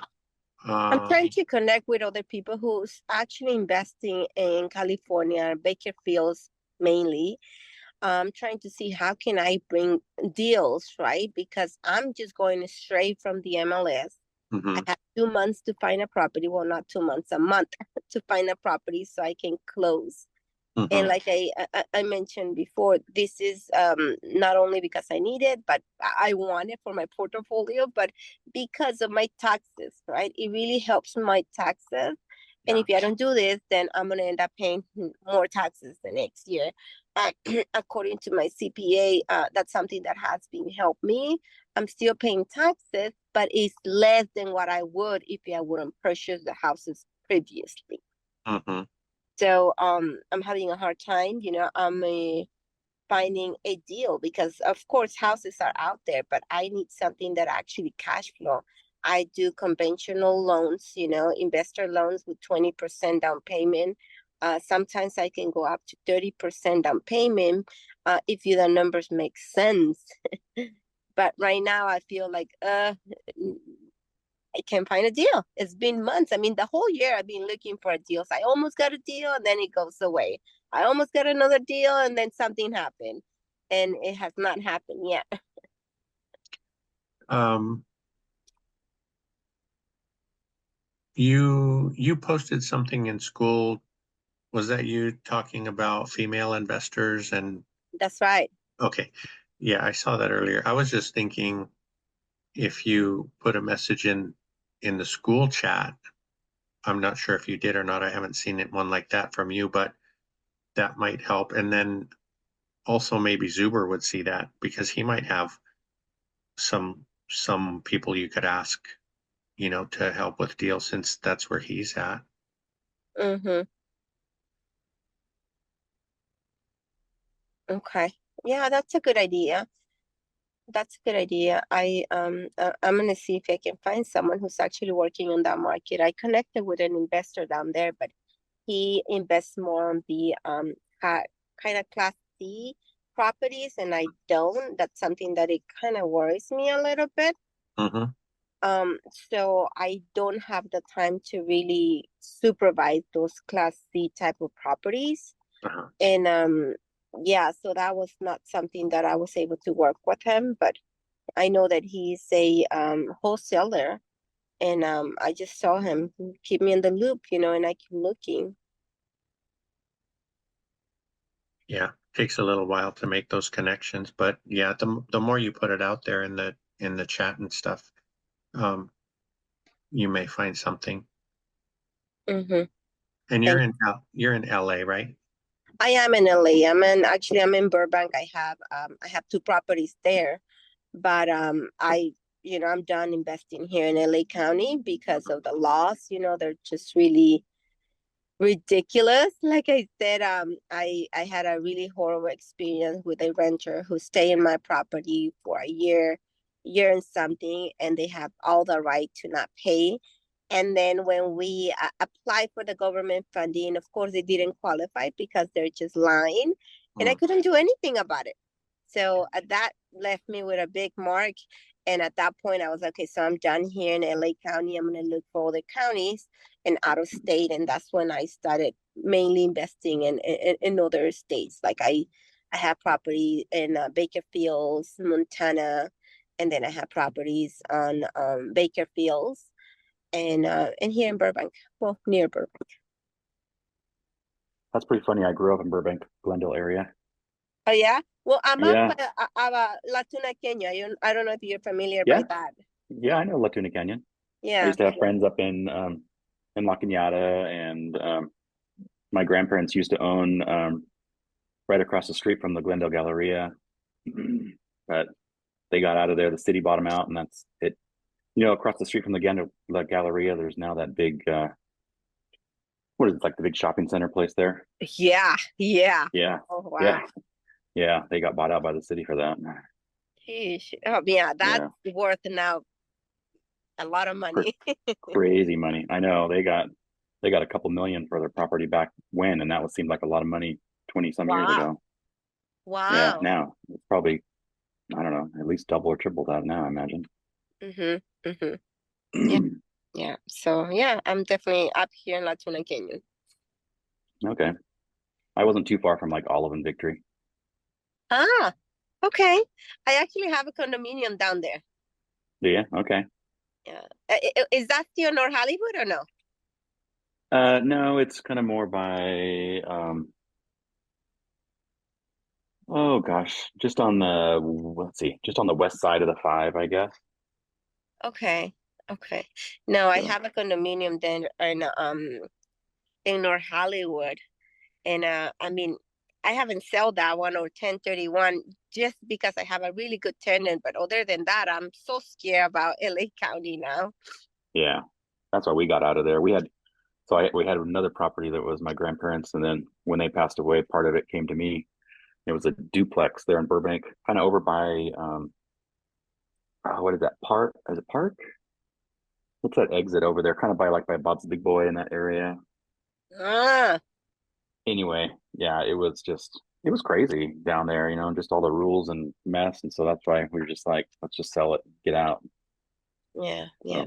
I'm Um, trying to connect with other people who's actually investing in California, Bakerfields mainly. I'm trying to see how can I bring deals, right? Because I'm just going straight from the MLS. I mhm, have 2 months to find a property. Well, not 2 months, a month to find a property so I can close. And mhm, like I mentioned before, this is not only because I need it, but I want it for my portfolio, but because of my taxes, right? It really helps my taxes. And if I don't do this, then I'm gonna end up paying more taxes the next year. Uh, according to my CPA, that's something that has been helped me. I'm still paying taxes, but it's less than what I would if I wouldn't purchase the houses previously. mhm. So I'm having a hard time, I'm finding a deal because of course houses are out there, but I need something that actually cash flow. I do conventional loans, investor loans with 20% down payment. Sometimes I can go up to 30% down payment if the numbers make sense. But right now I feel like I can't find a deal. It's been months. I mean, the whole year I've been looking for a deal. So I almost got a deal and then it goes away. I almost got another deal and then something happened. And it has not happened yet. Um, you posted something in school. Was that you talking about female investors and That's right. okay. Yeah, I saw that earlier. I was just thinking if you put a message in the school chat, I'm not sure if you did or not. I haven't seen it one like that from you, but that might help. And then also maybe Zuber would see that because he might have some people you could ask, to help with deals since that's where he's at. Mm-hmm. Okay. Yeah, that's a good idea. That's a good idea. I'm gonna see if I can find someone who's actually working on that market. I connected with an investor down there, but he invests more on the kind of class C properties, and I don't. That's something that it kind of worries me a little bit. Mm-hmm. So I don't have the time to really supervise those class C type of properties. Uh-huh. And yeah, so that was not something that I was able to work with him, but I know that he's a wholesaler, and I just saw him. Keep me in the loop, and I keep looking. Yeah, takes a little while to make those connections, but yeah, the more you put it out there in the chat and stuff, you may find something. Mm-hmm. And you're in LA, right? I am in LA. I'm in Burbank. I have 2 properties there, but I'm done investing here in LA County because of the laws. They're just really ridiculous. Like I said, I had a really horrible experience with a renter who stayed in my property for a year and something, and they have all the right to not pay. And then when we applied for the government funding, of course, they didn't qualify because they're just lying, and I couldn't do anything about it. So that left me with a big mark. And at that point, I was like, okay, so I'm done here in LA County. I'm going to look for other counties and out of state. And that's when I started mainly investing in other states. Like I have property in Bakerfields, Montana, and then I have properties on Bakerfields and here in Burbank, well, near Burbank. That's pretty funny. I grew up in Burbank, Glendale area. Oh yeah. Well, I'm Yeah. La Tuna, Kenya. I don't know if you're familiar Yeah. by that. Yeah, I know La Tuna Canyon. I Yeah. used to have friends up in La Cañada, and my grandparents used to own right across the street from the Glendale Galleria. But they got out of there. The city bought them out, and that's it. Across the street from the Galleria, there's now that big what is it, like the big shopping center place there? Yeah. Yeah. Yeah. Oh wow. Yeah. Yeah. They got bought out by the city for that. Sheesh. Oh yeah, that's worth now a lot of money. Crazy money. I know they got a couple million for their property back when, and that seemed like a lot of money 20 some years ago. Wow. Yeah, now it's probably, I don't know, at least double or triple that now, I imagine. Mm-hmm. Mm-hmm. Yeah. So yeah, I'm definitely up here in Latuna Canyon. Okay. I wasn't too far from like Olive and Victory. Ah, okay. I actually have a condominium down there. Do you? Okay. Yeah. Is that still North Hollywood or no? No, it's kind of more by oh gosh, just on the let's see, just on the west side of the five, I guess. Okay. Okay. No, I So have a condominium then in North Hollywood. And I mean, I haven't sold that one or 1031 just because I have a really good tenant. But other than that, I'm so scared about LA County now. yeah, that's why we got out of there. We had another property that was my grandparents, and then when they passed away, part of it came to me. It was a duplex there in Burbank, kind of over by what is that park? Is it park? What's that exit over there? Kind of by like by Bob's Big Boy in that area. Ah, Anyway, yeah, it was crazy down there, just all the rules and mess, and so that's why we were just like, let's just sell it, get out. yeah, yeah.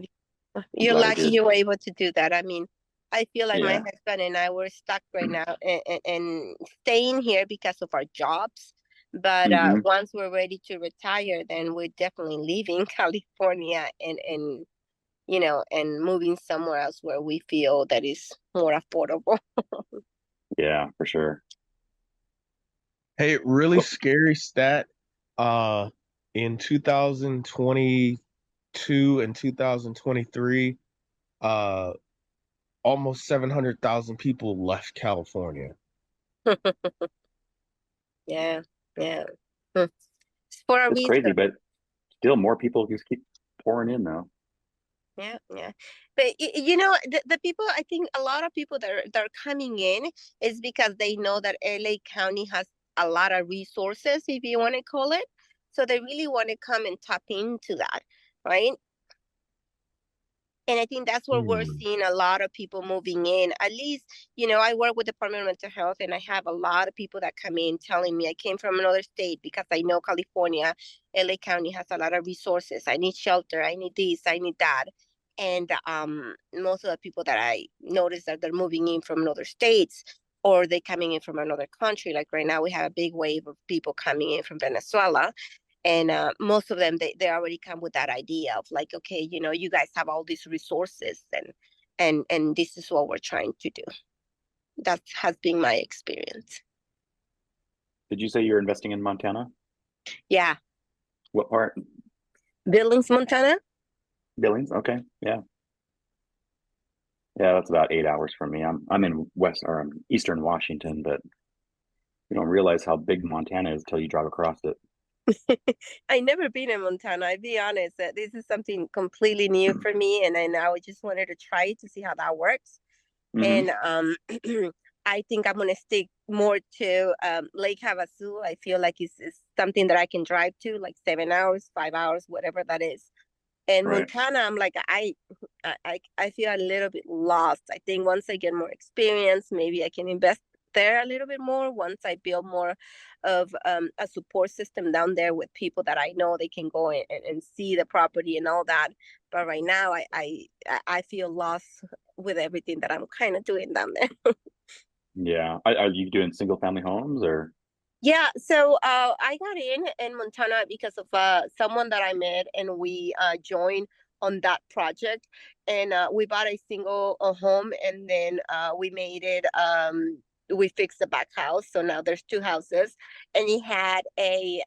So I'm You're glad we lucky did. you were able to do that. I mean, I feel like my Yeah. husband and I were stuck right now and staying here because of our jobs. But Hmm. once we're ready to retire, then we're definitely leaving California and and moving somewhere else where we feel that is more affordable. Yeah, for sure. Hey, really Cool. scary stat. In 2022 and 2023, uh, almost 700,000 people left California. Yeah, yeah. Hmm. It's for a It's reason. crazy, but still more people just keep pouring in though. Yeah, yeah. But the people, I think a lot of people that are coming in is because they know that LA County has a lot of resources, if you want to call it. So they really want to come and tap into that, right? And I think that's where we're seeing a lot of people moving in. At least, I work with Department of Mental Health, and I have a lot of people that come in telling me I came from another state because I know California, LA County has a lot of resources. I need shelter. I need this. I need that. And most of the people that I notice that they're moving in from other states or they coming in from another country. Like right now, we have a big wave of people coming in from Venezuela, and most of them they already come with that idea of like, okay, you guys have all these resources, and this is what we're trying to do. That has been my experience. Did you say you're investing in Montana? Yeah. What part? Billings, Montana. Billings? Okay. Yeah. Yeah, that's about 8 hours from me. I'm in Eastern Washington, but you don't realize how big Montana is until you drive across it. I never been in Montana. I'll be honest. This is something completely new for me, and I now just wanted to try it to see how that works. Mm-hmm. And I think I'm gonna stick more to Lake Havasu. I feel like it's something that I can drive to, like 7 hours, 5 hours, whatever that is. And Right. Montana, I'm like, I feel a little bit lost. I think once I get more experience, maybe I can invest there a little bit more. Once I build more of a support system down there with people that I know, they can go and see the property and all that. But right now, I feel lost with everything that I'm kind of doing down there. Yeah. Are you doing single family homes or? Yeah, so I got in Montana because of someone that I met, and we joined on that project, and we bought a single home, and then we made it. We fixed the back house, so now there's two houses, and he had a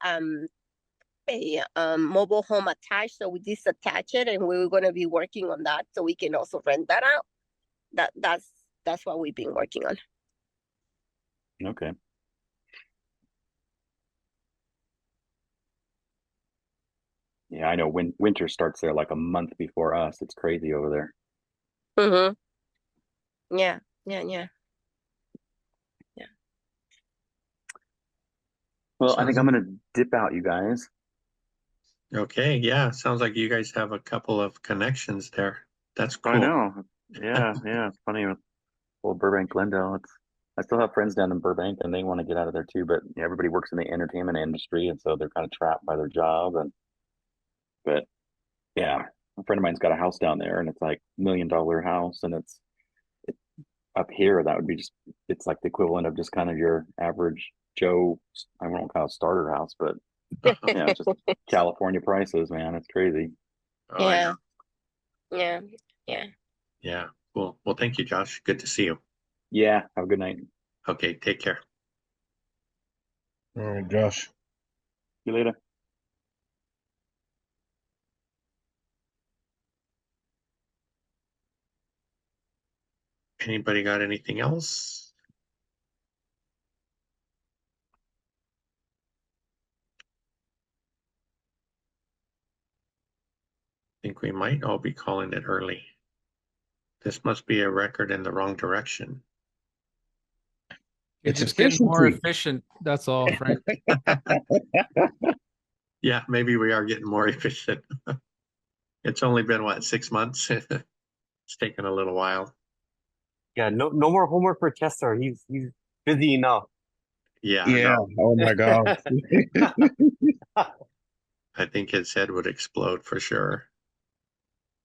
mobile home attached, so we disattached it, and we were going to be working on that, so we can also rent that out. That's what we've been working on. Okay. Yeah, I know winter starts there like a month before us. It's crazy over there. Mm-hmm. Yeah. Well, I think I'm Sounds- gonna dip out, you guys. Okay, yeah, sounds like you guys have a couple of connections there. That's I cool. know. Yeah, yeah. It's funny with old Burbank, Glendale. I still have friends down in Burbank, and they want to get out of there too. But everybody works in the entertainment industry, and so they're kind of trapped by their job. But yeah, a friend of mine's got a house down there, and it's like $1 million house, and it, up here that would be just it's like the equivalent of just kind of your average Joe. I won't call it starter house, but yeah, it's just California prices, man. It's crazy. Oh, I know. Yeah. Yeah. Yeah. Cool. Well, thank you, Josh. Good to see you. Yeah, have a good night. Okay, take care. All right, Josh. See you later. Anybody got anything else? I think we might all be calling it early. This must be a record in the wrong direction. You're It's just getting more efficiency. efficient. That's all, Frank. Yeah, maybe we are getting more efficient. It's only been what, 6 months? It's taken a little while. Yeah, no more homework for Chester. He's busy enough. Yeah, Yeah. no, Oh my God. I think his head would explode for sure.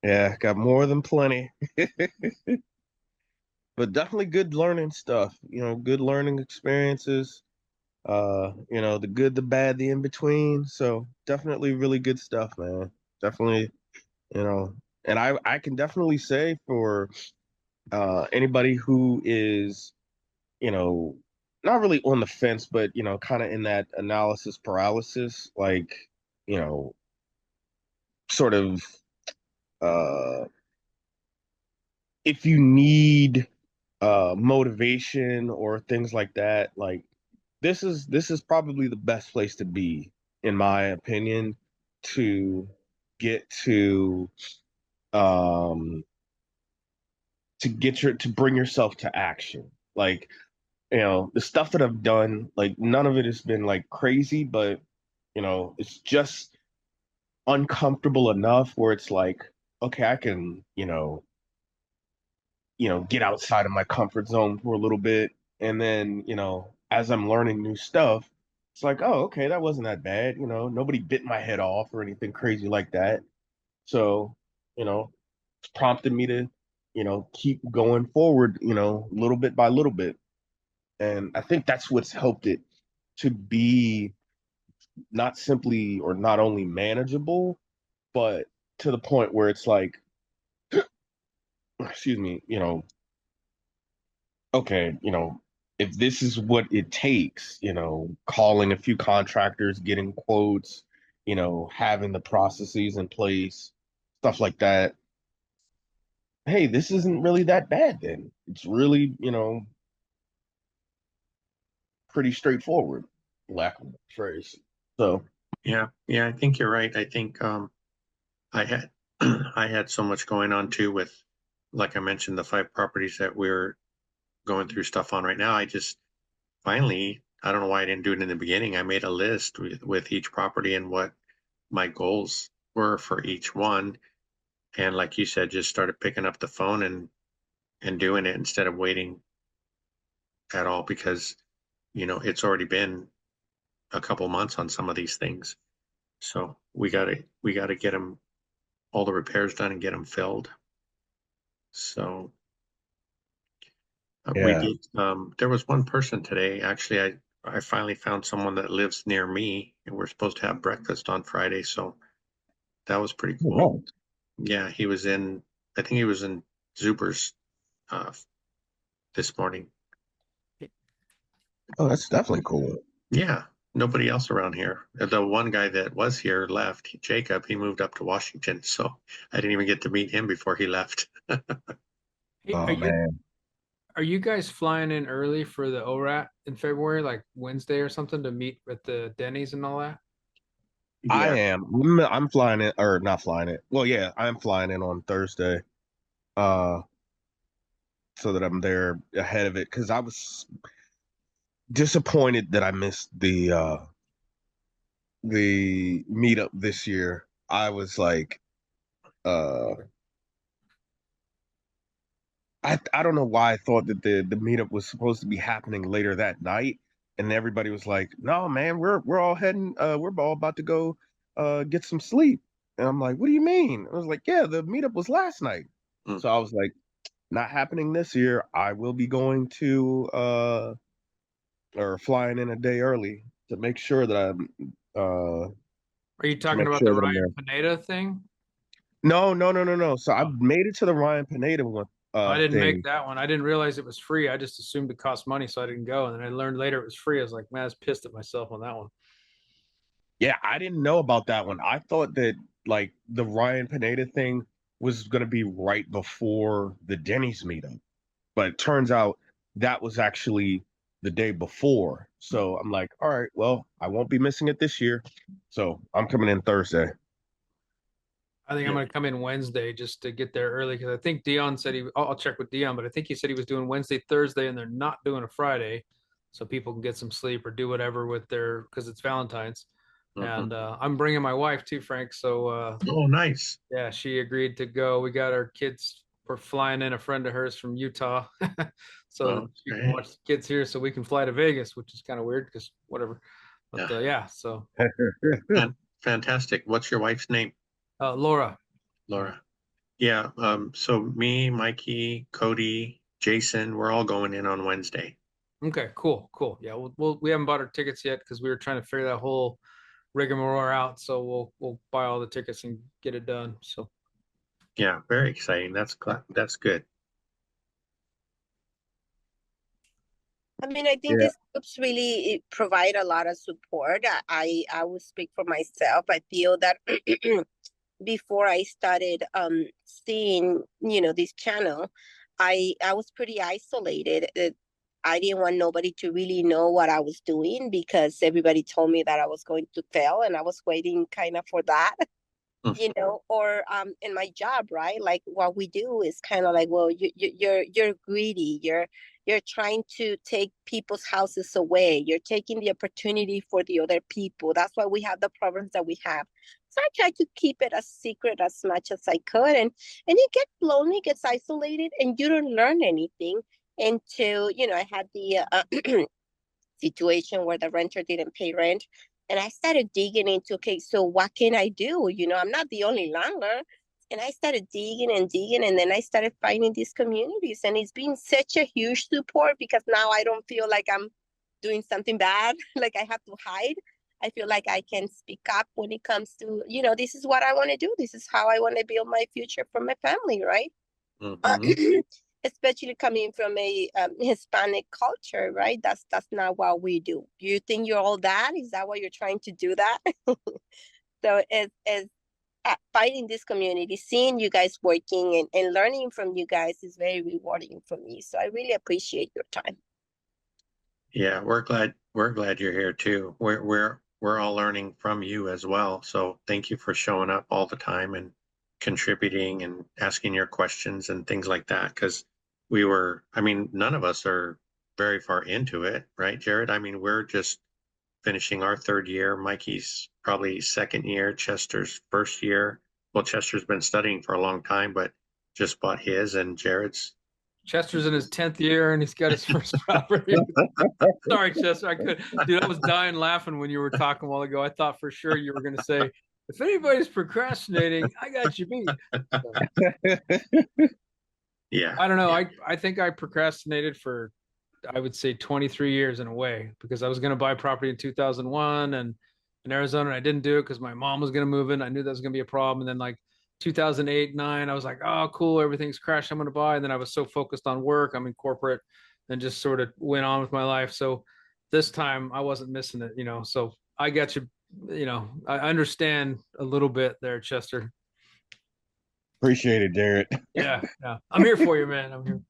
Yeah, got more than plenty. But definitely good learning stuff. Good learning experiences. The good, the bad, the in between. So definitely really good stuff, man. Definitely, and I can definitely say for anybody who is, not really on the fence, but kind of in that analysis paralysis, like, sort of if you need motivation or things like that, like this is probably the best place to be, in my opinion, to get um to bring yourself to action. Like, the stuff that I've done, like none of it has been like crazy, but it's just uncomfortable enough where it's like, okay, I can, get outside of my comfort zone for a little bit. And then, as I'm learning new stuff, it's like, oh, okay, that wasn't that bad. Nobody bit my head off or anything crazy like that. So, it's prompted me to, keep going forward, little bit by little bit. And I think that's what's helped it to be not simply or not only manageable, but to the point where it's like, excuse me, okay, if this is what it takes, calling a few contractors, getting quotes, having the processes in place, stuff like that. Hey, this isn't really that bad then. It's really, pretty straightforward, lack of a phrase. So, Yeah, I think you're right. I think I had I had so much going on too with, like I mentioned, the 5 properties that we're going through stuff on right now. I just finally, I don't know why I didn't do it in the beginning. I made a list with each property and what my goals were for each one. And like you said, just started picking up the phone and doing it instead of waiting at all, because it's already been a couple months on some of these things. So we gotta get them, all the repairs done and get them filled. So we yeah. did. There was one person today. Actually, I finally found someone that lives near me, and we're supposed to have breakfast on Friday. So that was pretty cool. Wow. Yeah, he was in. I think he was in Zuber's this morning. Oh, that's definitely cool. Yeah, nobody else around here. The one guy that was here left, Jacob. He moved up to Washington, so I didn't even get to meet him before he left. Hey, Oh man. are you guys flying in early for the ORAT in February, like Wednesday or something, to meet with the Denny's and all that? I Yeah, am. I'm flying in, or not flying in. Well, yeah, I'm flying in on Thursday. Uh, so that I'm there ahead of it, because I was disappointed that I missed the meetup this year. I was like, I don't know why I thought that the meetup was supposed to be happening later that night, and everybody was like, "No, man, we're all heading. We're all about to go get some sleep." And I'm like, what do you mean? I was like, yeah, the meetup was last night. Mm. So I was like, not happening this year. I will be going to or flying in a day early to make sure that I'm Are you talking make about sure the that I'm Ryan there. Pineda thing? No. So I made it to the Ryan Pineda one I didn't make thing. that one. I didn't realize it was free. I just assumed it cost money, so I didn't go. And then I learned later it was free. I was like, man, I was pissed at myself on that one. Yeah, I didn't know about that one. I thought that like the Ryan Pineda thing was gonna be right before the Denny's meetup. But it turns out that was actually the day before. So I'm like, all right, well, I won't be missing it this year. So I'm coming in Thursday. I think I'm Yeah. going to come in Wednesday just to get there early because I think Dion said I'll check with Dion, but I think he said he was doing Wednesday, Thursday, and they're not doing a Friday, so people can get some sleep or do whatever with their because it's Valentine's. Mhm. And I'm bringing my wife too, Frank. So Oh, nice. yeah, she agreed to go. We got our kids. We're flying in a friend of hers from Utah, so she can Okay. watch the kids here, so we can fly to Vegas, which is kind of weird because whatever. But yeah, so Fantastic. What's your wife's name? Laura. Laura. Yeah. So me, Mikey, Cody, Jason, we're all going in on Wednesday. Okay, cool. Yeah, we haven't bought our tickets yet because we were trying to figure that whole rigmarole out. So we'll buy all the tickets and get it done. So Yeah, very exciting. That's good. I mean, I think Yeah. these groups really provide a lot of support. I will speak for myself. I feel that before I started seeing, this channel, I was pretty isolated. I didn't want nobody to really know what I was doing because everybody told me that I was going to fail, and I was waiting kind of for that. Or in my job, right? Like what we do is kind of like, well, you're greedy. You're trying to take people's houses away. You're taking the opportunity for the other people. That's why we have the problems that we have. So I try to keep it a secret as much as I could, and it gets lonely, gets isolated, and you don't learn anything until I had the situation where the renter didn't pay rent. And I started digging into, okay, so what can I do? I'm not the only landlord. And I started digging and digging, and then I started finding these communities. And it's been such a huge support because now I don't feel like I'm doing something bad, like I have to hide. I feel like I can speak up when it comes to, this is what I want to do. This is how I want to build my future for my family, right? Mhm. Especially coming from a Hispanic culture, right? That's not what we do. You think you're all that? Is that what you're trying to do that? So as finding this community, seeing you guys working and learning from you guys is very rewarding for me. So I really appreciate your time. Yeah, we're glad you're here too. We're all learning from you as well. So thank you for showing up all the time and contributing and asking your questions and things like that. Because none of us are very far into it, right, Jared? I mean, we're just finishing our third year. Mikey's probably second year. Chester's first year. Well, Chester's been studying for a long time, but just bought his, and Jared's. Chester's in his 10th year and he's got his first property. Sorry, Chester. Dude, I was dying laughing when you were talking a while ago. I thought for sure you were going to say, if anybody's procrastinating, I got you beat. Yeah. I don't know. I think I procrastinated for, I would say 23 years in a way, because I was going to buy property in 2001 and in Arizona, and I didn't do it because my mom was going to move in. I knew that was going to be a problem. And then like 2008, 9, I was like, oh, cool. Everything's crashed. I'm going to buy. And then I was so focused on work. I'm in corporate and just sort of went on with my life. So this time I wasn't missing it, so I got you, I understand a little bit there, Chester. Appreciate it, Jared. Yeah. I'm here for you, man. I'm here.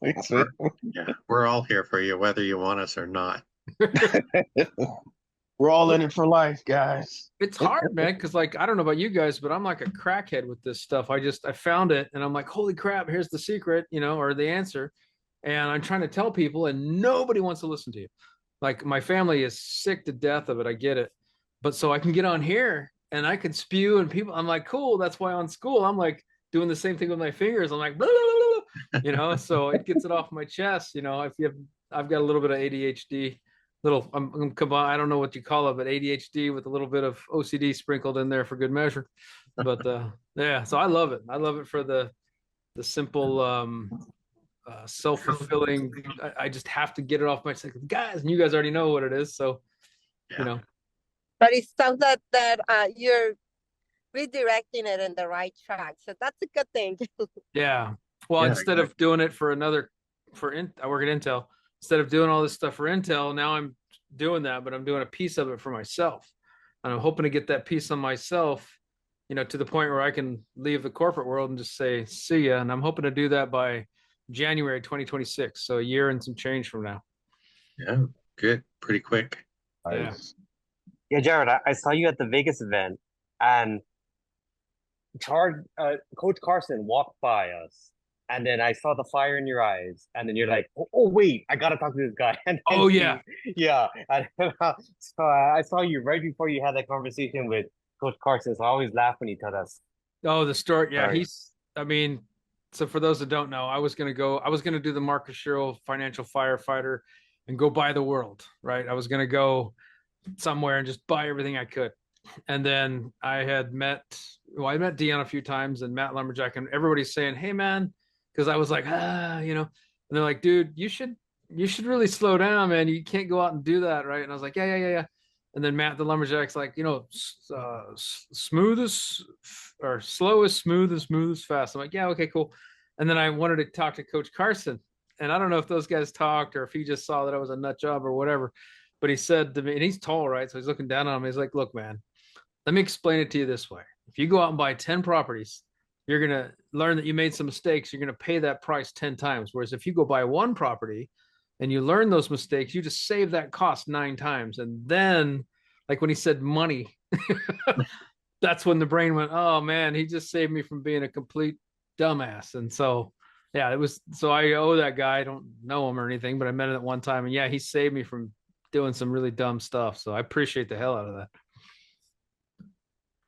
Thanks, man. Yeah, we're all here for you, whether you want us or not. We're all in it for life, guys. It's hard, man, because like I don't know about you guys, but I'm like a crackhead with this stuff. I found it and I'm like, holy crap, here's the secret, or the answer. And I'm trying to tell people and nobody wants to listen to you. Like my family is sick to death of it. I get it. But so I can get on here and I can spew and people, I'm like, cool. That's why on school, I'm like doing the same thing with my fingers. I'm like, blah, blah, blah, so it gets it off my chest. I've got a little bit of ADHD little, I'm combine, I don't know what you call it, but ADHD with a little bit of OCD sprinkled in there for good measure. But yeah, so I love it. I love it for the simple self-fulfilling. I just have to get it off my guys, and you guys already know what it is. So, you know, But it sounds that you're redirecting it in the right track, so that's a good thing. yeah. Well, Yeah, instead of doing it for another, I work at Intel. Instead of doing all this stuff for Intel, now I'm doing that, but I'm doing a piece of it for myself, and I'm hoping to get that piece on myself, you know, to the point where I can leave the corporate world and just say, see ya. And I'm hoping to do that by January 2026. So a year and some change from now. Yeah, good. Pretty quick. Yeah. Yeah, Jared, I saw you at the Vegas event, and Coach Carson walked by us, and then I saw the fire in your eyes, and then you're like, oh wait, I gotta talk to this guy. And then Oh, yeah. yeah. And, so I saw you right before you had that conversation with Coach Carson. So I always laugh when you tell us. Oh, the story. Yeah, Sorry. I mean, so for those that don't know, I was going to do the Marcus Sherrill Financial Firefighter and go buy the world, right? I was going to go somewhere and just buy everything I could. And then I met Dion a few times and Matt Lumberjack, and everybody's saying, hey man, because I was like, you know, and they're like, dude, you should really slow down, man. You can't go out and do that, right? And I was like, yeah. And then Matt the Lumberjack's like, you know, smooth as or slow as smooth as fast. I'm like, yeah, okay, cool. And then I wanted to talk to Coach Carson, and I don't know if those guys talked or if he just saw that I was a nut job or whatever. But he said to me, and he's tall, right? So he's looking down on me. He's like, look, man, let me explain it to you this way. If you go out and buy 10 properties, you're going to learn that you made some mistakes. You're going to pay that price 10 times. Whereas if you go buy one property and you learn those mistakes, you just save that cost 9 times. And then, like when he said money, that's when the brain went, oh man, he just saved me from being a complete dumbass. And so, yeah, so I owe that guy. I don't know him or anything, but I met him at one time, and yeah, he saved me from doing some really dumb stuff. So I appreciate the hell out of that.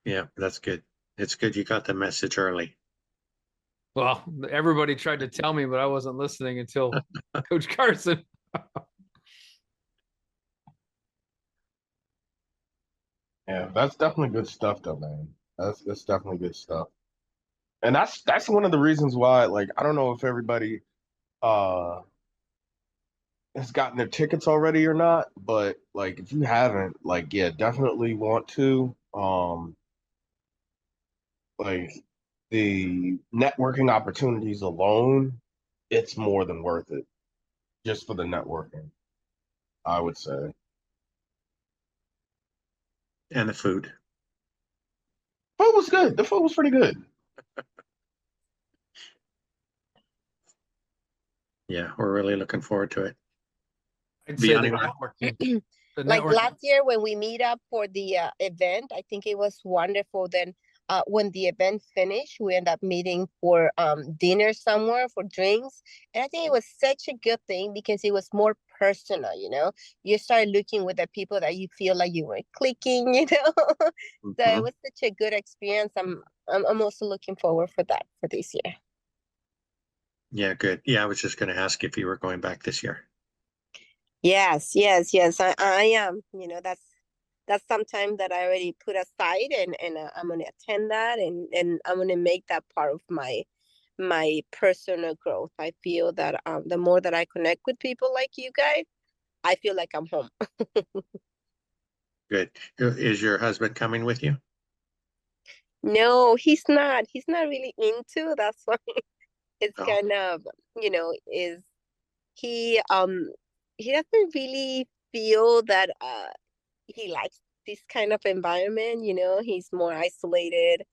Yeah, that's good. It's good you got the message early. Well, everybody tried to tell me, but I wasn't listening until Coach Carson. Yeah, that's definitely good stuff though, man. That's definitely good stuff. And that's one of the reasons why, like, I don't know if everybody has gotten their tickets already or not, but like if you haven't, like, yeah, definitely want to. Like the networking opportunities alone, it's more than worth it just for the networking, I would say. And the food. Food was good. The food was pretty good. Yeah, we're really looking forward to it. I'd say the Beyond networking. Like last year when we meet up for the event, I think it was wonderful. Then when the event finished, we end up meeting for dinner somewhere for drinks, and I think it was such a good thing because it was more personal. You know, you start looking with the people that you feel like you were clicking. You know, so it was such a good experience. I'm also looking forward for that for this year. Yeah, good. Yeah, I was just going to ask if you were going back this year. Yes. I am. You know, that's some time that I already put aside, and I'm gonna attend that, and I'm gonna make that part of my personal growth. I feel that the more that I connect with people like you guys, I feel like I'm home. Good. Is your husband coming with you? No, he's not. He's not really into. That's why it's Oh. kind of, you know, is he doesn't really feel that he likes this kind of environment. You know, he's more isolated.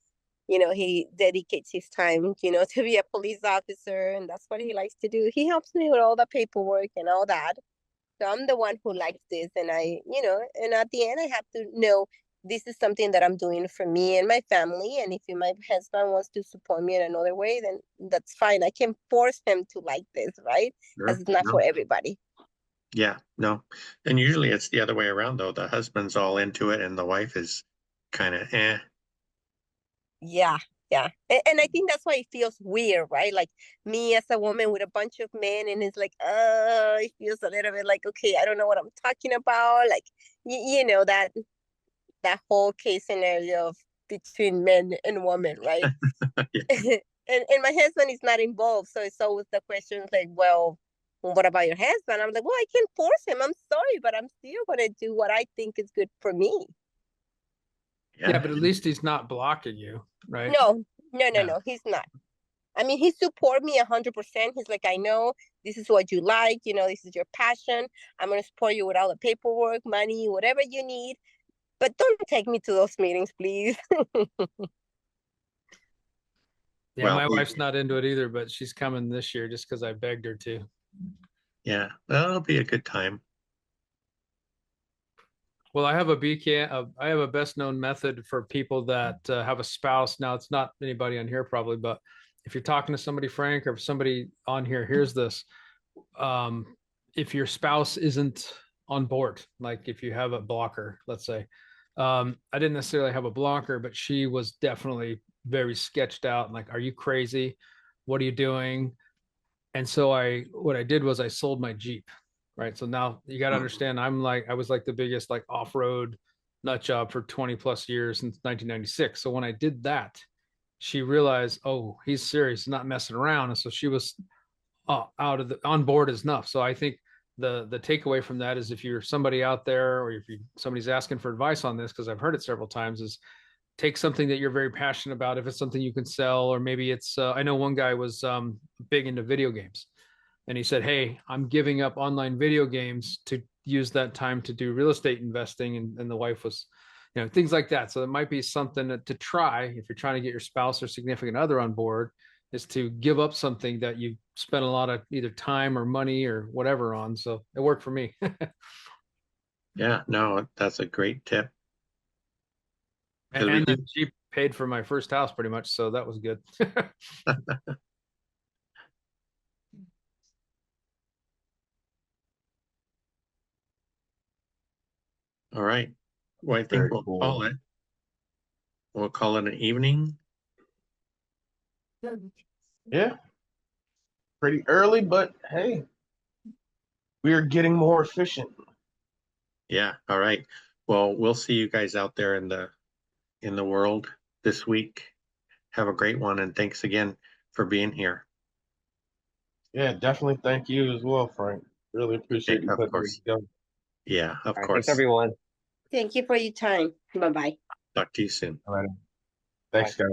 You know, he dedicates his time, you know, to be a police officer, and that's what he likes to do. He helps me with all the paperwork and all that. So I'm the one who likes this, and you know, and at the end I have to know this is something that I'm doing for me and my family. And if my husband wants to support me in another way, then that's fine. I can force him to like this, right? Sure. Because it's not No. for everybody. Yeah, no. And usually it's the other way around though. The husband's all into it and the wife is kind of Yeah, Yeah. And I think that's why it feels weird, right? Like me as a woman with a bunch of men, and it's like, it feels a little bit like, okay, I don't know what I'm talking about. Like, you know, that whole case scenario of between men and women, right? Yeah. And my husband is not involved, so it's always the question like, well, what about your husband? I'm like, well, I can't force him. I'm sorry, but I'm still gonna do what I think is good for me. Yeah, but at least he's not blocking you, right? No, Yeah. he's not. I mean, he support me 100%. He's like, I know this is what you like. You know, this is your passion. I'm gonna support you with all the paperwork, money, whatever you need. But don't take me to those meetings, please. Yeah, Well, my wife's not into it either, but she's coming this year just because I begged her to. yeah, well, it'll be a good time. Well, I have I have a best known method for people that have a spouse. Now, it's not anybody on here probably, but if you're talking to somebody, Frank, or if somebody on here hears this, if your spouse isn't on board, like if you have a blocker, let's say, I didn't necessarily have a blocker, but she was definitely very sketched out. Like, are you crazy? What are you doing? And so what I did was I sold my Jeep. Right. So now you got to understand, I was like the biggest like off-road nut job for 20 plus years since 1996. So when I did that, she realized, oh, he's serious, not messing around. And so she was on board as enough. So I think the takeaway from that is if you're somebody out there, or if somebody's asking for advice on this, because I've heard it several times, is take something that you're very passionate about. If it's something you can sell, or maybe it's, I know one guy was big into video games. And he said, hey, I'm giving up online video games to use that time to do real estate investing. And the wife was, things like that. So it might be something to try if you're trying to get your spouse or significant other on board, is to give up something that you spent a lot of either time or money or whatever on. So it worked for me. Yeah, no, that's a great tip. And then she paid for my first house pretty much. So that was good. All right. Well, I think we'll call it. We'll call it an evening. Yeah. Pretty early, but hey, we're getting more efficient. Yeah. All right. Well, we'll see you guys out there in the world this week. Have a great one, and thanks again for being here. Yeah, definitely. Thank you as well, Frank. Really appreciate you. Of course. Yeah, of course. Thanks, everyone. Thank you for your time. Bye-bye. Talk to you soon. All right. Thanks, guys.